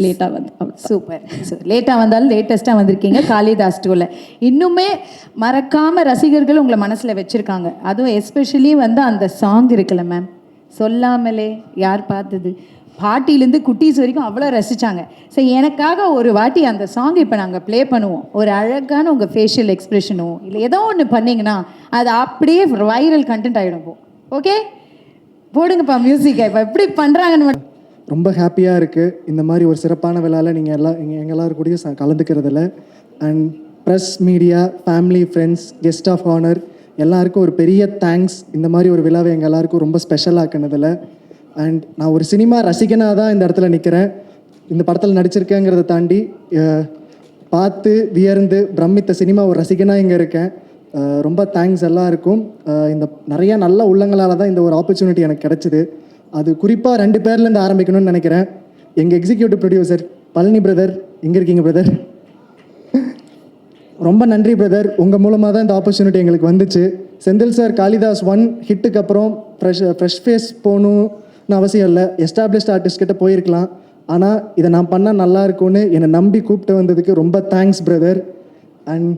லேட்டாக வந்து. சூப்பர். லேட்டாக வந்தாலும் லேட்டஸ்ட்டாக வந்திருக்கீங்க காளிதாஸ் 2ல். இன்னுமே மறக்காமல் ரசிகர்கள் உங்களை மனசில் வச்சுருக்காங்க. அதுவும் எஸ்பெஷலி வந்து அந்த சாங் இருக்குல்ல மேம், சொல்லாமலே யார் பார்த்தது, பாட்டிலேருந்து குட்டீஸ் வரைக்கும் அவ்வளோ ரசித்தாங்க. ஸோ எனக்காக ஒரு வாட்டி அந்த சாங் இப்போ நாங்கள் ப்ளே பண்ணுவோம். ஒரு அழகான உங்கள் ஃபேஷியல் எக்ஸ்ப்ரெஷனோ இல்லை ஏதோ ஒன்று பண்ணிங்கன்னா அது அப்படியே வைரல் கண்டென்ட் ஆகிடும். ஓகே, போடுங்கப்பா மியூசிக்கை. இப்போ எப்படி பண்ணுறாங்கன்னு ரொம்ப ஹாப்பியாக இருக்குது இந்த மாதிரி ஒரு சிறப்பான விழாவில் நீங்கள் எங்கள் எல்லாரும் கூடயும் கலந்துக்கிறதுல. And press, media, family, friends, guest of honour எல்லாருக்கும் ஒரு பெரிய தேங்க்ஸ். இந்த மாதிரி ஒரு விழாவை எங்கள் எல்லாருக்கும் ரொம்ப ஸ்பெஷலாக்குனதில். அண்ட் நான் ஒரு சினிமா ரசிகனாக தான் இந்த இடத்துல நிற்கிறேன். இந்த படத்தில் நடிச்சிருக்கேங்கிறத தாண்டி பார்த்து வியர்ந்து பிரமித்த சினிமா ஒரு ரசிகனாக இங்கே இருக்கேன். ரொம்ப தேங்க்ஸ் எல்லாருக்கும். இந்த நிறையா நல்ல உள்ளங்களால் தான் இந்த ஒரு ஆப்பர்ச்சுனிட்டி எனக்கு கிடச்சிது. அது குறிப்பாக 2 பேர்லேருந்து ஆரம்பிக்கணும்னு நினைக்கிறேன். எங்கள் எக்ஸிக்யூட்டிவ் ப்ரொடியூசர் பழனி பிரதர், எங்கே இருக்கீங்க பிரதர்? ரொம்ப நன்றி பிரதர், உங்கள் மூலமாக தான் இந்த ஆப்பர்ச்சுனிட்டி எங்களுக்கு வந்துச்சு. செந்தில் சார் காளிதாஸ் 1 ஹிட்டுக்கு அப்புறம் ஃப்ரெஷ் ஃபேஸ் போகணும்னு அவசியம் இல்லை, எஸ்டாப்ளிஷ்ட் ஆர்டிஸ்ட் கிட்ட போயிருக்கலாம். ஆனால் இதை நான் பண்ணால் நல்லா இருக்கும்னு என்னை நம்பி கூப்பிட்டு வந்ததுக்கு ரொம்ப thanks brother. And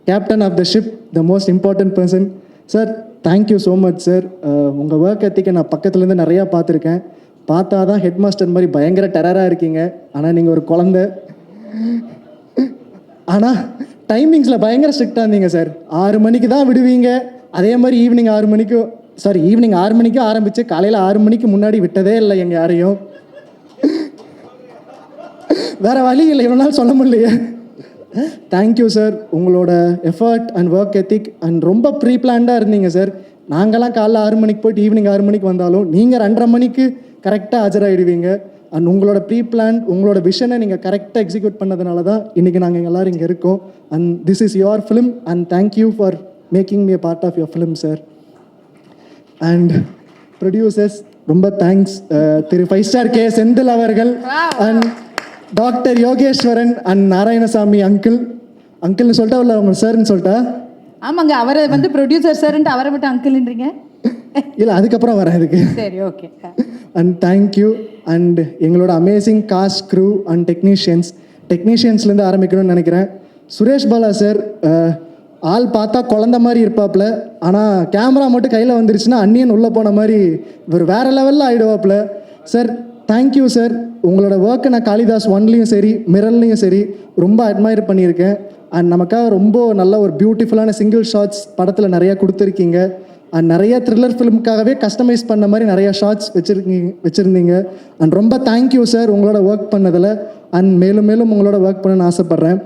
captain of the ship, the most important person sir, thank you so much sir. உங்கள் ஒர்க் எத்திக்கை நான் பக்கத்துலேருந்து நிறையா பார்த்துருக்கேன். பார்த்தா தான் ஹெட் மாஸ்டர் மாதிரி பயங்கர டெரராக இருக்கீங்க, ஆனால் நீங்கள் ஒரு குழந்தை. ஆனால் டைமிங்ஸில் பயங்கர ஸ்ட்ரிக்டாக இருந்தீங்க சார். 6 மணிக்கு தான் விடுவீங்க, அதே மாதிரி ஈவினிங் 6 மணிக்கு ஆரம்பித்து காலையில் 6 மணிக்கு முன்னாடி விட்டதே இல்லை எங்கள் யாரையும். வேறு வழி இல்லை, இவ்வளோ நாள் சொல்ல முடியலையே. Thank you sir. உங்களோட effort and work ethic and ரொம்ப ப்ரீ பிளான்டாக இருந்தீங்க சார். நாங்களாம் காலைல 6 மணிக்கு போய்ட்டு ஈவினிங் 6 மணிக்கு வந்தாலும் நீங்கள் 2:30 மணிக்கு கரெக்டாக ஆஜராகிடுவீங்க. அண்ட் உங்களோட ப்ரீ பிளான், உங்களோட விஷனை நீங்கள் கரெக்டாக எக்ஸிக்யூட் பண்ணதுனால தான் இன்றைக்கி நாங்கள் எல்லோரும் இங்கே இருக்கோம். And this is your film and thank you for making me a part of your film sir. And producers ரொம்ப தேங்க்ஸ். திரு 5 ஸ்டார் கே செந்தில் அவர்கள் and doctor Yogeswaran and Narayanasamy அங்கிள்னு சொல்லிட்டா இல்லை அவங்க சார்ன்னு சொல்லிட்டா? ஆமாங்க, அவரை வந்து ப்ரொடியூசர் சார்ன்ட்டு அவரை மட்டும் அங்கிள்ன்றீங்க. இல்லை, அதுக்கப்புறம் வரேன் இதுக்கு. சரி, ஓகே. And thank you. அண்ட் எங்களோட அமேசிங் காஸ்ட், க்ரூ அண்ட் டெக்னீஷியன்ஸ்லேருந்து ஆரம்பிக்கணும்னு நினைக்கிறேன். சுரேஷ் பாலா சார் ஆள் பார்த்தா குழந்த மாதிரி இருப்பாப்புல, ஆனால் கேமரா மட்டும் கையில் வந்துருச்சுன்னா அன்னியன் உள்ளே போன மாதிரி இவர் வேறு லெவலில் ஆகிடுவாப்புல. Sir thank you sir. உங்களோட ஒர்க்கை நான் காளிதாஸ் ஒன்லேயும் சரி மிரர்லேயும் சரி ரொம்ப அட்மையர் பண்ணியிருக்கேன். அண்ட் நமக்காக ரொம்ப நல்ல ஒரு பியூட்டிஃபுல்லான சிங்கிள் ஷாட்ஸ் படத்தில் நிறையா கொடுத்துருக்கீங்க. அண்ட் நிறைய த்ரில்லர் ஃபிலிமுக்காகவே கஸ்டமைஸ் பண்ண மாதிரி நிறையா ஷார்ட்ஸ் வச்சுருந்தீங்க. அண்ட் ரொம்ப தேங்க்யூ சார் உங்களோட ஒர்க் பண்ணதில். அண்ட் மேலும் மேலும் உங்களோட ஒர்க் பண்ணணும்னு ஆசைப்பட்றேன்.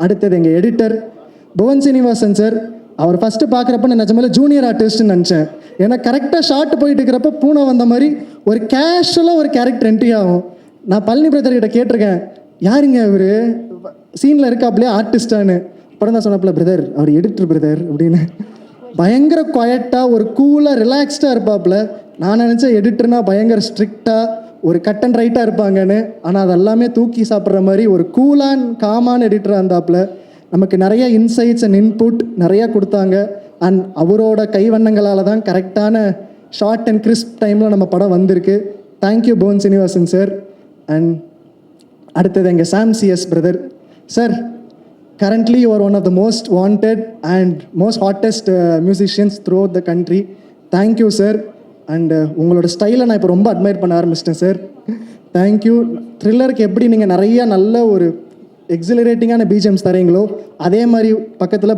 அடுத்தது எங்கள் எடிட்டர் புவன் சீனிவாசன் சார். அவர் ஃபஸ்ட்டு பார்க்குறப்ப நான் நிஜமாலே ஜூனியர் ஆர்டிஸ்ட்னு நினச்சேன். ஏன்னா கரெக்டாக ஷார்ட் போயிட்டு இருக்கிறப்ப பூனை வந்த மாதிரி ஒரு கேஷுவலாக ஒரு கேரக்டர் என்ட்ரி ஆகும். நான் பழனி பிரதர்கிட்ட கேட்டிருக்கேன், யாருங்க இவர் சீனில் இருக்காப்லையே ஆர்டிஸ்டான்னு. படம் தான் சொன்னாப்புல, பிரதர் அவர் எடிட்டர் பிரதர் அப்படின்னு. பயங்கர குவாய்ட்டாக ஒரு கூலாக ரிலாக்ஸ்டாக இருப்பாப்புல. நான் நினச்சேன் எடிட்டர்னா பயங்கர ஸ்ட்ரிக்டாக ஒரு கட் அண்ட் ரைட்டாக இருப்பாங்கன்னு. ஆனால் அதெல்லாமே தூக்கி சாப்பிட்ற மாதிரி ஒரு கூலான் காமான எடிட்டராக இருந்தாப்புல. நமக்கு நிறைய இன்சைட்ஸ் அண்ட் இன்புட் நிறையா கொடுத்தாங்க. அண்ட் அவரோட கைவண்ணங்களால் தான் கரெக்டான ஷார்ட் அண்ட் கிறிஸ்ப் டைமில் நம்ம படம் வந்திருக்கு. Thank you Bhuvan Srinivasan sir. And அடுத்தது எங்கள் Sam CS brother sir. currently you are one of the most wanted and most hottest musicians throughout the country. Thank you sir. And உங்களோட ஸ்டைலை நான் இப்போ ரொம்ப அட்மையர் பண்ண ஆரம்பிச்சிட்டேன் சார். தேங்க்யூ. த்ரில்லருக்கு எப்படி நீங்கள் நிறைய நல்ல ஒரு எக்ஸிலரேட்டிங்கான பிஜிஎம்ஸ் தரீங்களோ அதே மாதிரி பக்கத்தில்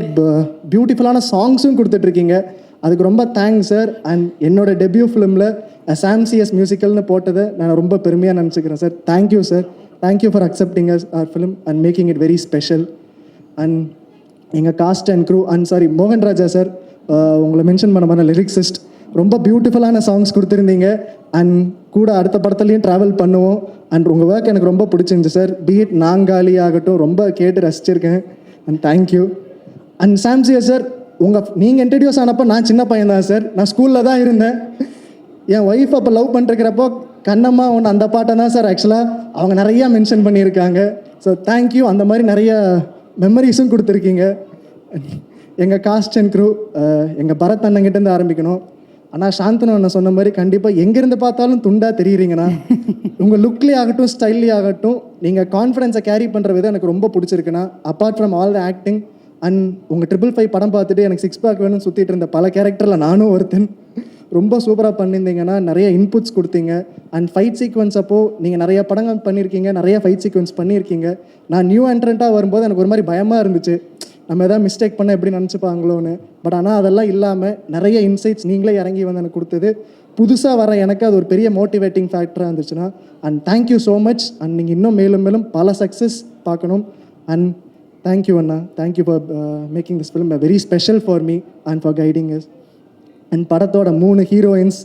பியூட்டிஃபுல்லான சாங்ஸும் கொடுத்துட்ருக்கீங்க. அதுக்கு ரொம்ப தேங்க்ஸ் சார். அண்ட் என்னோட டெபியூ ஃபிலிமில் சாம் சிஎஸ் மியூசிக்கல்னு போட்டதை நான் ரொம்ப பெருமையாக நினச்சிக்கிறேன் sir. Thank you sir. Thank you for accepting as our film and making it very special. And எங்கள் cast and crew and sorry மோகன் ராஜா சார், உங்களை மென்ஷன் பண்ண மாதிரி லிரிக்ஸிஸ்ட். ரொம்ப பியூட்டிஃபுல்லான சாங்ஸ் கொடுத்துருந்தீங்க. அண்ட் கூட அடுத்த படத்துலையும் ட்ராவல் பண்ணுவோம். அண்ட் உங்கள் ஒர்க் எனக்கு ரொம்ப பிடிச்சிருந்துச்சு சார். பீட் நாங்காலி ஆகட்டும் ரொம்ப கேட்டு ரசிச்சிருக்கேன். And thank you. அண்ட் சாம்சியா சார், நீங்கள் இன்ட்ரடியூஸ் ஆனப்போ நான் சின்ன பையன் தான் சார். நான் ஸ்கூலில் தான் இருந்தேன். என் ஒய்ஃப் அப்போ லவ் பண்ணிருக்கிறப்போ கண்ணம்மா ஒன்று அந்த பாட்டை தான் சார் ஆக்சுவலாக அவங்க நிறையா மென்ஷன் பண்ணியிருக்காங்க. So thank you. அந்த மாதிரி நிறைய மெமரிஸும் கொடுத்துருக்கீங்க. எங்கள் காஸ்ட் அண்ட் க்ரூ எங்கள் பரத் அண்ணங்கிட்டேருந்து ஆரம்பிக்கணும். ஆனால் சாந்தனு அண்ணன் சொன்ன மாதிரி கண்டிப்பாக எங்கேருந்து பார்த்தாலும் துண்டாக தெரியுறீங்கண்ணா. உங்கள் லுக்லேயே ஆகட்டும் ஸ்டைல்லே ஆகட்டும் நீங்கள் கான்ஃபிடென்ஸை கேரி பண்ணுற விதம் எனக்கு ரொம்ப பிடிச்சிருக்குண்ணா. Apart from all the acting and உங்கள் 555 படம் பார்த்துட்டு எனக்கு 6 பேக் வேணும்னு சுற்றிட்டு இருந்த பல கேரக்டரில் நானும் ஒருத்தன். ரொம்ப சூப்பராக பண்ணியிருந்தீங்கன்னா நிறைய இன்புட்ஸ் கொடுத்தீங்க. அண்ட் ஃபைட் சீக்வன்ஸ் அப்போது நீங்கள் நிறைய படங்கள் பண்ணியிருக்கீங்க, நிறைய ஃபைட் சீக்வன்ஸ் பண்ணியிருக்கீங்க. நான் நியூ என்ட்ரண்ட்டாக வரும்போது எனக்கு ஒரு மாதிரி பயமாக இருந்துச்சு, நம்ம எதாவது மிஸ்டேக் பண்ண எப்படி நினச்சிப்பாங்களோன்னு. பட் ஆனால் அதெல்லாம் இல்லாமல் நிறைய இன்சைட்ஸ் நீங்களே இறங்கி வந்து எனக்கு கொடுத்தது புதுசாக வர எனக்கு அது ஒரு பெரிய மோட்டிவேட்டிங் ஃபேக்டராக இருந்துச்சுன்னா. And thank you so much. And நீங்கள் இன்னும் மேலும் மேலும் பல சக்ஸஸ் பார்க்கணும். அண்ட் தேங்க்யூ அண்ணா. Thank you for making this film very special for me and for guiding us. And படத்தோட 3 heroines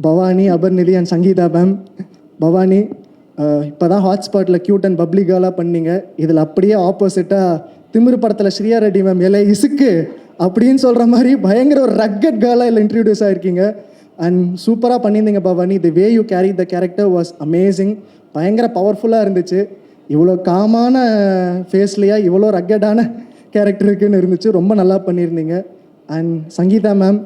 Bhavani, Aparnathi and Sangeetha ma'am. Bhavani இப்போ தான் ஹாட்ஸ்பாட்டில் க்யூட் அண்ட் பப்ளி கேர்லாக பண்ணீங்க. இதில் அப்படியே ஆப்போசிட்டாக திமிரு படத்தில் ஸ்ரீயா ரெட்டி மேம் எல்லை இசுக்கு அப்படின்னு சொல்கிற மாதிரி பயங்கர ஒரு ரக்கட் கேர்லாக இல்லை இன்ட்ரடியூஸ் ஆகிருக்கீங்க. அண்ட் சூப்பராக பண்ணியிருந்தீங்க Bhavani. The way you carry the character was amazing. பயங்கர பவர்ஃபுல்லாக இருந்துச்சு. இவ்வளோ காமான ஃபேஸ்லையா இவ்வளோ ரக்கடான கேரக்டர் இருக்குன்னு இருந்துச்சு. ரொம்ப நல்லா பண்ணியிருந்தீங்க. அண்ட் சங்கீதா மேம்,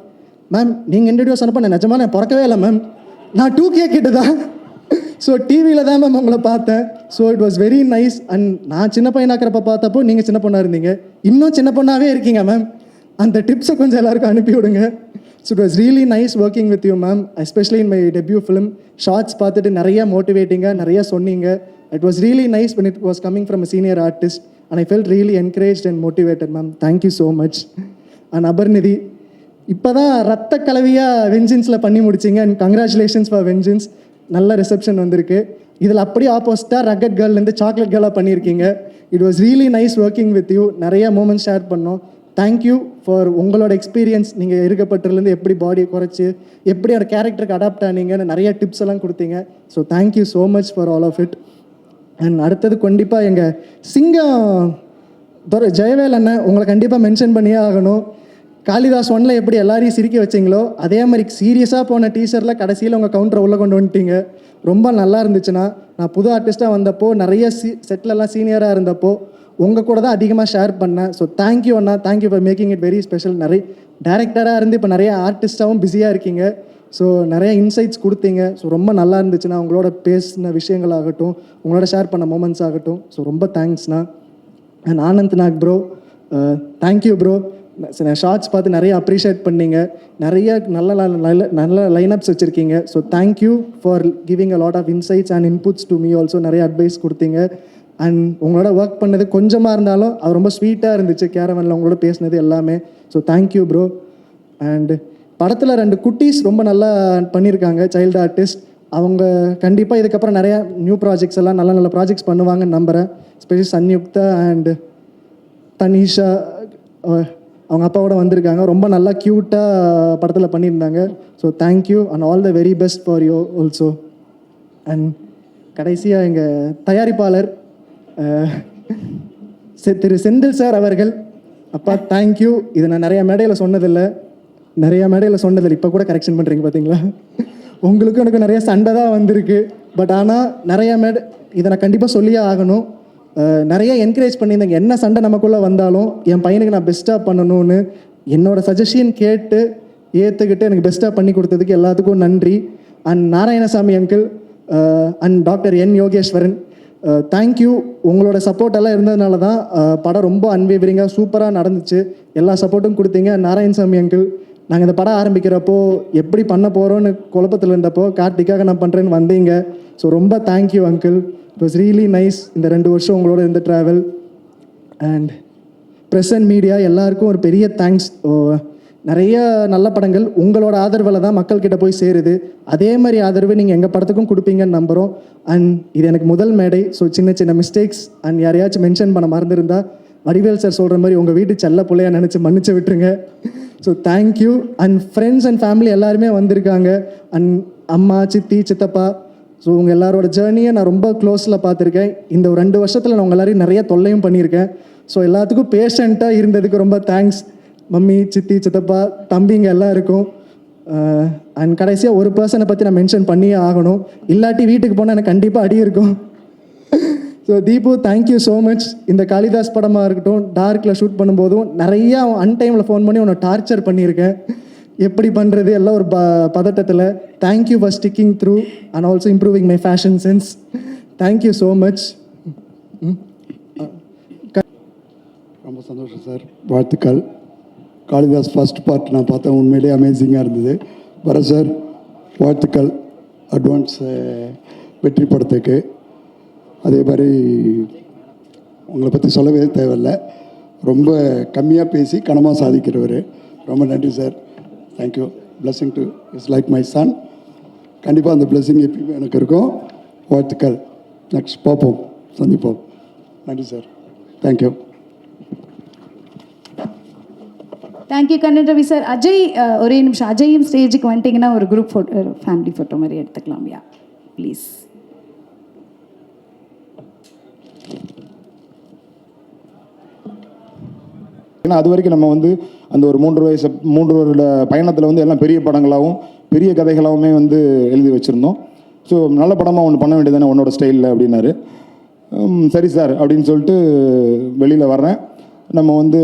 நீங்கள் இன்ட்ரடியூஸ் ஆனப்போ நான் நிஜமாக நான் பிறக்கவே இல்லை மேம். நான் 2K கிட்ட தான். ஸோ டிவியில் தான் மேம் உங்களை பார்த்தேன். So it was very nice. And நான் சின்ன பையனாக்கிறப்ப பார்த்தப்போ நீங்கள் சின்ன பொண்ணாக இருந்தீங்க. இன்னும் சின்ன பொண்ணாகவே இருக்கீங்க மேம். அந்த டிப்ஸை கொஞ்சம் எல்லாருக்கும் அனுப்பி விடுங்க. So it was really nice working with you ma'am, especially in my debut film. Shorts பார்த்துட்டு நிறைய மோட்டிவேட்டிங்காக நிறைய சொன்னீங்க. It was really nice when it was coming from a senior artist and I felt really encouraged and motivated ma'am. Thank you so much. And Aparnathi, இப்போ தான் ரத்த கலவியாக வெஞ்சன்ஸில் பண்ணி முடிச்சிங்க. And congratulations for vengeance. நல்ல ரிசப்ஷன் வந்திருக்கு. இதில் அப்படியே ஆப்போசிட்டாக ரக்கட் கேர்ள்லேருந்து சாக்லேட் கேர்ளாக பண்ணியிருக்கீங்க. It was really nice working with you. நிறைய மூமெண்ட்ஸ் ஷேர் பண்ணோம். தேங்க்யூ ஃபார் உங்களோட எக்ஸ்பீரியன்ஸ். நீங்கள் இருக்கப்பட்டிலேருந்து எப்படி பாடியை குறைச்சி எப்படி ஒரு கேரக்டருக்கு அடாப்ட் ஆனீங்கன்னு நிறைய டிப்ஸ் எல்லாம் கொடுத்தீங்க. So thank you so much for all of it. And அடுத்தது கண்டிப்பாக எங்கள் சிங்கம் ஜெயவேல் அண்ணன் உங்களை கண்டிப்பாக மென்ஷன் பண்ணியே ஆகணும். காளிதாஸ் 1ல் எப்படி எல்லாரையும் சிரிக்க வச்சிங்களோ அதே மாதிரி சீரியஸாக போன டீச்சரில் கடைசியில் உங்கள் கவுண்டரை உள்ளே கொண்டு வந்துட்டீங்க. ரொம்ப நல்லா இருந்துச்சுன்னா. நான் புது ஆர்டிஸ்ட்டாக வந்தப்போ நிறைய செட்டிலெல்லாம் சீனியராக இருந்தப்போ உங்கள் கூட தான் அதிகமாக ஷேர் பண்ணேன். ஸோ தேங்க்யூ அண்ணா. Thank you for making it very special. நிறைய டேரக்டராக இருந்து இப்போ நிறைய ஆர்டிஸ்ட்டாகவும் பிஸியாக இருக்கீங்க. ஸோ நிறைய இன்சைட்ஸ் கொடுத்தீங்க. ஸோ ரொம்ப நல்லா இருந்துச்சுண்ணா. உங்களோட பேசின விஷயங்களாகட்டும், உங்களோட ஷேர் பண்ண மூமெண்ட்ஸ் ஆகட்டும். ஸோ ரொம்ப தேங்க்ஸ்ண்ணா. And Anand Nag bro, thank you bro. Shorts பார்த்து நிறைய அப்ரிஷியேட் பண்ணீங்க, நிறைய நல்ல நல்ல நல்ல லைனப்ஸ் வச்சுருக்கீங்க. So thank you for giving a lot of insights and inputs to me also. நிறைய அட்வைஸ் கொடுத்தீங்க. அண்ட் உங்களோட ஒர்க் பண்ணது கொஞ்சமாக இருந்தாலும் அது ரொம்ப ஸ்வீட்டாக இருந்துச்சு. கேரவனில் உங்களோட பேசினது எல்லாமே. So thank you bro. அண்டு படத்தில் 2 குட்டீஸ் ரொம்ப நல்லா பண்ணியிருக்காங்க, சைல்டு ஆர்டிஸ்ட். அவங்க கண்டிப்பாக இதுக்கப்புறம் நிறையா நியூ ப்ராஜெக்ட்ஸ் எல்லாம் நல்ல நல்ல ப்ராஜெக்ட்ஸ் பண்ணுவாங்கன்னு நம்புகிறேன். ஸ்பெஷலி சன்யுக்தா அண்ட் தனிஷா அவங்க அப்பாவோட வந்திருக்காங்க. ரொம்ப நல்லா க்யூட்டாக படத்தில் பண்ணியிருந்தாங்க. So thank you and all the very best for you also. And கடைசியாக எங்கள் தயாரிப்பாளர் திரு செந்தில் சார் அவர்கள், அப்பா தேங்க்யூ. இதை நான் நிறைய மேடையில் சொன்னதில்லை, இப்போ கூட கரெக்ஷன் பண்ணுறீங்க பார்த்தீங்களா. உங்களுக்கும் எனக்கு நிறைய சண்டை தான் வந்திருக்கு. பட் ஆனால் நிறைய இதை நான் கண்டிப்பாக சொல்லியே ஆகணும். நிறைய என்கரேஜ் பண்ணியிருந்தேங்க. என்ன சண்டை நமக்குள்ளே வந்தாலும் என் பையனுக்கு நான் பெஸ்ட்டாக பண்ணணும்னு என்னோடய சஜஷன் கேட்டு ஏற்றுக்கிட்டு எனக்கு பெஸ்ட்டாக பண்ணி கொடுத்ததுக்கு எல்லாத்துக்கும் நன்றி. And Narayanasamy uncle and doctor N Yogeswaran, thank you. உங்களோட சப்போர்ட் எல்லாம் இருந்ததுனால தான் படம் ரொம்ப அன்வேவரிங்காக சூப்பராக நடந்துச்சு. எல்லா சப்போர்ட்டும் கொடுத்தீங்க. நாராயணசாமி அங்கிள், நாங்கள் இந்த படம் ஆரம்பிக்கிறப்போ எப்படி பண்ண போகிறோன்னு குழப்பத்தில் இருந்தப்போ கார்த்திக்காக நான் பண்ணுறேன்னு வந்தீங்க. ஸோ ரொம்ப thank you uncle. It was really nice இந்த 2 வருஷம் உங்களோட இருந்த travel. And press and media எல்லாருக்கும் ஒரு பெரிய தேங்க்ஸ். நிறைய நல்ல படங்கள் உங்களோட ஆதரவில் தான் மக்கள்கிட்ட போய் சேருது. அதே மாதிரி ஆதரவு நீங்கள் எங்கள் படத்துக்கும் கொடுப்பீங்கன்னு நம்புகிறோம். அண்ட் இது எனக்கு முதல் மேடை. ஸோ சின்ன சின்ன மிஸ்டேக்ஸ் அண்ட் யாரையாச்சும் மென்ஷன் பண்ண மறந்துருந்தா வடிவேல் சார் சொல்கிற மாதிரி உங்கள் வீட்டு செல்ல பிள்ளையா நினச்சி மன்னிச்சு விட்டுருங்க. So thank you. And friends and family எல்லாருமே வந்திருக்காங்க. அண்ட் அம்மா, சித்தி, சித்தப்பா. ஸோ உங்கள் எல்லாரோட ஜேர்னியை நான் ரொம்ப க்ளோஸில் பார்த்துருக்கேன். இந்த 2 வருஷத்தில் நான் உங்கள் எல்லாரையும் நிறைய தொல்லையும் பண்ணியிருக்கேன். ஸோ எல்லாத்துக்கும் பேஷண்ட்டாக இருந்ததுக்கு ரொம்ப தேங்க்ஸ். மம்மி, சித்தி, சித்தப்பா, தம்பிங்க எல்லாருக்கும். அண்ட் கடைசியாக ஒரு பர்சனை பற்றி நான் மென்ஷன் பண்ணியே ஆகணும். இல்லாட்டி வீட்டுக்கு போனால் எனக்கு கண்டிப்பாக அடி இருக்கும். So Deepu, thank you so much. இந்த காளிதாஸ் படமாக இருக்கட்டும், டார்க்கில் ஷூட் பண்ணும்போதும் நிறையா அன்டைமில் ஃபோன் பண்ணி உன்னை டார்ச்சர் பண்ணியிருக்கேன். எப்படி பண்ணுறது எல்லாம் ஒரு பதட்டத்தில். Thank you for sticking through and also improving my fashion sense. Thank you so much. ரொம்ப சந்தோஷம் சார், வாழ்த்துக்கள். காளிதாஸ் ஃபர்ஸ்ட் பார்ட் நான் பார்த்தேன், உண்மையிலேயே அமேசிங்காக இருந்தது. பரத் சார் வாழ்த்துக்கள், அட்வான்ஸ் வெற்றி படத்துக்கு. அதே மாதிரி உங்களை பற்றி சொல்லவே தேவையில்லை, ரொம்ப கம்மியாக பேசி கனமாக சாதிக்கிறவர். ரொம்ப நன்றி sir, thank you. Blessing to is like my son. கண்டிப்பாக அந்த பிளெஸிங் எப்பயுமே எனக்கு இருக்கும். வாழ்த்துக்கள். நெக்ஸ்ட் பார்ப்போம், சந்திப்போம். நன்றி sir, thank you. Thank you Kannan Ravi sir. Ajay, ஒரே நிமிஷம், அஜயும் ஸ்டேஜுக்கு வந்துட்டிங்கன்னா ஒரு குரூப் ஃபோட்டோ, ஃபேமிலி ஃபோட்டோ மாதிரி எடுத்துக்கலாம். யா ப்ளீஸ். ஏன்னா அது வரைக்கும் நம்ம வந்து அந்த ஒரு 3 வருட பயணத்தில் வந்து எல்லாம் பெரிய படங்களாகவும் பெரிய கதைகளாகவுமே வந்து எழுதி வச்சுருந்தோம். ஸோ நல்ல படமாக ஒன்று பண்ண வேண்டியதானே உன்னோட ஸ்டைலில் அப்படின்னாரு. சரி சார் அப்படின்னு சொல்லிட்டு வெளியில் வர்றேன். நம்ம வந்து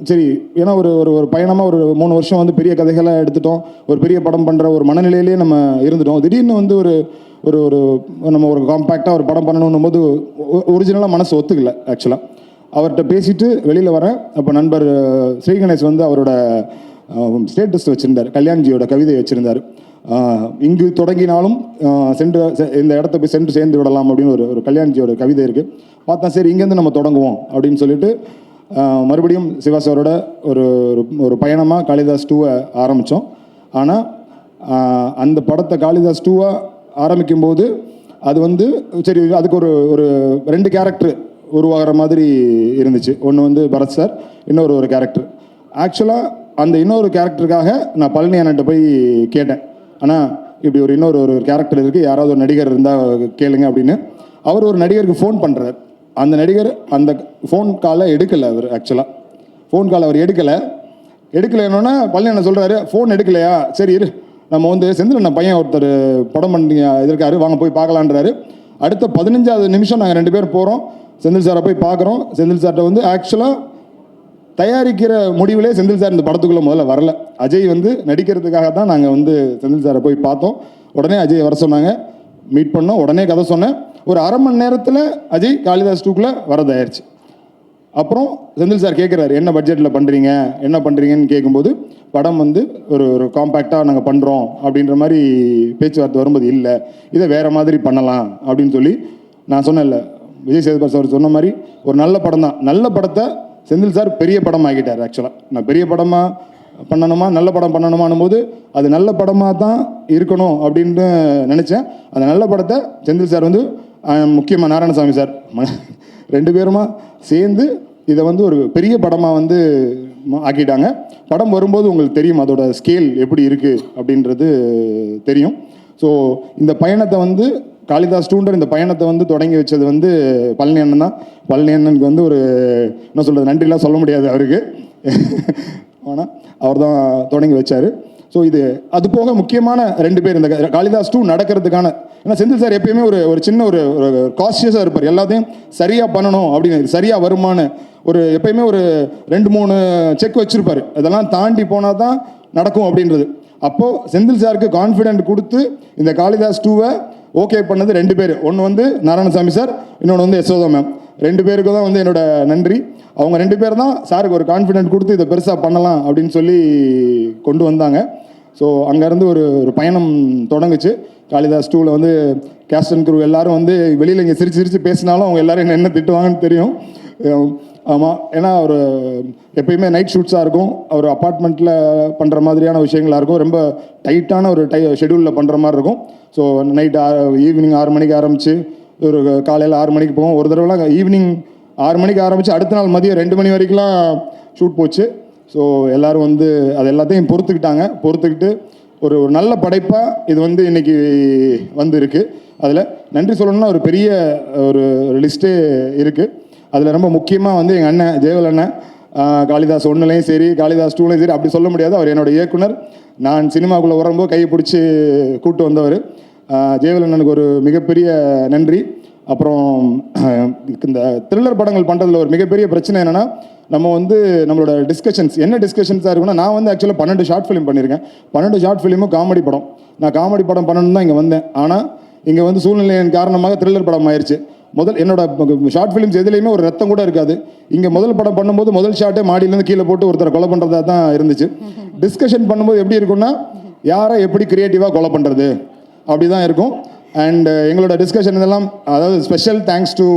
சரி, ஏன்னா ஒரு ஒரு பயணமாக ஒரு 3 வருஷம் வந்து பெரிய கதைகளாக எடுத்துட்டோம், ஒரு பெரிய படம் பண்ணுற ஒரு மனநிலையிலேயே நம்ம இருந்துட்டோம். திடீர்னு வந்து ஒரு ஒரு ஒரு நம்ம ஒரு காம்பேக்டாக ஒரு படம் பண்ணணும் போது ஒரிஜினலாக மனசு ஒத்துக்கல. ஆக்சுவலாக அவர்கிட்ட பேசிட்டு வெளியில் வரேன். அப்போ நண்பர் ஸ்ரீகணேஷ் வந்து அவரோட ஸ்டேட்டஸ் வச்சுருந்தார், கல்யாண்ஜியோட கவிதையை வச்சுருந்தார். இங்கு தொடங்கினாலும் சென்று இந்த இடத்த போய் சென்று சேர்ந்து விடலாம் அப்படின்னு ஒரு கல்யாண்ஜியோட கவிதை இருக்குது. பார்த்தா சரி இங்கேருந்து நம்ம தொடங்குவோம் அப்படின்னு சொல்லிட்டு மறுபடியும் சிவா சாரோட ஒரு ஒரு பயணமாக காளிதாஸ் 2 ஆரம்பித்தோம். ஆனால் அந்த படத்தை காளிதாஸ் 2 ஆரம்பிக்கும்போது அது வந்து சரி, அதுக்கு ஒரு 2 கேரக்டர் உருவாகிற மாதிரி இருந்துச்சு. ஒன்று வந்து பரத் சார், இன்னொரு கேரக்டர். ஆக்சுவலாக அந்த இன்னொரு கேரக்டருக்காக நான் பழனி அண்ணன்ட்ட போய் கேட்டேன், ஆனால் இப்படி இன்னொரு கேரக்டர் இருக்குது, யாராவது ஒரு நடிகர் இருந்தால் கேளுங்க அப்படின்னு. அவர் ஒரு நடிகருக்கு ஃபோன் பண்ணுறார். அந்த நடிகர் அந்த ஃபோன் காலை எடுக்கலை. அவர் ஆக்சுவலாக ஃபோன் கால் அவர் எடுக்கலைன்னொன்னே பழனி அண்ணன் சொல்கிறாரு, ஃபோன் எடுக்கலையா, சரி இரு, நம்ம வந்து செந்தில் பையன் ஒருத்தர் படம் பண்ணி இருக்காரு, வாங்க போய் பார்க்கலான்றாரு. அடுத்த 15வது நிமிஷம் நாங்கள் 2 பேர் போகிறோம், செந்தில் சாரை போய் பார்க்குறோம். செந்தில் சார்கிட்ட வந்து ஆக்சுவலாக தயாரிக்கிற முடிவிலே செந்தில் சார் இந்த படத்துக்குள்ளே முதல்ல வரல. அஜய் வந்து நடிக்கிறதுக்காக தான் நாங்கள் வந்து செந்தில் சாரை போய் பார்த்தோம். உடனே அஜய் வர சொன்னாங்க, மீட் பண்ணோம், உடனே கதை சொன்னேன். ஒரு 1/2 மணி நேரத்தில் அஜய் காளிதாஸ் 2க்குள்ளே வரதாயிருச்சு. அப்புறம் செந்தில் சார் கேட்குறாரு என்ன பட்ஜெட்டில் பண்ணுறீங்க என்ன பண்ணுறீங்கன்னு கேட்கும்போது படம் வந்து ஒரு காம்பேக்டாக நாங்கள் பண்ணுறோம் அப்படின்ற மாதிரி பேச்சுவார்த்தை வரும்போது இல்லை இதை வேறு மாதிரி பண்ணலாம் அப்படின்னு சொல்லி நான் சொன்னேன்ல விஜய் சேதுபதி சார் சொன்ன மாதிரி ஒரு நல்ல படம் தான். நல்ல படத்தை செந்தில் சார் பெரிய படம் ஆகிட்டார். ஆக்சுவலாக நான் பெரிய படமாக பண்ணணுமா நல்ல படம் பண்ணணுமானும் போது அது நல்ல படமாக தான் இருக்கணும் அப்படின்னு நினச்சேன். அந்த நல்ல படத்தை செந்தில் சார் வந்து முக்கியமாக நாராயணசாமி சார் 2 பேருமா சேர்ந்து இதை வந்து ஒரு பெரிய படமாக வந்து ஆக்கிட்டாங்க. படம் வரும்போது உங்களுக்கு தெரியும் அதோட ஸ்கேல் எப்படி இருக்குது அப்படின்றது தெரியும். ஸோ இந்த பயணத்தை வந்து காளிதாஸ் டூன்ற இந்த பயணத்தை வந்து தொடங்கி வச்சது வந்து பழனி அண்ணன் தான். பழனி அண்ணனுக்கு வந்து ஒரு என்ன சொல்கிறது நன்றிலாம் சொல்ல முடியாது அவருக்கு. ஆனால் அவர் தான் தொடங்கி வச்சார். ஸோ இது அது போக முக்கியமான 2 பேர் இந்த காளிதாஸ் 2 நடக்கிறதுக்கான. ஏன்னா செந்தில் சார் எப்பயுமே ஒரு சின்ன ஒரு கான்ஷியஸாக இருப்பார். எல்லாத்தையும் சரியாக பண்ணணும் அப்படின்னு சரியாக வருமானு எப்பயுமே ஒரு 2-3 செக் வச்சுருப்பார். அதெல்லாம் தாண்டி போனால் தான் நடக்கும் அப்படின்றது. அப்போது செந்தில் சாருக்கு கான்ஃபிடென்ட் கொடுத்து இந்த காளிதாஸ் 2-வை ஓகே பண்ணது 2 பேர். ஒன்று வந்து நாராயணசாமி சார், இன்னொன்று வந்து யசோதா மேம். 2 பேருக்கு தான் வந்து என்னோட நன்றி. அவங்க 2 பேர் தான் சாருக்கு ஒரு கான்ஃபிடென்ட் கொடுத்து இதை பெருசாக பண்ணலாம் அப்படின்னு சொல்லி கொண்டு வந்தாங்க. ஸோ அங்கேருந்து ஒரு பயணம் தொடங்குச்சு. காளிதாஸ் 2வில் வந்து கேஸ்ட் அண்ட் க்ரூ எல்லாரும் வந்து வெளியில் இங்கே சிரித்து பேசினாலும் அவங்க எல்லோரும் என்ன திட்டுவாங்கன்னு தெரியும். ஆமாம், ஏன்னா ஒரு எப்பயுமே நைட் ஷூட்ஸாக இருக்கும். ஒரு அப்பார்ட்மெண்ட்டில் பண்ணுற மாதிரியான விஷயங்களாக இருக்கும். ரொம்ப டைட்டான ஒரு ஷெடியூலில் பண்ணுற மாதிரி இருக்கும். ஸோ நைட் ஈவினிங் 6 மணிக்கு ஆரம்பித்து ஒரு காலையில் 6 மணிக்கு போவோம். ஒரு தடவைலாம் ஈவினிங் 6 மணிக்கு ஆரம்பித்து அடுத்த நாள் மதியம் 2 மணி வரைக்கும்லாம் ஷூட் போச்சு. ஸோ எல்லோரும் வந்து அது எல்லாத்தையும் பொறுத்துக்கிட்டு ஒரு நல்ல படைப்பாக இது வந்து இன்றைக்கி வந்து இருக்குது. அதில் நன்றி சொல்லணும்னா ஒரு பெரிய ஒரு லிஸ்ட்டே இருக்குது. அதில் ரொம்ப முக்கியமாக வந்து எங்கள் அண்ணன் ஜெயவல் அண்ணன் காளிதாஸ் 1லையும் சரி காளிதாஸ் 2லையும் சரி அப்படி சொல்ல முடியாது. அவர் என்னோட இயக்குனர். நான் சினிமாக்குள்ளே வரும்போது கையை பிடிச்சி கூப்பிட்டு வந்தவர். ஜெயவல் அண்ணனுக்கு ஒரு மிகப்பெரிய நன்றி. அப்புறம் இந்த த்ரில்லர் படங்கள் பண்ணுறதுல ஒரு மிகப்பெரிய பிரச்சனை என்னென்னா நம்ம வந்து நம்மளோட டிஸ்கஷன்ஸ் என்ன டிஸ்கஷன்ஸாக இருக்குன்னா நான் வந்து ஆக்சுவலாக 12 ஷார்ட் ஃபிலிம் பண்ணியிருக்கேன். 12 ஷார்ட் ஃபிலிமும் காமெடி படம். நான் காமெடி படம் பண்ணணும் தான் இங்கே வந்தேன். ஆனால் இங்கே வந்து சூழ்நிலையின் காரணமாக த்ரில்லர் படம் ஆயிடுச்சு. என்னோட ஷார்ட் ஃபிலிம்ஸ் எதுலேயுமே ஒரு ரத்தம் கூட இருக்காது. இங்கே முதல் படம் பண்ணும்போது முதல் ஷார்ட்டே மாடியிலேருந்து கீழே போட்டு ஒருத்தரை கொலை பண்ணுறதா தான் இருந்துச்சு. டிஸ்கஷன் பண்ணும்போது எப்படி இருக்குன்னா யாரை எப்படி கிரியேட்டிவாக கொலை பண்ணுறது அப்படி தான் இருக்கும். அண்ட் எங்களோட டிஸ்கஷன் இதெல்லாம் அதாவது ஸ்பெஷல் தேங்க்ஸ் டு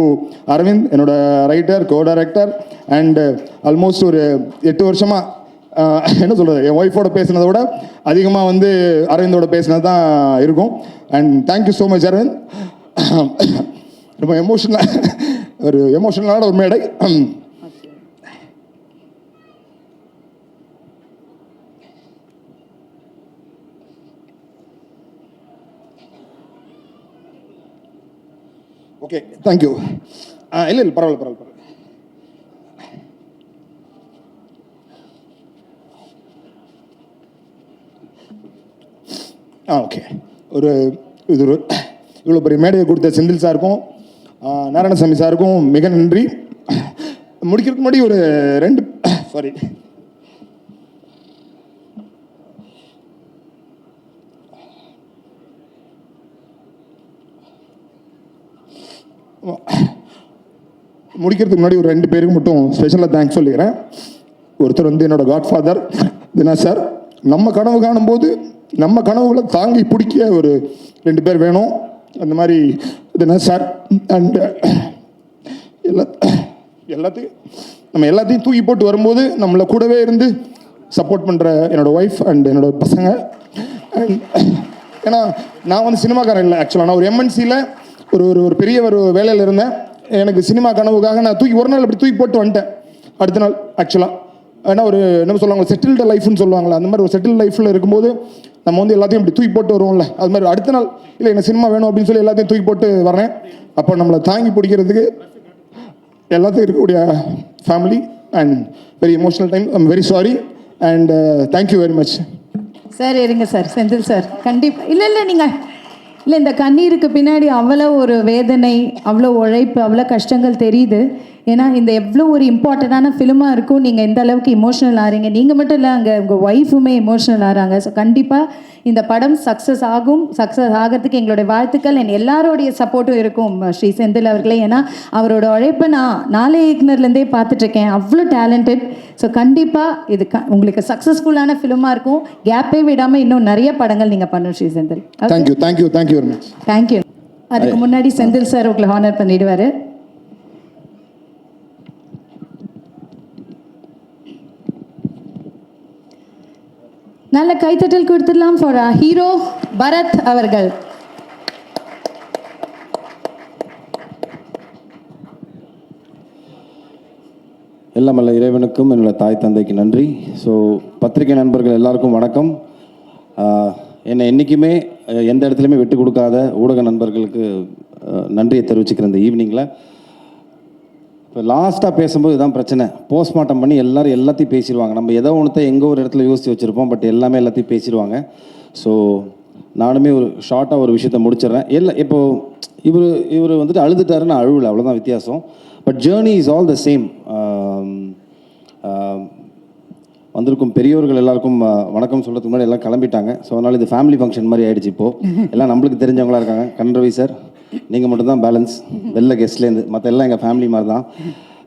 அரவிந்த், என்னோட writer, co director. And almost ஒரு 8 வருஷமாக என்ன சொல்கிறது என் ஒய்ஃபோட பேசினதை விட அதிகமாக வந்து அரவிந்தோட பேசினது தான் இருக்கும். And thank you so much Aravind. ரொம்ப எமோஷனலான ஒரு மேடை. Okay, thank you. இல்லை பரவாயில்ல. ஓகே, இது இவ்வளோ பெரிய மேடையை கொடுத்த செந்தில் சாருக்கும் நாராயணசாமி சாருக்கும் மிக நன்றி. முடிக்கிறதுக்கு முன்னாடி ஒரு 2 சாரி முடிக்கிறதுக்கு முன்னாடி ஒரு 2 பேருக்கு மட்டும் ஸ்பெஷலாக தேங்க்ஸ் சொல்லிக்கிறேன். ஒருத்தர் வந்து என்னோட காட்ஃபாதர் தினா சார். நம்ம கனவு காணும்போது நம்ம கனவுகளை தாங்கி பிடிக்க ஒரு 2 பேர் வேணும். அந்த மாதிரி தினா சார். அண்ட் எல்லாத்தையும் தூக்கி போட்டு வரும்போது நம்மளை கூடவே இருந்து சப்போர்ட் பண்ணுற என்னோடய ஒய்ஃப் அண்ட் என்னோடய பசங்க. அண்ட் ஏன்னா நான் வந்து சினிமாக்காரன் இல்லை. ஆக்சுவலாக நான் ஒரு எம்என்சியில் ஒரு பெரிய வேலையில் இருந்தேன். எனக்கு சினிமா கனவுக்காக நான் ஒரு நாள் அப்படி தூக்கி போட்டு வந்துட்டேன். அடுத்த நாள் ஆக்சுவலாக ஏன்னா என்ன சொல்லுவாங்க செட்டில்டு லைஃப்னு சொல்லுவாங்களா, அந்த மாதிரி ஒரு செட்டில் லைஃப்பில் இருக்கும்போது நம்ம வந்து எல்லாத்தையும் இப்படி தூக்கி போட்டு வருவோம்ல, அது மாதிரி அடுத்த நாள் இல்லை எனக்கு சினிமா வேணும் அப்படின்னு சொல்லி எல்லாத்தையும் தூக்கி போட்டு வரேன். அப்போ நம்மளை தாங்கி பிடிக்கிறதுக்கு எல்லாத்தையும் இருக்கக்கூடிய family and very emotional time. I'm very sorry and thank you very much. Sir இருங்க சார், செந்தில் சார் கண்டிப்பாக இல்லை நீங்கள் இல்லை இந்த கண்ணீருக்கு பின்னாடி அவ்வளோ ஒரு வேதனை, அவ்வளோ உழைப்பு, அவ்வளோ கஷ்டங்கள் தெரியுது. ஏன்னா இந்த எவ்வளோ ஒரு இம்பார்ட்டண்ட்டான ஃபிலிமாக இருக்கும், நீங்கள் எந்த அளவுக்கு இமோஷனல் ஆகிறீங்க, நீங்கள் மட்டும் இல்லை அங்கே உங்கள் ஒய்ஃபுமே இமோஷனல் ஆகிறாங்க. ஸோ கண்டிப்பாக இந்த படம் சக்ஸஸ் ஆகிறதுக்கு எங்களுடைய வாழ்த்துக்கள். என் எல்லாரோடைய சப்போர்ட்டும் இருக்கும் ஸ்ரீ செந்தில் அவர்களே. ஏன்னா அவரோட உழைப்பை நான் நாளை இயக்குனர்லேருந்தே பார்த்துட்ருக்கேன், அவ்வளோ டேலண்டட். ஸோ கண்டிப்பாக இது உங்களுக்கு சக்ஸஸ்ஃபுல்லான ஃபிலிமாக இருக்கும். கேப்பே விடாமல் இன்னும் நிறைய படங்கள் நீங்கள் பண்ணணும் Shri Senthil. Thank you very much. Thank you. அதுக்கு முன்னாடி செந்தில் சார் உங்களை ஹானர் பண்ணிடுவார். நல்ல கைத்தட்டல் கொடுத்துடலாம் ஃபார் ஹீரோ பரத் அவர்கள். எல்லாமல்ல இறைவனுக்கும் என்னோட தாய் தந்தைக்கு நன்றி. ஸோ பத்திரிகை நண்பர்கள் எல்லாருக்கும் வணக்கம். என்னை என்றைக்குமே எந்த இடத்துலையுமே விட்டு கொடுக்காத ஊடக நண்பர்களுக்கு நன்றியை தெரிவிச்சுக்கிறேன் இந்த ஈவினிங்கில். இப்போ லாஸ்ட்டாக பேசும்போது இதுதான் பிரச்சனை, போஸ்ட்மார்ட்டம் பண்ணி எல்லோரும் எல்லாத்தையும் பேசிடுவாங்க. நம்ம ஏதோ ஒன்றத்தை எங்கே ஒரு இடத்துல யோசித்து வச்சுருப்போம், பட் எல்லாமே எல்லாத்தையும் பேசிடுவாங்க. ஸோ நானுமே ஒரு ஷார்ட்டாக ஒரு விஷயத்தை முடிச்சிடுறேன். இப்போது இவர் வந்துட்டு அழுதுட்டாருன்னு அழுவலை, அவ்வளோதான் வித்தியாசம். But journey is all the same. வந்திருக்கும் பெரியோர்கள் எல்லாருக்கும் வணக்கம் சொல்கிறதுக்கு முன்னாடி எல்லாம் கிளம்பிட்டாங்க. ஸோ அதனால் இது ஃபேமிலி ஃபங்க்ஷன் மாதிரி ஆகிடுச்சு. இப்போது எல்லாம் நம்மளுக்கு தெரிஞ்சவங்களாக இருக்காங்க. கண்ரவி சார், நீங்கள் மட்டும்தான் பேலன்ஸ் வெளில கெஸ்ட்லேருந்து, மற்ற எல்லாம் எங்கள் ஃபேமிலி மாதிரி தான்.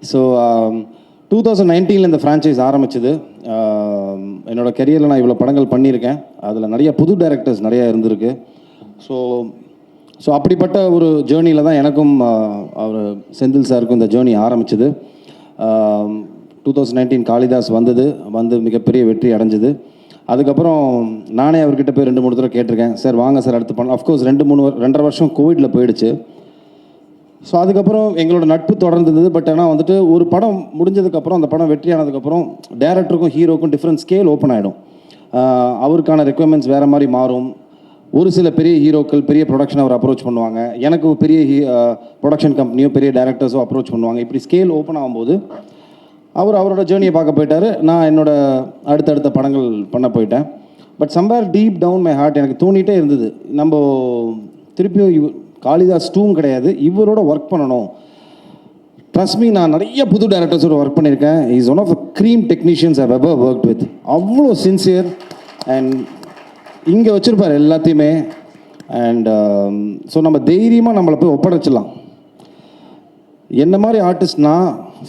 ஸோ 2019 இந்த ஃப்ரான்ச்சைஸ் ஆரம்பிச்சது. என்னோடய கெரியரில் நான் இவ்வளோ படங்கள் பண்ணியிருக்கேன். அதில் நிறைய புது டைரக்டர்ஸ் நிறையா இருந்திருக்கு. ஸோ அப்படிப்பட்ட ஒரு ஜேர்னியில் தான் எனக்கும் அவர் செந்தில் சாருக்கும் இந்த ஜேர்னி ஆரம்பிச்சது. 2019 காளிதாஸ் வந்து மிகப்பெரிய வெற்றி அடைஞ்சது. அதுக்கப்புறம் நானே அவர்கிட்ட போய் 2-3 தடவை கேட்டிருக்கேன், சார் வாங்க சார் அடுத்து பண்ணலாம். அஃப்கோர்ஸ் 2-2.5 வருஷம் கோவிடில் போயிடுச்சு. ஸோ அதுக்கப்புறம் எங்களோட நட்பு தொடர்ந்தது. பட் ஆனால் வந்துட்டு ஒரு படம் முடிஞ்சதுக்கப்புறம், அந்த படம் வெற்றி ஆனதுக்கப்புறம் டேரக்டருக்கும் ஹீரோக்கும் டிஃப்ரெண்ட் ஸ்கேல் ஓப்பன் ஆகிடும். அவருக்கான ரெக்குவயர்மெண்ட்ஸ் வேறு மாதிரி மாறும். ஒரு சில பெரிய ஹீரோக்கள் பெரிய ப்ரொடக்ஷன் அவர் அப்ரோச் பண்ணுவாங்க, எனக்கு பெரிய ப்ரொடக்ஷன் கம்பெனியோ பெரிய டேரக்டர்ஸோ அப்ரோச் பண்ணுவாங்க. இப்படி ஸ்கேல் ஓப்பன் ஆகும்போது அவரோட ஜேர்னியை பார்க்க போயிட்டார், நான் என்னோட அடுத்தடுத்த படங்கள் பண்ண போயிட்டேன். But somewhere deep down my heart எனக்கு தோணிகிட்டே இருந்தது, நம்ம திருப்பியும் காளிதாஸ் 2 கிடையாது, இவரோட ஒர்க் பண்ணணும். ட்ரஸ்ட் மீ, நான் நிறைய புது டேரக்டர்ஸோட ஒர்க் பண்ணியிருக்கேன். Is one of the cream technicians I ever worked with. அவ்வளோ சின்சியர் அண்ட் இங்கே வச்சுருப்பார் எல்லாத்தையுமே. அண்ட் ஸோ நம்ம தைரியமாக நம்மளை போய் ஒப்படைச்சிடலாம். என்ன மாதிரி ஆர்டிஸ்ட்னா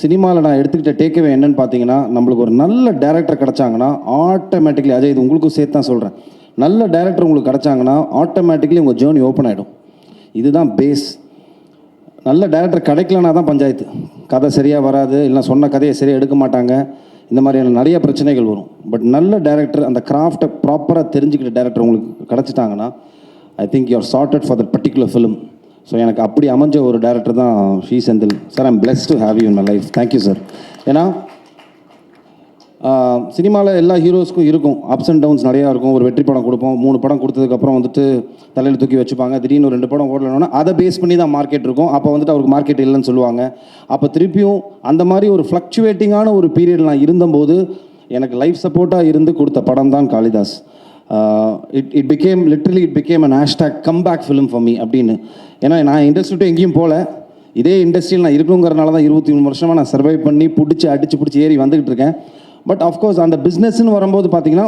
சினிமாவில் நான் எடுத்துக்கிட்ட டேக்அவே என்னன்னு பார்த்தீங்கன்னா, நம்மளுக்கு ஒரு நல்ல டேரக்டர் கிடச்சாங்கன்னா ஆட்டோமேட்டிக்லி, அஜய் இது உங்களுக்கும் சேர்த்து தான் சொல்கிறேன், நல்ல டேரக்டர் உங்களுக்கு கிடச்சாங்கன்னா ஆட்டோமேட்டிக்லி உங்கள் ஜேர்னி ஓப்பன் ஆகிடும். இதுதான் பேஸ். நல்ல டேரக்டர் கிடைக்கலனா தான் பஞ்சாயத்து. கதை சரியாக வராது, இல்லை சொன்ன கதையை சரியாக எடுக்க மாட்டாங்க, இந்த மாதிரியான நிறைய பிரச்சனைகள் வரும். பட் நல்ல டேரக்டர், அந்த கிராஃப்டை ப்ராப்பராக தெரிஞ்சுக்கிட்ட டேரக்டர் உங்களுக்கு கிடச்சிட்டாங்கன்னா I think you are charted for that particular film. So எனக்கு அப்படி அமைஞ்ச ஒரு டேரக்டர் தான் Shri Senthil sir. I'm blessed to have you in my life. Thank you sir. ஏன்னா சினிமாவில் எல்லா ஹீரோஸ்க்கும் இருக்கும் அப்ஸ் அண்ட் டவுன்ஸ் நிறையா இருக்கும். ஒரு வெற்றி படம் கொடுப்போம், 3 படம் கொடுத்ததுக்கப்புறம் வந்துட்டு தலையில் தூக்கி வச்சுப்பாங்க. திடீர்னு ஒரு 2 படம் ஓடலன்னா அதை பேஸ் பண்ணி தான் மார்க்கெட் இருக்கும். அப்போ வந்துட்டு அவருக்கு மார்க்கெட் இல்லைன்னு சொல்லுவாங்க. அப்போ திருப்பியும் அந்த மாதிரி ஒரு ஃப்ளக்சுவேட்டிங்கான ஒரு பீரியட் நான் இருந்தபோது எனக்கு லைஃப் சப்போர்ட்டாக இருந்து கொடுத்த படம் தான் Kalidas. It became an hashtag comeback film for me அப்படின்னு. ஏன்னா நான் இண்டஸ்ட்ரி எங்கேயும் போகல, இதே இண்டஸ்ட்ரியில் நான் இருக்கணுங்கிறனால தான் 23 வருஷமாக நான் சர்வை பண்ணி அடிச்சு ஏறி வந்துக்கிட்டு இருக்கேன். பட் ஆஃப்கோர்ஸ் அந்த பிஸ்னஸ்ன்னு வரும்போது பார்த்தீங்கன்னா,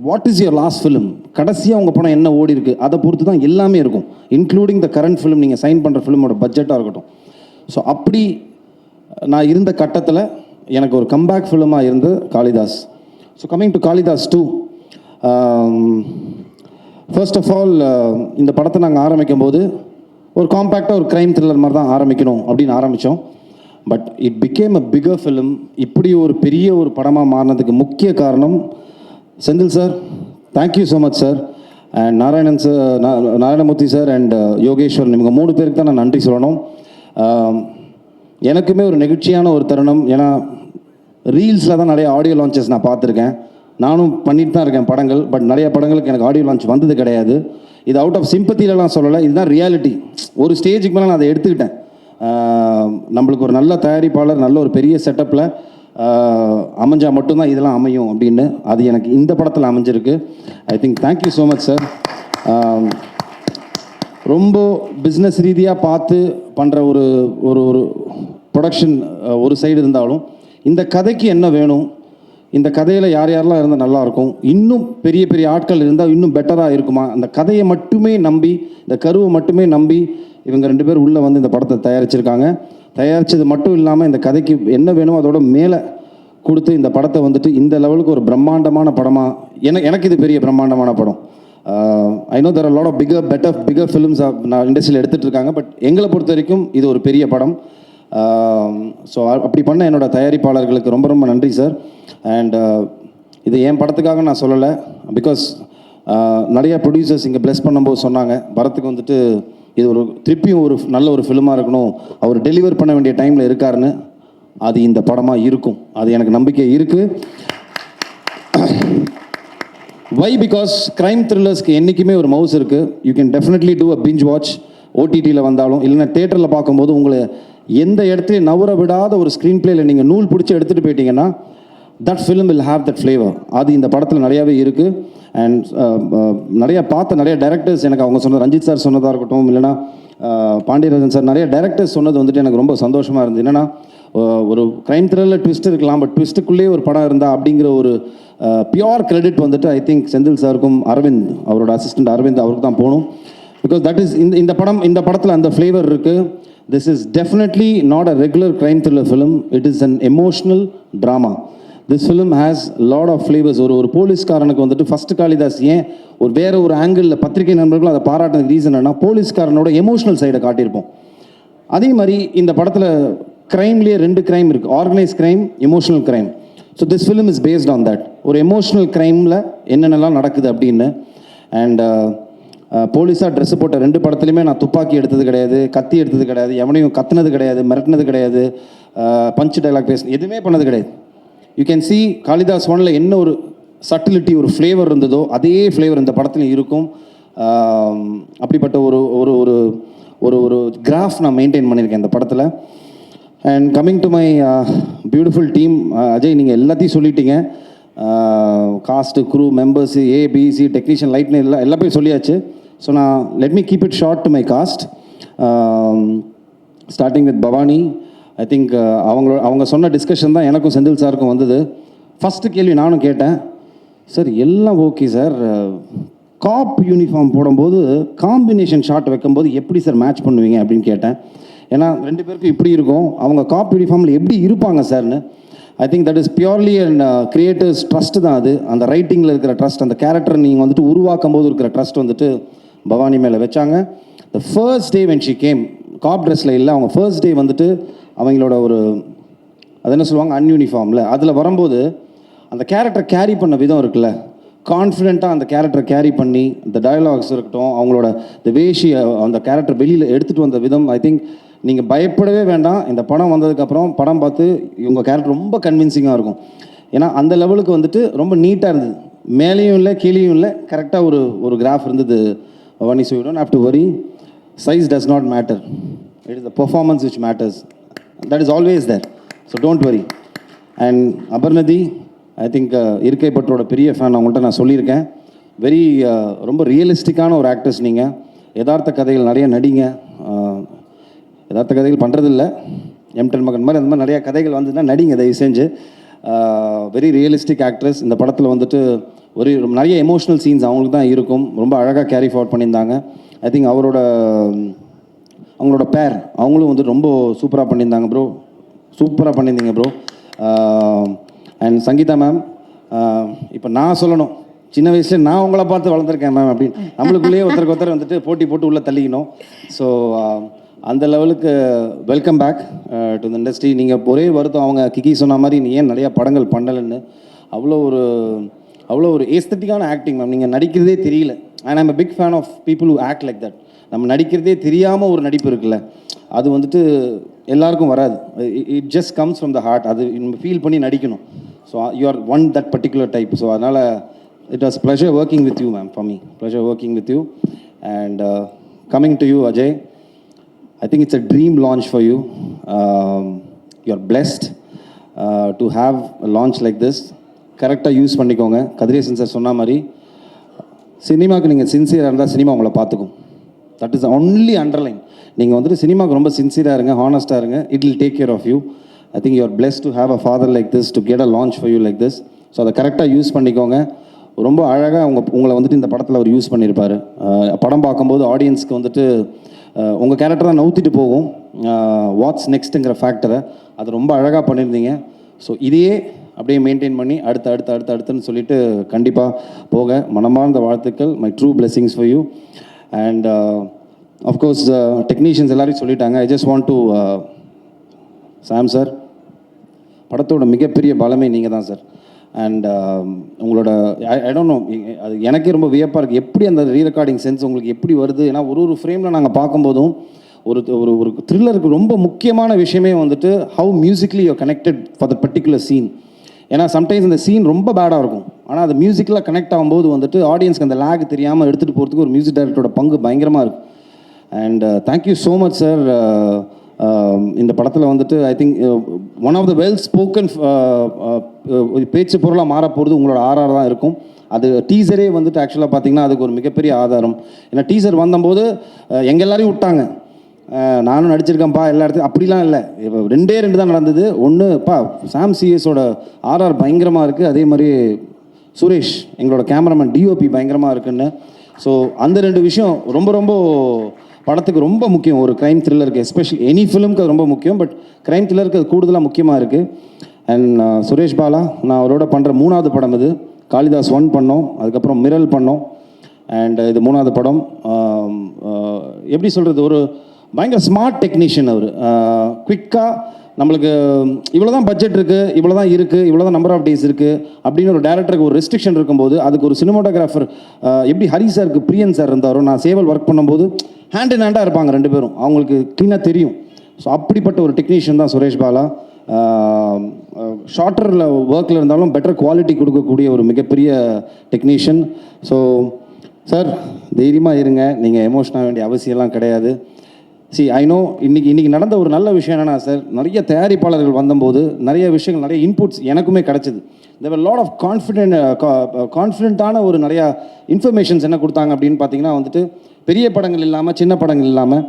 what is your last film, கடைசியாக உங்கள் படம் என்ன ஓடி இருக்குது, அதை பொறுத்து தான் எல்லாமே இருக்கும், இன்க்ளூடிங் த கரண்ட் ஃபிலிம், நீங்கள் சைன் பண்ணுற ஃபிலிமோட பட்ஜெட்டாக இருக்கட்டும். ஸோ அப்படி நான் இருந்த கட்டத்தில் எனக்கு ஒரு கம்பேக் ஃபிலிமாக இருந்து Kalidas. So coming to Kalidas 2, first of all இந்த படத்தை நாங்கள் ஆரம்பிக்கும் போது ஒரு காம்பேக்டாக ஒரு க்ரைம் த்ரில்லர் மாதிரி தான் ஆரம்பிக்கணும் அப்படின்னு ஆரம்பித்தோம். But it became a bigger film. இப்படி ஒரு பெரிய ஒரு படமாக மாறினதுக்கு முக்கிய காரணம் Senthil sir. Thank you so much sir. And Narayanamurthy sir and Yogeswaran, இவங்க 3 பேருக்கு தான் நான் நன்றி சொல்லணும். எனக்குமே ஒரு நெகிழ்ச்சியான ஒரு தருணம். ஏன்னா ரீல்ஸில் தான் நிறைய ஆடியோ லான்ச்சஸ் நான் பார்த்துருக்கேன், நானும் பண்ணிட்டு தான் இருக்கேன் படங்கள். பட் நிறைய படங்களுக்கு எனக்கு ஆடியோ லான்ச் வந்தது கிடையாது. இது அவுட் ஆஃப் சிம்பத்திலலாம் சொல்லலை, இதுதான் ரியாலிட்டி. ஒரு ஸ்டேஜுக்கு மேலே நான் அதை எடுத்துக்கிட்டேன். நம்மளுக்கு ஒரு நல்ல தயாரிப்பாளர், நல்ல ஒரு பெரிய செட்டப்பில் அமைஞ்சால் மட்டும்தான் இதெல்லாம் அமையும் அப்படின்னு. அது எனக்கு இந்த படத்தில் அமைஞ்சிருக்கு. I think thank you so much sir. ரொம்ப பிஸ்னஸ் ரீதியாக பார்த்து பண்ணுற ஒரு ஒரு ப்ரொடக்ஷன் ஒரு சைடு இருந்தாலும் இந்த கதைக்கு என்ன வேணும், இந்த கதையில் யார் யாரெல்லாம் இருந்தால் நல்லாயிருக்கும், இன்னும் பெரிய பெரிய ஆட்கள் இருந்தால் இன்னும் பெட்டராக இருக்குமா, அந்த கதையை மட்டுமே நம்பி, இந்த கருவை மட்டுமே நம்பி இவங்க 2 பேர் உள்ளே வந்து இந்த படத்தை தயாரிச்சிருக்காங்க. தயாரித்தது மட்டும் இல்லாமல் இந்த கதைக்கு என்ன வேணுமோ அதோட மேலே கொடுத்து இந்த படத்தை வந்துட்டு இந்த லெவலுக்கு ஒரு பிரம்மாண்டமான படமாக எனக்கு இது பெரிய பிரம்மாண்டமான படம். I know there are lot of bigger films நான் இண்டஸ்ட்ரியில் எடுத்துகிட்டு இருக்காங்க. பட் எங்களை பொறுத்த வரைக்கும் இது ஒரு பெரிய படம். ஸோ அப்படி பண்ண என்னோட தயாரிப்பாளர்களுக்கு ரொம்ப ரொம்ப நன்றி சார். அண்ட் இது என் படத்துக்காக நான் சொல்லலை, பிகாஸ் நிறையா ப்ரொடியூசர்ஸ் இங்கே ப்ளஸ் பண்ணும்போது சொன்னாங்க பரத்துக்கு வந்துட்டு இது ஒரு திருப்பியும் ஒரு நல்ல ஒரு ஃபிலிமாக இருக்கணும், அவர் டெலிவர் பண்ண வேண்டிய டைமில் இருக்காருன்னு. அது இந்த படமாக இருக்கும், அது எனக்கு நம்பிக்கை இருக்குது. வை பிகாஸ் க்ரைம் த்ரில்லர்ஸ்க்கு என்றைக்குமே ஒரு மவுஸ் இருக்குது. You can definitely do a binge watch. ஓடிடியில் வந்தாலும் இல்லைன்னா தேட்டரில் பார்க்கும்போது உங்களை எந்த இடத்துலையும் நவர விடாத ஒரு ஸ்க்ரீன் பிளேயில் நீங்கள் நூல் பிடிச்சி எடுத்துகிட்டு போயிட்டீங்கன்னா that film will have that flavour. அது இந்த படத்தில் நிறையாவே இருக்குது. அண்ட் நிறையா நிறைய டைரக்டர்ஸ் எனக்கு அவங்க சொன்னது, ரஞ்சித் சார் சொன்னதாக இருக்கட்டும், இல்லைனா பாண்டியராஜன் சார், நிறைய டைரக்டர்ஸ் சொன்னது வந்துட்டு எனக்கு ரொம்ப சந்தோஷமாக இருந்தது. என்னென்னா ஒரு க்ரைம் த்ரில்லர் ட்விஸ்ட் இருக்கலாம், பட் ட்விஸ்ட்டுக்குள்ளேயே ஒரு படம் இருந்தால் அப்படிங்கிற ஒரு பியோர் கிரெடிட் வந்துட்டு ஐ திங்க் செந்தில் சாருக்கும் அரவிந்த், அவரோட அசிஸ்டன்ட் அரவிந்த், அவருக்கு தான் போகணும். பிகாஸ் தட் இஸ் இந்த படத்தில் அந்த ஃப்ளேவர் இருக்குது. This is definitely not a regular crime thriller film, it is an emotional drama. This film has lot of flavours. ஒரு போலீஸ்காரனுக்கு வந்துட்டு ஃபஸ்ட்டு காளிதாஸ் ஏன் வேறு ஒரு ஆங்கிளில் பத்திரிகை நண்பர்களும் அதை பாராட்டினதுக்கு ரீசன் என்னன்னா போலீஸ்காரனோட எமோஷ்னல் சைடை காட்டியிருப்போம். அதே மாதிரி இந்த படத்தில் க்ரைம்லேயே 2 க்ரைம் இருக்குது, organise crime, emotional crime. So this film is based on that. ஒரு எமோஷ்னல் க்ரைமில் என்னென்னலாம் நடக்குது அப்படின்னு. அண்ட் போலீஸாக ட்ரெஸ்ஸு போட்ட 2 படத்துலையுமே நான் துப்பாக்கி எடுத்தது கிடையாது, கத்தி எடுத்தது கிடையாது, எவனையும் கத்துனது கிடையாது, மிரட்டினது கிடையாது, பஞ்ச் டைலாக் எதுவுமே பண்ணது கிடையாது. யூ கேன் சி காளிதாஸ் 1ல் என்ன ஒரு சட்டிலிட்டி, ஒரு ஃப்ளேவர் இருந்ததோ அதே ஃப்ளேவர் இந்த படத்துலையும் இருக்கும். அப்படிப்பட்ட ஒரு ஒரு ஒரு ஒரு ஒரு கிராஃப் நான் மெயின்டைன் பண்ணியிருக்கேன் இந்த படத்தில். And coming to my beautiful team, Ajay நீங்கள் எல்லாத்தையும் சொல்லிட்டீங்க. Cast, crew, members, ABC, technician, லைட்னு எல்லா போய் சொல்லியாச்சு. ஸோ நான் let me keep it short to my cast. Starting with Bhavani. I think அவங்க சொன்ன டிஸ்கஷன் தான் எனக்கும் செந்தில் சாருக்கும் வந்தது. ஃபஸ்ட்டு கேள்வி நானும் கேட்டேன், சார் எல்லாம் ஓகே சார், காப் யூனிஃபார்ம் போடும்போது காம்பினேஷன் ஷாட் வைக்கும்போது எப்படி சார் மேட்ச் பண்ணுவீங்க அப்படின்னு கேட்டேன். ஏன்னா 2 பேருக்கும் இப்படி இருக்கும், அவங்க காப் யூனிஃபார்மில் எப்படி இருப்பாங்க சார்னு. I think that is purely and creators trust தான் அது. அந்த ரைட்டிங்கில் இருக்கிற ட்ரஸ்ட், அந்த கேரக்டர் நீங்கள் வந்துட்டு உருவாக்கும் போது இருக்கிற ட்ரஸ்ட் வந்துட்டு பவானி மேலே வச்சாங்க. The first day when she came, cop ட்ரெஸ்ஸில் இல்லை, அவங்க ஃபர்ஸ்ட் டே வந்துட்டு அவங்களோட ஒரு அது என்ன சொல்லுவாங்க அன்யூனிஃபார்மில் அதில் வரும்போது அந்த கேரக்டர் கேரி பண்ண விதம் இருக்குல்ல, கான்ஃபிடென்ட்டாக அந்த கேரக்டரை கேரி பண்ணி இந்த டயலாக்ஸ் இருக்கட்டும், அவங்களோட இந்த வேஷி அந்த கேரக்டர் வெளியில் எடுத்துகிட்டு வந்த விதம், ஐ திங்க் நீங்கள் பயப்படவே வேண்டாம். இந்த படம் வந்ததுக்கப்புறம் படம் பார்த்து இவங்க கேரக்டர் ரொம்ப கன்வின்சிங்காக இருக்கும். ஏன்னா அந்த லெவலுக்கு வந்துட்டு ரொம்ப நீட்டாக இருந்தது, மேலேயும் இல்லை கீழேயும் இல்லை, கரெக்டாக ஒரு கிராஃப் இருந்தது Bhavani. So you don't have to worry, size does not matter, it is the performance which matters, that is always there. So don't worry. And Aparnathi, I think இருக்கை பற்றோட பெரிய ஃபேன், அவங்கள்ட்ட நான் சொல்லியிருக்கேன். ரொம்ப ரியலிஸ்டிக்கான ஒரு ஆக்டர்ஸ் நீங்கள். யதார்த்த கதைகள் நிறைய நடிங்க. யதார்த்த கதைகள் பண்ணுறதில்ல, M10 மகன் மாதிரி அந்த மாதிரி நிறையா கதைகள் வந்ததுன்னா நடிங்க தயவு செஞ்சு. Very realistic actress. இந்த படத்தில் வந்துட்டு நிறைய எமோஷ்னல் சீன்ஸ் அவங்களுக்கு தான் இருக்கும், ரொம்ப அழகாக கேரி ஃபார்வர்ட் பண்ணியிருந்தாங்க. ஐ திங்க் அவங்களோட பேர் அவங்களும் வந்து ரொம்ப சூப்பராக பண்ணியிருந்தாங்க ப்ரோ, சூப்பராக பண்ணியிருந்தீங்க ப்ரோ. அண்ட் சங்கீதா மேம், இப்போ நான் சொல்லணும், சின்ன வயசில் நான் உங்களை பார்த்து வளர்ந்துருக்கேன் மேம் அப்படின்னு நம்மளுக்குள்ளேயே ஒருத்தருக்கு வந்துட்டு போட்டி போட்டு உள்ளே தள்ளிக்கணும். ஸோ அந்த லெவலுக்கு welcome back to the industry. நீங்கள் ஒரே வருத்தம், அவங்க கிக்கி சொன்ன மாதிரி நீ ஏன் நிறையா படங்கள் பண்ணலைன்னு. அவ்வளோ ஒரு ஏஸ்தட்டிக்கான ஆக்டிங் மேம், நீங்கள் நடிக்கிறதே தெரியல. And I'm a big fan of people who act like that. நம்ம நடிக்கிறதே தெரியாமல் ஒரு நடிப்பு இருக்குல்ல, அது வந்துட்டு எல்லாருக்கும் வராது. It just comes from the heart. அது நம்ம ஃபீல் பண்ணி நடிக்கணும். So you are one that particular type. So அதனால் it was pleasure working with you ma'am, for me pleasure working with you. And coming to you Ajay, I think it's a dream launch for you. You're blessed to have a launch like this. கரெக்டாக use பண்ணிக்கோங்க. Kathiresan sir சொன்ன மாதிரி சினிமாவுக்கு நீங்கள் சின்சியராக இருந்தால் cinema உங்களை பார்த்துக்கும். That is only underline. நீங்கள் வந்துட்டு சினிமாவுக்கு ரொம்ப சின்சியராக இருங்க, ஹானஸ்ட்டாக இருங்க. It will take care of you. I think you are blessed to have a father like this to get a launch for you like this. So அதை கரெக்டாக யூஸ் பண்ணிக்கோங்க. ரொம்ப அழகாக உங்களை வந்துட்டு இந்த படத்தில் அவர் யூஸ் பண்ணியிருப்பார். படம் பார்க்கும்போது ஆடியன்ஸ்க்கு வந்துட்டு உங்கள் கேரக்டர் தான் நவுத்திட்டு போகும் வாட்ஸ் நெக்ஸ்ட்டுங்கிற ஃபேக்டரை. அது ரொம்ப அழகாக பண்ணியிருந்தீங்க. ஸோ இதையே அப்படியே மெயின்டைன் பண்ணி அடுத்துன்னு சொல்லிட்டு கண்டிப்பாக போக மனமார்ந்த வாழ்த்துக்கள். My true blessings for you. And of course technicians எல்லாரையும் சொல்லிட்டாங்க. I just want to Sam sir, படத்தோட மிகப்பெரிய பலமே நீங்கள் தான் சார். அண்ட் உங்களோட ஐ டோன்ட் நோ, அது எனக்கே ரொம்ப வியப்பாக இருக்குது எப்படி அந்த ரீரெக்கார்டிங் சென்ஸ் உங்களுக்கு எப்படி வருது. ஏன்னா ஒரு ஃப்ரேமில் நாங்கள் பார்க்கும்போதும் ஒரு த்ரில்லருக்கு ரொம்ப முக்கியமான விஷயமே வந்துட்டு how musically you connected for the particular scene. ஏன்னா சம்டைம்ஸ் இந்த சீன் ரொம்ப பேடாக இருக்கும், ஆனால் அது மியூசிக்கில் கனெக்ட் ஆகும்போது வந்துட்டு ஆடியன்ஸ்க்கு அந்த லேக் தெரியாமல் எடுத்துகிட்டு போகிறதுக்கு ஒரு மியூசிக் டைரக்டரோட பங்கு பயங்கரமாக இருக்கும். And thank you so much sir. இந்த படத்தில் வந்துட்டு I think one of the well spoken பேச்சு பொருளாக மாறப்போகிறது உங்களோட ஆர்ஆர் தான் இருக்கும். அது டீசரே வந்துட்டு ஆக்சுவலாக பார்த்தீங்கன்னா அதுக்கு ஒரு மிகப்பெரிய ஆதாரம். ஏன்னா டீசர் வந்தபோது எங்கள் எல்லாரையும் விட்டாங்க, நானும் நடிச்சிருக்கேன்ப்பா எல்லா இடத்துலையும். அப்படிலாம் இல்லை, இப்போ 2 தான் நடந்தது. ஒன்றுப்பா சாம் சிஎஸோட ஆர்ஆர் பயங்கரமாக இருக்குது, அதே மாதிரி சுரேஷ் எங்களோட கேமராமேன் டிஓபி பயங்கரமாக இருக்குன்னு. ஸோ அந்த 2 விஷயம் ரொம்ப ரொம்ப படத்துக்கு ரொம்ப முக்கியம். ஒரு க்ரைம் த்ரில்லருக்கு, எஸ்பெஷலி எனி ஃபிலிமுக்கு அது ரொம்ப முக்கியம், பட் க்ரைம் த்ரில்லருக்கு அது கூடுதலாக முக்கியமாக இருக்குது. அண்ட் சுரேஷ் பாலா, நான் அவரோட பண்ணுற 3வது படம் இது. காளிதாஸ் 1 பண்ணோம், அதுக்கப்புறம் மிரல் பண்ணோம், அண்ட் இது 3வது படம். எப்படி சொல்கிறது, ஒரு பயங்கர ஸ்மார்ட் டெக்னீஷியன் அவர். குவிக்காக நம்மளுக்கு இவ்வளோ தான் பட்ஜெட் இருக்குது, இவ்வளோ தான் இருக்குது, இவ்வளோ தான் நம்பர் ஆஃப் டேஸ் இருக்குது அப்படின்னு ஒரு டேரக்டருக்கு ஒரு ரெஸ்ட்ரிக்ஷன் இருக்கும்போது அதுக்கு ஒரு சினிமாட்டோகிராஃபர் எப்படி ஹரி சாருக்கு பிரியன் சார் இருந்தாரோ, நான் சேவல் ஒர்க் பண்ணும்போது ஹேண்ட் இன் ஹேண்டாக இருப்பாங்க 2 பேரும், அவங்களுக்கு க்ளீனாக தெரியும். ஸோ அப்படிப்பட்ட ஒரு டெக்னீஷியன் தான் சுரேஷ் பாலா. ஷார்ட்டரில் ஒர்க்கில் இருந்தாலும் பெட்டர் குவாலிட்டி கொடுக்கக்கூடிய ஒரு மிகப்பெரிய டெக்னீஷியன். ஸோ சார் தைரியமாக இருங்க, நீங்கள் எமோஷனாக வேண்டிய அவசியம்லாம் கிடையாது. ஐ நோ இன்னைக்கு நடந்த ஒரு நல்ல விஷயம் என்னென்னா சார், நிறைய தயாரிப்பாளர்கள் வந்தபோது நிறைய விஷயங்கள், நிறைய இன்புட்ஸ் எனக்குமே கிடச்சிது. தேர் லாட் ஆஃப் கான்ஃபிடென்ட்டான ஒரு நிறையா இன்ஃபர்மேஷன்ஸ் என்ன கொடுத்தாங்க அப்படின்னு பார்த்தீங்கன்னா வந்துட்டு பெரிய படங்கள் இல்லாமல் சின்ன படங்கள் இல்லாமல்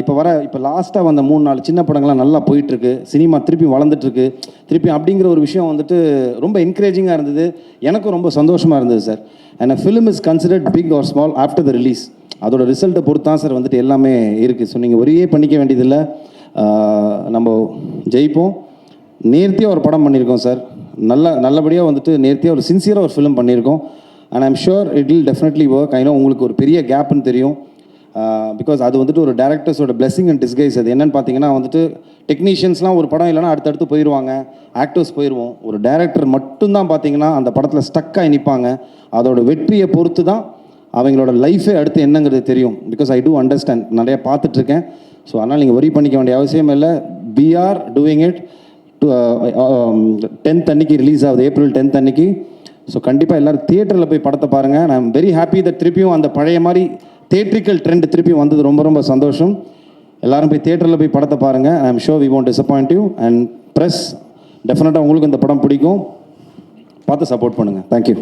இப்போ லாஸ்ட்டாக வந்த 3-4 சின்ன படங்கள்லாம் நல்லா போயிட்டுருக்கு, சினிமா திருப்பி வளர்ந்துட்டுருக்கு திருப்பி அப்படிங்கிற ஒரு விஷயம் வந்துட்டு ரொம்ப என்கரேஜிங்காக இருந்தது. எனக்கும் ரொம்ப சந்தோஷமாக இருந்தது sir. And a film is considered big or small after the release. அதோட ரிசல்ட்டை பொறுத்து தான் சார் வந்துட்டு எல்லாமே இருக்குது. ஸோ நீங்கள் ஒரே பண்ணிக்க வேண்டியதில்லை, நம்ம ஜெயிப்போம். நேர்த்தியாக ஒரு படம் பண்ணியிருக்கோம் சார், நல்லபடியாக வந்துட்டு நேர்த்தியாக ஒரு சின்சியராக ஒரு ஃபிலிம் பண்ணியிருக்கோம். And I'm sure it will definitely work. I know உங்களுக்கு ஒரு பெரிய கேப்னு தெரியும், பிகாஸ் அது வந்துட்டு ஒரு டேரக்டர்ஸோட பிளெஸிங் அண்ட் டிஸ்கைஸ். அது என்னென்னு பார்த்தீங்கன்னா வந்துட்டு டெக்னீஷியன்ஸ்லாம் ஒரு படம் இல்லைனா அடுத்தடுத்து போயிடுவாங்க, ஆக்டர்ஸ் போயிடுவோம். ஒரு டேரக்டர் மட்டும்தான் பார்த்தீங்கன்னா அந்த படத்தில் ஸ்டக்காகி நிற்பாங்க. அதோட வெற்றியை பொறுத்து தான் அவங்களோட லைஃபே அடுத்து என்னங்கிறது தெரியும். பிகாஸ் ஐ டூ அண்டர்ஸ்டாண்ட், நிறையா பார்த்துட்ருக்கேன். ஸோ அதனால் நீங்கள் ஒரி பண்ணிக்க வேண்டிய அவசியம் இல்லை. We are doing it. 10th அன்னைக்கு ரிலீஸ் ஆகுது, April 10th அன்னைக்கு. ஸோ கண்டிப்பாக எல்லோரும் தியேட்டரில் போய் படத்தை பாருங்கள். நான் ஐம் வெரி ஹாப்பி தட் திருப்பியும் அந்த பழைய மாதிரி தியேட்ரிக்கல் ட்ரெண்ட் திருப்பியும் வந்தது ரொம்ப ரொம்ப சந்தோஷம். எல்லோரும் போய் தியேட்டரில் போய் படத்தை பாருங்கள். I am sure we won't disappoint you. And press டெஃபினட்டாக உங்களுக்கு இந்த படம் பிடிக்கும், பார்த்து சப்போர்ட் பண்ணுங்கள். தேங்க்யூ.